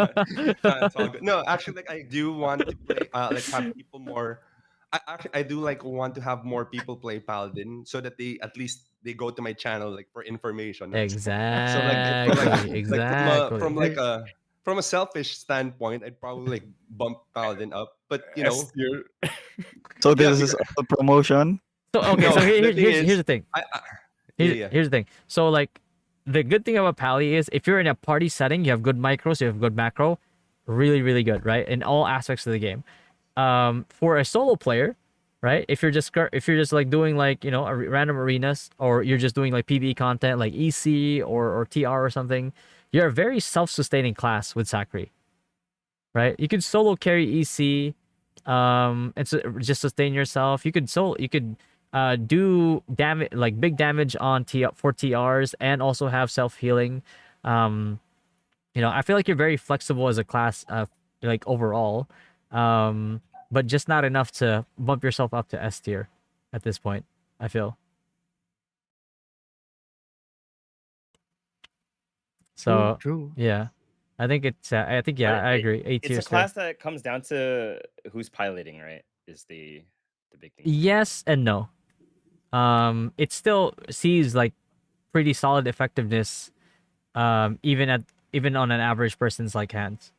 no, it's all good. No, actually, like I do want to play, like have people more. I do like want to have more people play Paladin so that they at least they go to my channel like for information. So like it, for Exactly, like exactly. from a selfish standpoint, I'd probably like bump Paladin up, but S tier. So yeah, this is because a promotion. So okay, no, so the thing here's is, the thing. yeah, yeah, Here's the thing. So like the good thing about Pally is if you're in a party setting, you have good micros, you have good macro. really, really good, right? In all aspects of the game. For a solo player, right? If you're just like doing like random arenas, or you're just doing like PvE content like EC or TR or something, you're a very self-sustaining class with Sakri, right? You could solo carry EC, and so just sustain yourself. You could do damage, like big damage on for TRs, and also have self healing. Um, I feel like you're very flexible as a class, like overall, but just not enough to bump yourself up to S tier at this point. I feel True, so. true. Yeah, I think it's. I think But I agree. A it's tier a is fair. class that comes down to who's piloting, right? Is the big thing. Yes and no. It still sees like pretty solid effectiveness, even on an average person's like hands.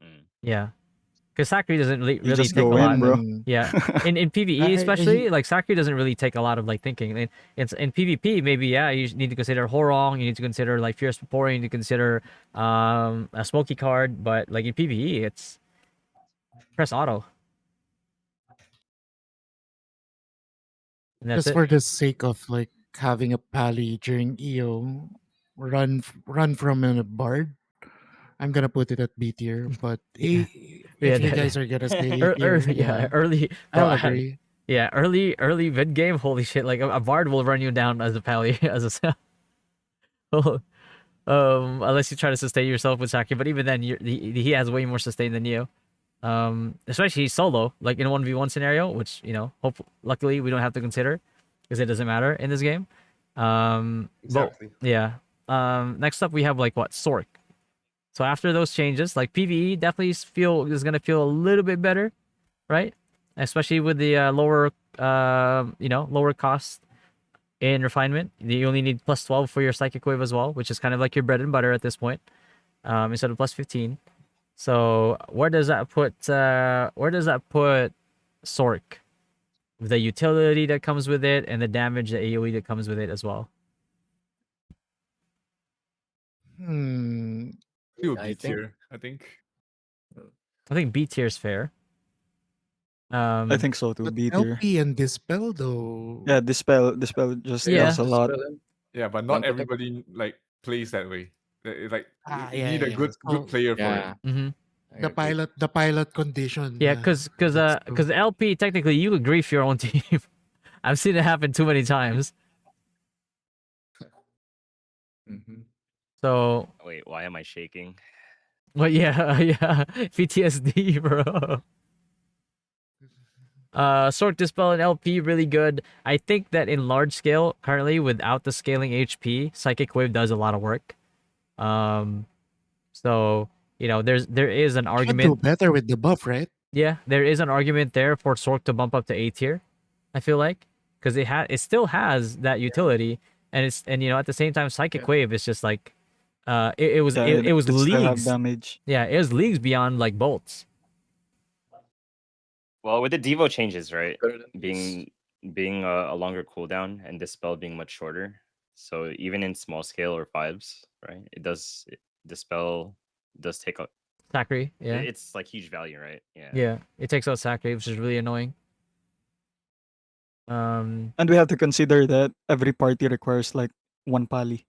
Mm. Yeah, because Sakri doesn't You really just take a go in, lot. bro. Hmm. Yeah, in PvE I especially, like Sakri doesn't really take a lot of like thinking. In PvP, maybe yeah, you need to consider Horong, you need to consider like Fierce Rapport, you need to consider a Smoky card, but like in PvE, it's press auto, and that's just it. for the sake of like having a pally during EO, run from a bard. I'm gonna put it at B tier, but Yeah, if you guys are gonna say A tier, early, yeah, yeah, early, bro. I'll agree. Yeah, early mid game. Holy shit! Like a bard will run you down as a pally as a unless you try to sustain yourself with Saki. But even then, he has way more sustain than you. Especially he's solo, like in a 1v1 scenario, which luckily we don't have to consider because it doesn't matter in this game. But Exactly. yeah. Next up we have like what Sork. So after those changes, like PVE definitely is gonna feel a little bit better, right? Especially with the lower cost in refinement. You only need plus 12 for your psychic wave as well, which is kind of like your bread and butter at this point, instead of plus 15. So where does that put Sork? The utility that comes with it and the damage, the AoE that comes with it as well. Hmm. Still I B think tier, I think. I think B tier is fair. I Um, think so too. But B tier. LP and Dispel though. Yeah, dispel just yeah, yeah, does a lot. Yeah, but not non protect. everybody like plays that way. Like you Yeah, need a yeah, yeah. good So player for it. Yeah, mm-hmm. I agree. the pilot condition. Yeah, Yeah, that's true. because LP technically you could grief your own team. I've seen it happen too many times. Hmm. So, Wait, why am I shaking? well, yeah, yeah, PTSD, bro. Sork Dispel and LP really good. I think that in large scale, currently without the scaling HP, Psychic Wave does a lot of work. Um, so there is an Should do argument. better with the buff, right? Yeah, there is an argument there for Sork to bump up to A tier. I feel like because it still has that utility, and at the same time, Psychic Yeah. Wave is just like, Yeah, it was it still have leagues. damage. Yeah, it was leagues beyond like bolts. Well, with the Devo changes, right? Better than this. Being a longer cooldown and Dispel being much shorter. So even in small scale or fives, right? Dispel does take a Sakri, yeah, it's like huge value, right? Yeah. yeah, it takes out Sakri, which is really annoying. And we have to consider that every party requires like one pally,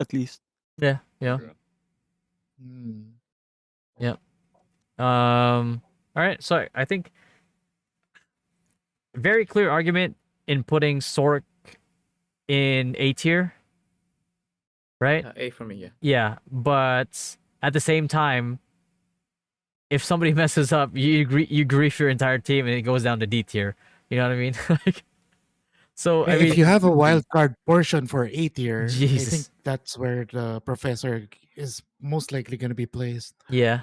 at least. Yeah, yeah, True. Hmm. yeah. All right, so I think very clear argument in putting Sork in A tier, right? A for me, yeah. Yeah, but at the same time, if somebody messes up, you grief your entire team and it goes down to D tier. You know what I mean? Like, so I If mean, you have a wild card portion for A tier, I think Jesus. that's where the professor is most likely going to be placed. Yeah,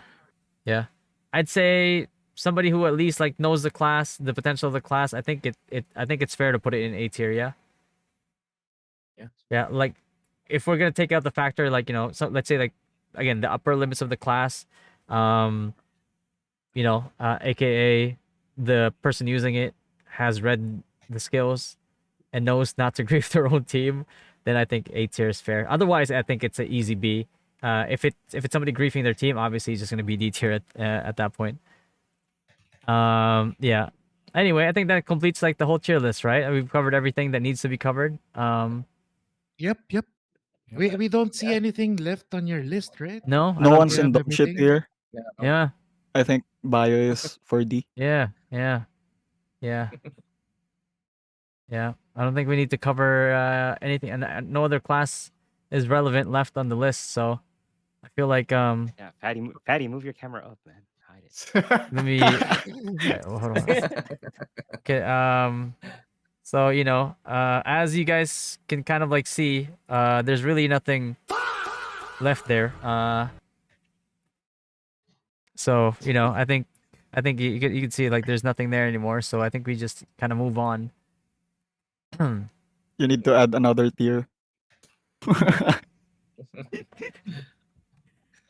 yeah. I'd say somebody who at least like knows the class, the potential of the class. I think it's fair to put it in A tier. Yeah. Yeah. Yeah, like if we're gonna take out the factor, like so let's say like again the upper limits of the class, um, aka the person using it has read the skills and knows not to grief their own team, then I think A tier is fair. Otherwise, I think it's an easy B. If it's somebody griefing their team, obviously he's just gonna be D tier at that point. Yeah. Anyway, I think that completes like the whole tier list, right? We've covered everything that needs to be covered. Yep. We don't see anything left on your list, right? No, I No don't Do one's you think. in have dog shit everything? here. Yeah, I think bio is for D. yeah, yeah, yeah, yeah. I don't think we need to cover anything, and no other class is relevant left on the list. So I feel like Yeah, Fatty, move your camera up, man. Hide it. let me. Hold on. Okay. So as you guys can kind of like see, there's really nothing left there. So I think you can see like there's nothing there anymore. So I think we just kind of move on. You need to add another tier.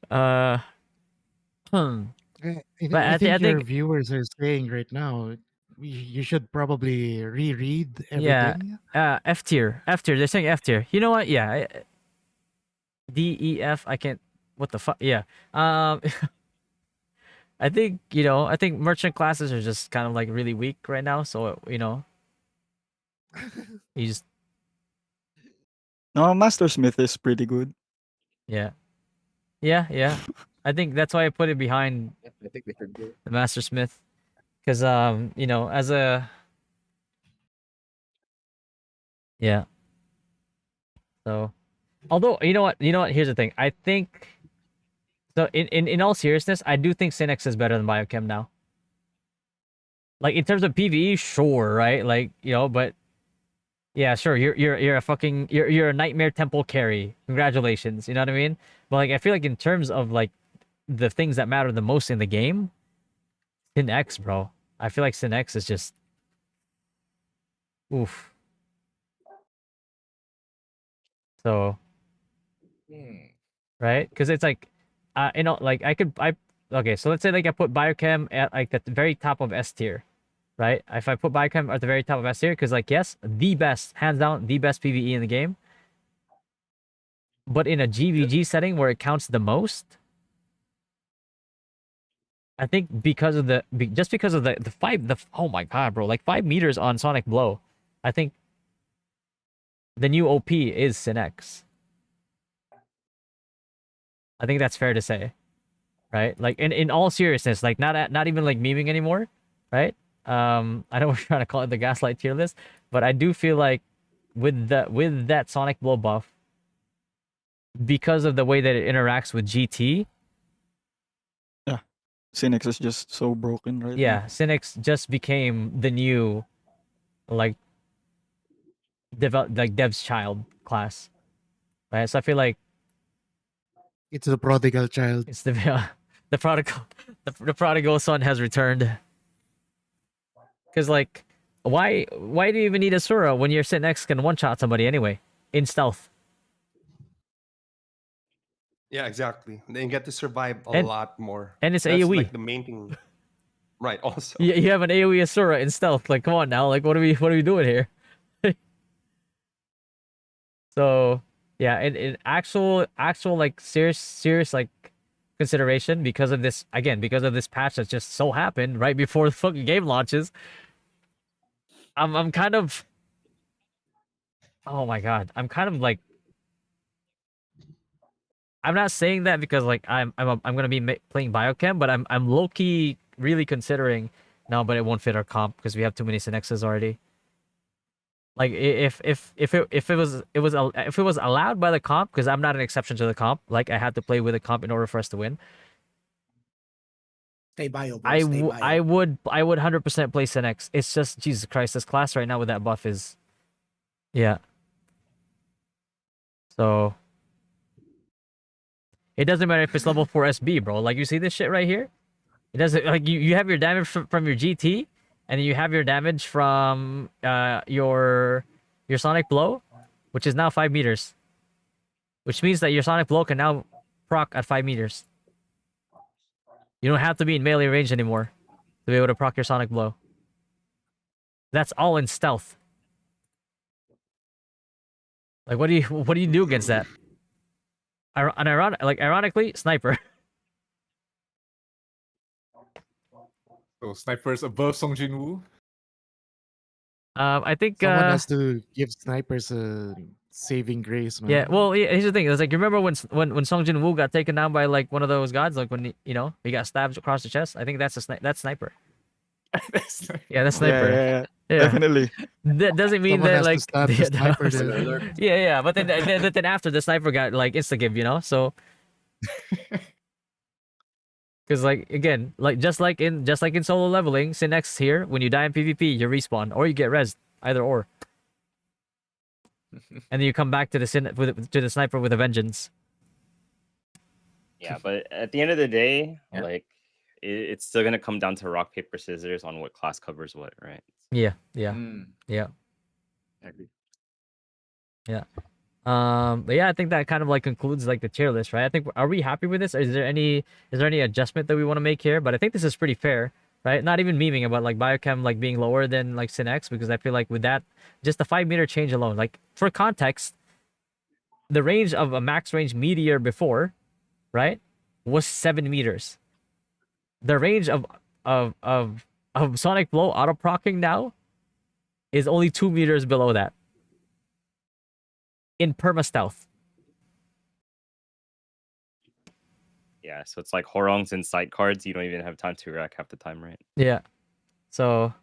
uh, hmm. But I I think your think viewers are saying right now, you should probably reread yeah. everything. F tier, F tier. They're saying F tier. You know what? Yeah. D E F. I can't. What the fuck? Yeah. Um. I think merchant classes are just kind of like really weak right now. So you just No, Master Smith is pretty good. yeah. Yeah, yeah. I think that's why I put it behind I think they should do. the Master Smith, because as a yeah. So, although you know what, here's the thing. I think so. In all seriousness, I do think Synex is better than Biochem now. Like in terms of PVE, sure, right? Like but yeah, sure. You're a fucking you're a Nightmare Temple carry. Congratulations. You know what I mean? But like I feel like in terms of like the things that matter the most in the game, Synex, bro. I feel like Synex is just oof. So right? Because it's like, like okay, so let's say like I put biochem at like at the very top of S tier, right? If I put biochem at the very top of S tier, because like yes, the best, hands down, the best PVE in the game, but in a GVG setting where it counts the most, I think because of just because of the oh my god, bro, like 5 meters on Sonic Blow, I think the new OP is Synex. I think that's fair to say. Right? Like in all seriousness, like not even like memeing anymore, right? I know we're trying to call it the gaslight tier list, but I do feel like with that Sonic Blow buff, because of the way that it interacts with GT, Yeah. Cynics is just so broken right yeah, now. Cynics just became the new like Dev's child class, right? So I feel like It's the prodigal child. it's the the prodigal the prodigal son has returned. Because like, why do you even need Asura when your sit next can one shot somebody anyway in stealth? Yeah, exactly. Then you get to survive a And lot more. and it's That's AOE. like the main thing. Right. Also. You have an AOE Asura in stealth. Like, come on now. Like, what are we doing here? So yeah, in actual like serious like consideration because of this again because of this patch that just so happened right before the fucking game launches. I'm kind of oh my god. I'm kind of like I'm not saying that because like I'm gonna be playing biochem, but I'm low key really considering no, but it won't fit our comp because we have too many Synexes already. Like if it was allowed by the comp because I'm not an exception to the comp. Like I had to play with a comp in order for us to win. Stay bio, boy. Stay bio. I would 100% play Synex. It's just Jesus Christ, this class right now with that buff is yeah. So it doesn't matter if it's level 4 SB, bro. Like you see this shit right here. It doesn't like you have your damage from your GT, and you have your damage from your Sonic Blow, which is now 5 meters, which means that your Sonic Blow can now proc at 5 meters. You don't have to be in melee range anymore to be able to proc your Sonic Blow. That's all in stealth. Like what do you do against that? Ironically, sniper. So snipers above Song Jin-woo. I think Someone has to give snipers a saving grace, man. yeah. Well, yeah, here's the thing. It's like you remember when Song Jin Woo got taken down by like one of those gods, like when he got stabbed across the chest. I think that's that's sniper. Yeah, that's Yeah, sniper. yeah, yeah. Yeah. Definitely. That doesn't mean Someone that has to like stab the sniper. Spoiler To, alert. yeah. But then after the sniper got like insta give, so because like again, like just like in solo leveling, Synex here, when you die in PvP, you respawn or you get rezzed, either or, and then you come back to to the sniper with a vengeance. Yeah, but at the end of the day, Yeah. like it's still gonna come down to rock paper scissors on what class covers what, right? Yeah. Mm, Yeah. I agree. But yeah, I think that kind of like concludes like the tier list, right? I think are we happy with this? Or is there any adjustment that we want to make here? But I think this is pretty fair, right? Not even memeing about like biochem like being lower than like Synex, because I feel like with that, just the 5 meter change alone, like for context, the range of a max range meteor before, right, was 7 meters. The range of Sonic Blow auto procking now is only 2 meters below that in perma stealth. Yeah, so it's like Horong's and sight cards. You don't even have time to react half the time, right? Yeah. So,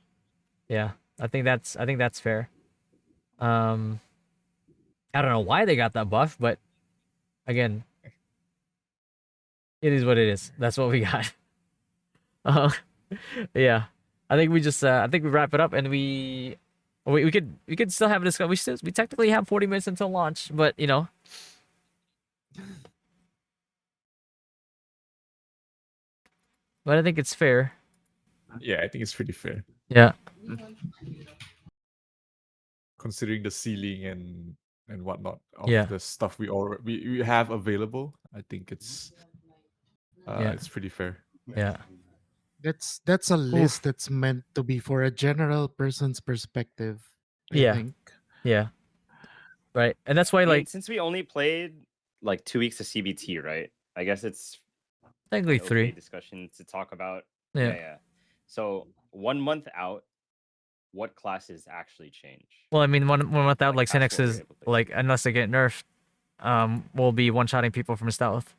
yeah, I think that's fair. I don't know why they got that buff, but again, it is what it is. That's what we got. Uh, yeah, I think we wrap it up, and we could still have a discussion. We technically have 40 minutes until launch, but but I think it's fair. Yeah, I think it's pretty fair Yeah. considering the ceiling and whatnot of Yeah. the stuff we have available. I think it's pretty fair. Yeah. that's a list that's meant to be for a general person's perspective. I Yeah. think. Yeah. Right, and that's why I mean, like since we only played like 2 weeks of CBT, right? I guess it's technically an okay 3. discussion to talk about. Yeah. Yeah. So 1 month out, what classes actually change? Well, I mean, one month out, like past Synex what we were is able to play. like, unless they get nerfed, will be one-shotting people from stealth.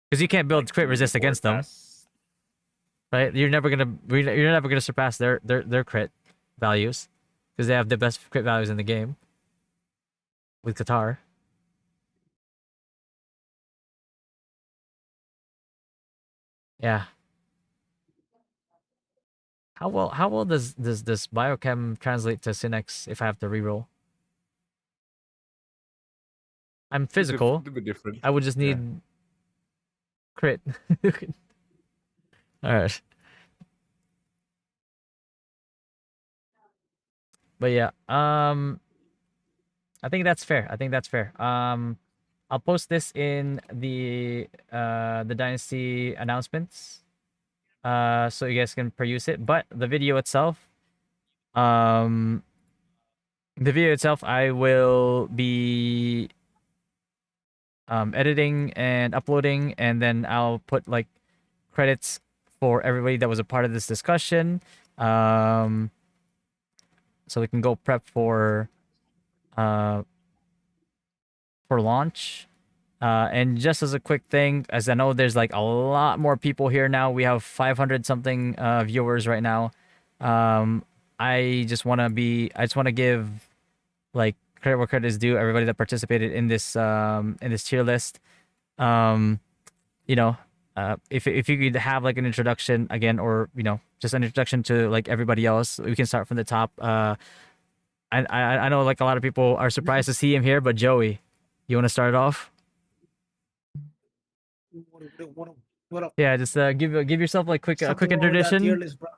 Because you can't build Like crit 3 resist to 4 against them, past- right? You're never gonna surpass their crit values, because they have the best crit values in the game with Qatar. Yeah. How well does this biochem translate to Synex if I have to reroll? I'm physical. A bit different. I would just Yeah. need crit. All right. But yeah, I think that's fair. I'll post this in the Dynasty announcements, so you guys can peruse it. But um, the video itself, I will be editing and uploading, and then I'll put like credits for everybody that was a part of this discussion, so we can go prep for launch. And just as a quick thing, as I know there's like a lot more people here now, we have 500 something viewers right now. I just want to give like credit where credit is due. Everybody that participated in this tier list. You know, if you could have like an introduction again, or just an introduction to like everybody else, we can start from the top. I know like a lot of people are surprised to see him here, but Joey, you want to start it off? What up? Yeah, just give yourself like quick a quick Something wrong with that tier introduction. list, bro.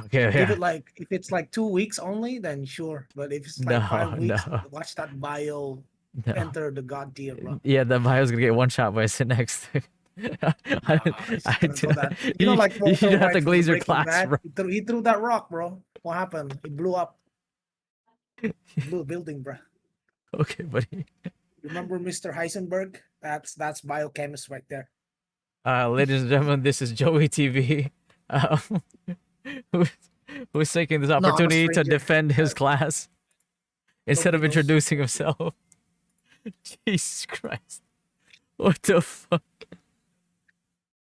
Okay, Give yeah. it like, if it's like 2 weeks only, then sure. But if it's like No, 5 weeks, no. watch that bio No. enter the god tier, bro. Yeah, the bio's gonna get one shot by sit next. I Gonna do throw not, that. You know, like you Walter don't have White to from glaze the your Breaking class, Bad. bro. He threw that rock, bro. What happened? It blew up. Blew a building, bro. Okay, buddy. Remember Mr. Heisenberg That's biochemist right there. Ladies and gentlemen, this is Joey TV. Um, who- who's taking this No, I'm a opportunity to stranger. defend his class instead of Nobody knows. introducing himself. Jesus Christ. What the fuck?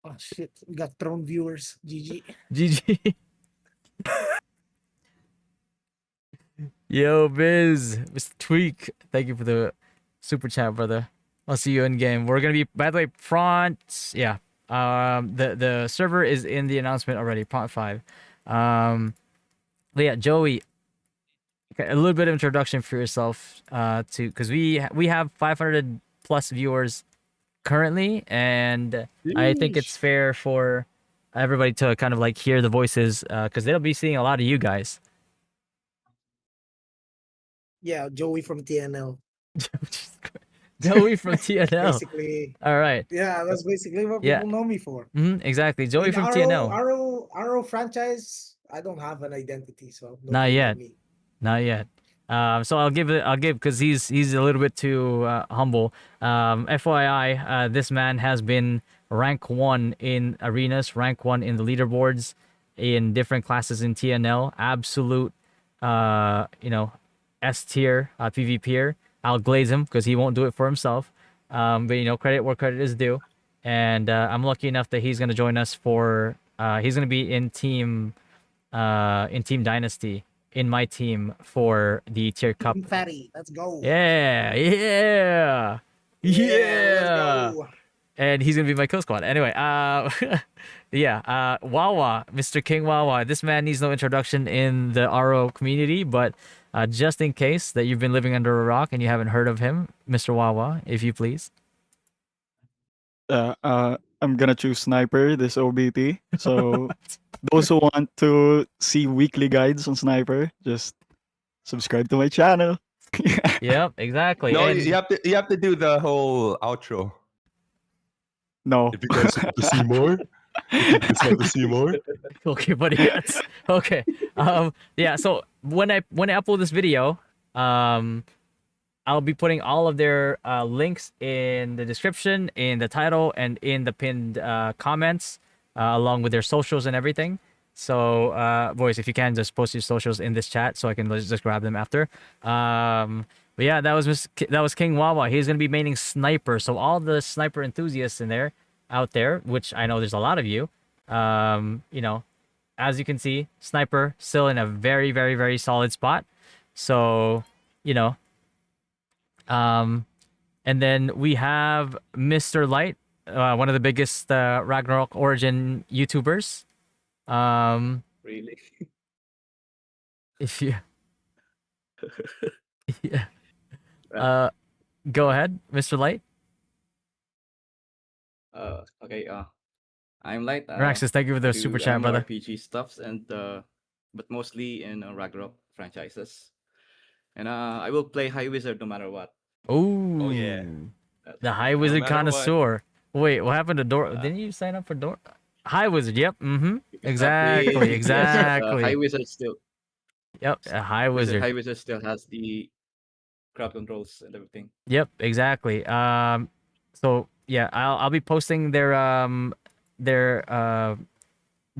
Oh shit, we got thrown viewers. GG. GG. Yo, Biz. Mr. Tweak. Thank you for the super chat, brother. I'll see you in game. We're gonna be, by the way, Pront. Yeah. The server is in the announcement already, Pront 5. But yeah, Joey, okay, a little bit of introduction for yourself, to because we have 500 plus viewers currently, and I think it's Yeesh. fair for everybody to kind of like hear the voices, because they'll be seeing a lot of you guys. Yeah, Joey from TNL. Joey from TNL. Basically, All right. yeah, that's basically what Yeah. people know me for. Exactly. Joey In from RO, TNL. RO franchise, I don't have an identity, so Not nobody know yet. me. Not yet. So I'll give because he's a little bit too humble. FYI, this man has been rank 1 in arenas, rank 1 in the leaderboards, in different classes in TNL. Absolute, S tier PvPer. I'll glaze him because he won't do it for himself. But credit where credit is due. And I'm lucky enough that he's gonna join us for. He's gonna be in Team Dynasty in my team for the tier cup. Fatty, let's go. Yeah. Let's go. And he's gonna be my kill squad. Anyway, yeah, Wawa, Mr. King Wawa. This man needs no introduction in the RO community, but just in case that you've been living under a rock and you haven't heard of him, Mr. Wawa, if you please. I'm gonna choose sniper this OBT. So those who want to see weekly guides on sniper, just subscribe to my channel. Yep, exactly. No, And you have to do the whole outro. No. If you guys want to see more, if you guys want to see more, okay, buddy. Yes. Okay. Yeah. So when I upload this video, I'll be putting all of their links in the description, in the title, and in the pinned comments, along with their socials and everything. So, boys, if you can, just post your socials in this chat so I can just grab them after. But yeah, that was King Wawa. He's gonna be maining sniper. So all the sniper enthusiasts out there, which I know there's a lot of you, as you can see, sniper still in a very, very, very solid spot. So, you know, and then we have Mr. Light, one of the biggest Ragnarok Origin YouTubers. Really? If you, yeah, go ahead, Mr. Light. Okay. I'm Light. Raxus, thank you for the I super do chat, brother. MMORPG stuffs and but mostly in Ragnarok franchises. And I will play High Wizard no matter what. Oh yeah. the High No Wizard matter what. connoisseur. Wait, what happened to Door? Didn't you sign up for Door? High Wizard. Yep. Because Exactly. yes, Exactly. High Wizard still. Yep. A High Wizard. High Wizard still has the crowd controls and everything. Yep. Exactly. So yeah, I'll be posting their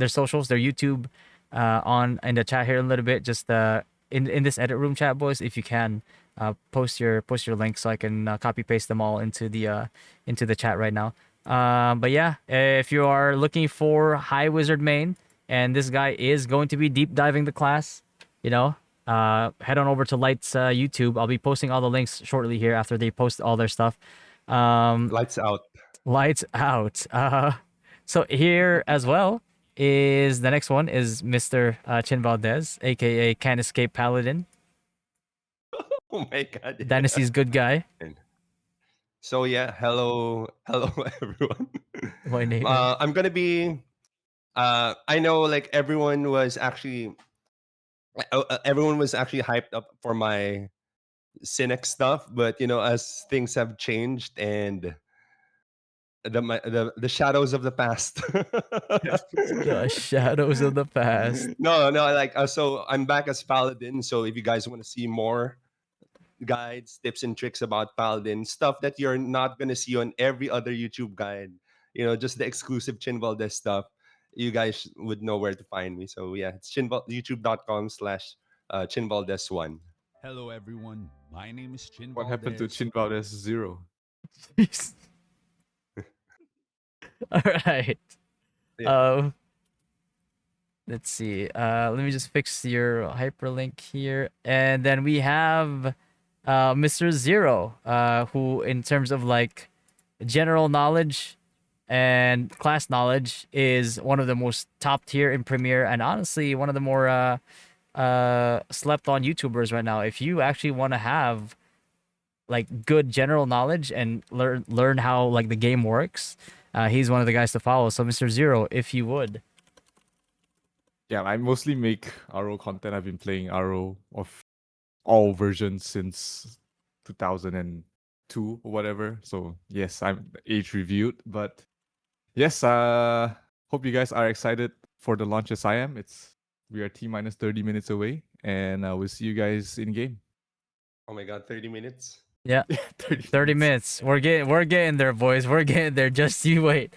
socials, their YouTube, on in the chat here in a little bit. Just in this edit room chat, boys, if you can, post your link so I can copy paste them all into the chat right now. But yeah, if you are looking for High Wizard main, and this guy is going to be deep diving the class, head on over to Light's YouTube. I'll be posting all the links shortly here after they post all their stuff. Lights out. Lights out. So here as well is the next one is Mr. Chin Valdez, aka Can't Escape Paladin, Oh my god. Dynasty's good guy. So yeah, hello everyone. My name. I'm gonna be. I know like everyone was actually hyped up for my Cynic stuff, but as things have changed and the shadows of the past. The shadows of the past. No, like so I'm back as Paladin. So if you guys want to see more, guides, tips and tricks about Paladin, stuff that you're not gonna see on every other YouTube guide. Just the exclusive Chin Valdez stuff. You guys would know where to find me. So yeah, it's youtube.com/Chin Valdez1. Hello, everyone. My name is Chin What happened to Valdez. Chin Valdez Zero? Jeez. All right. Yeah. Let's see. Let me just fix your hyperlink here, and then we have Mr. Zero, who, in terms of like general knowledge and class knowledge, is one of the most top tier in Premiere, and honestly, one of the more slept on YouTubers right now. If you actually want to have like good general knowledge and learn how like the game works, he's one of the guys to follow. So, Mr. Zero, if you would. Yeah, I mostly make RO content. I've been playing RO of all versions since 2002 or whatever. So yes, I'm age reviewed, but yes, hope you guys are excited for the launch as I am. We are T minus 30 minutes away, and we'll see you guys in game. Oh my god, 30 minutes. Yeah, 30 30 minutes. We're getting there, boys. We're getting there. Just you wait.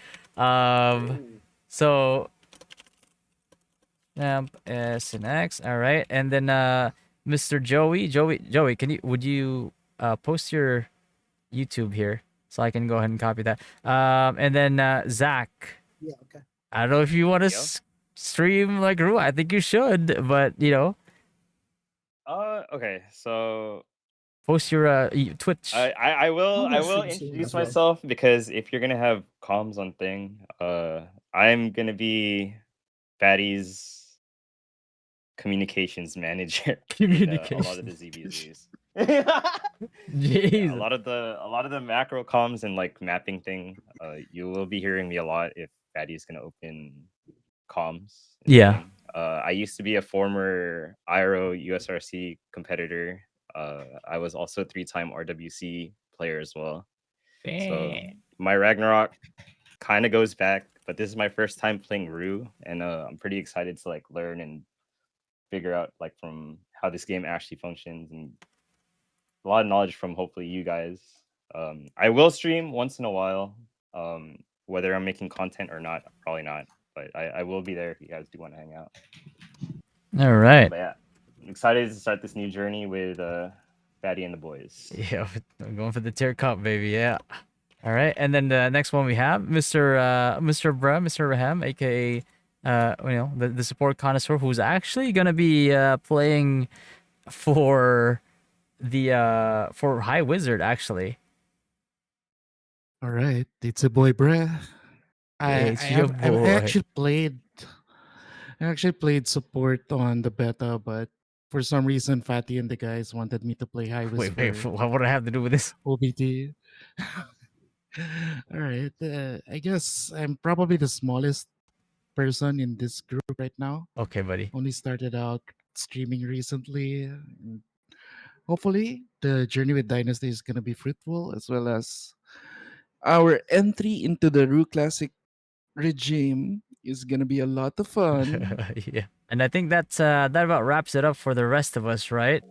So S and X. All right, and then Mr. Joey, would you post your YouTube here so I can go ahead and copy that. And then Zach. Yeah, okay. I don't know if you want to Yo. stream like Ru. I think you should, but Okay, so post your Twitch. I will I'm gonna stream soon introduce as well. myself, because if you're gonna have comms on thing, I'm gonna be Fatty's communications manager with a lot of the ZBZs. Jeez. A lot of the macro comms and like mapping thing. You will be hearing me a lot if Fatty's gonna open comms. in the Yeah. game. I used to be a former IRO USRC competitor. I was also a 3-time RWC player as well. So my Ragnarok kind of goes back, but this is my first time playing Rue, and I'm pretty excited to like learn and figure out like from how this game actually functions, and a lot of knowledge from hopefully you guys. I will stream once in a while, whether I'm making content or not, probably not, but I will be there if you guys do want to hang out. All right. But yeah, I'm excited to start this new journey with Fatty and the boys. Yeah, I'm going for the tier cup, baby. Yeah. All right, and then the next one we have Mr. Mr. Raham, aka the support connoisseur, who's actually gonna be playing for the for High Wizard actually. All right, it's a boy, bruh. It's your I boy. I actually played support on the beta, but for some reason, Fatty and the guys wanted me to play high Wait, whisper what would I have to do with this? OBT. All right, I guess I'm probably the smallest person in this group right now. Okay, buddy. Only started out streaming recently. And hopefully, the journey with Dynasty is going to be fruitful, as well as our entry into the Rue Classic regime is going to be a lot of fun. Yeah. And I think that about wraps it up for the rest of us, right?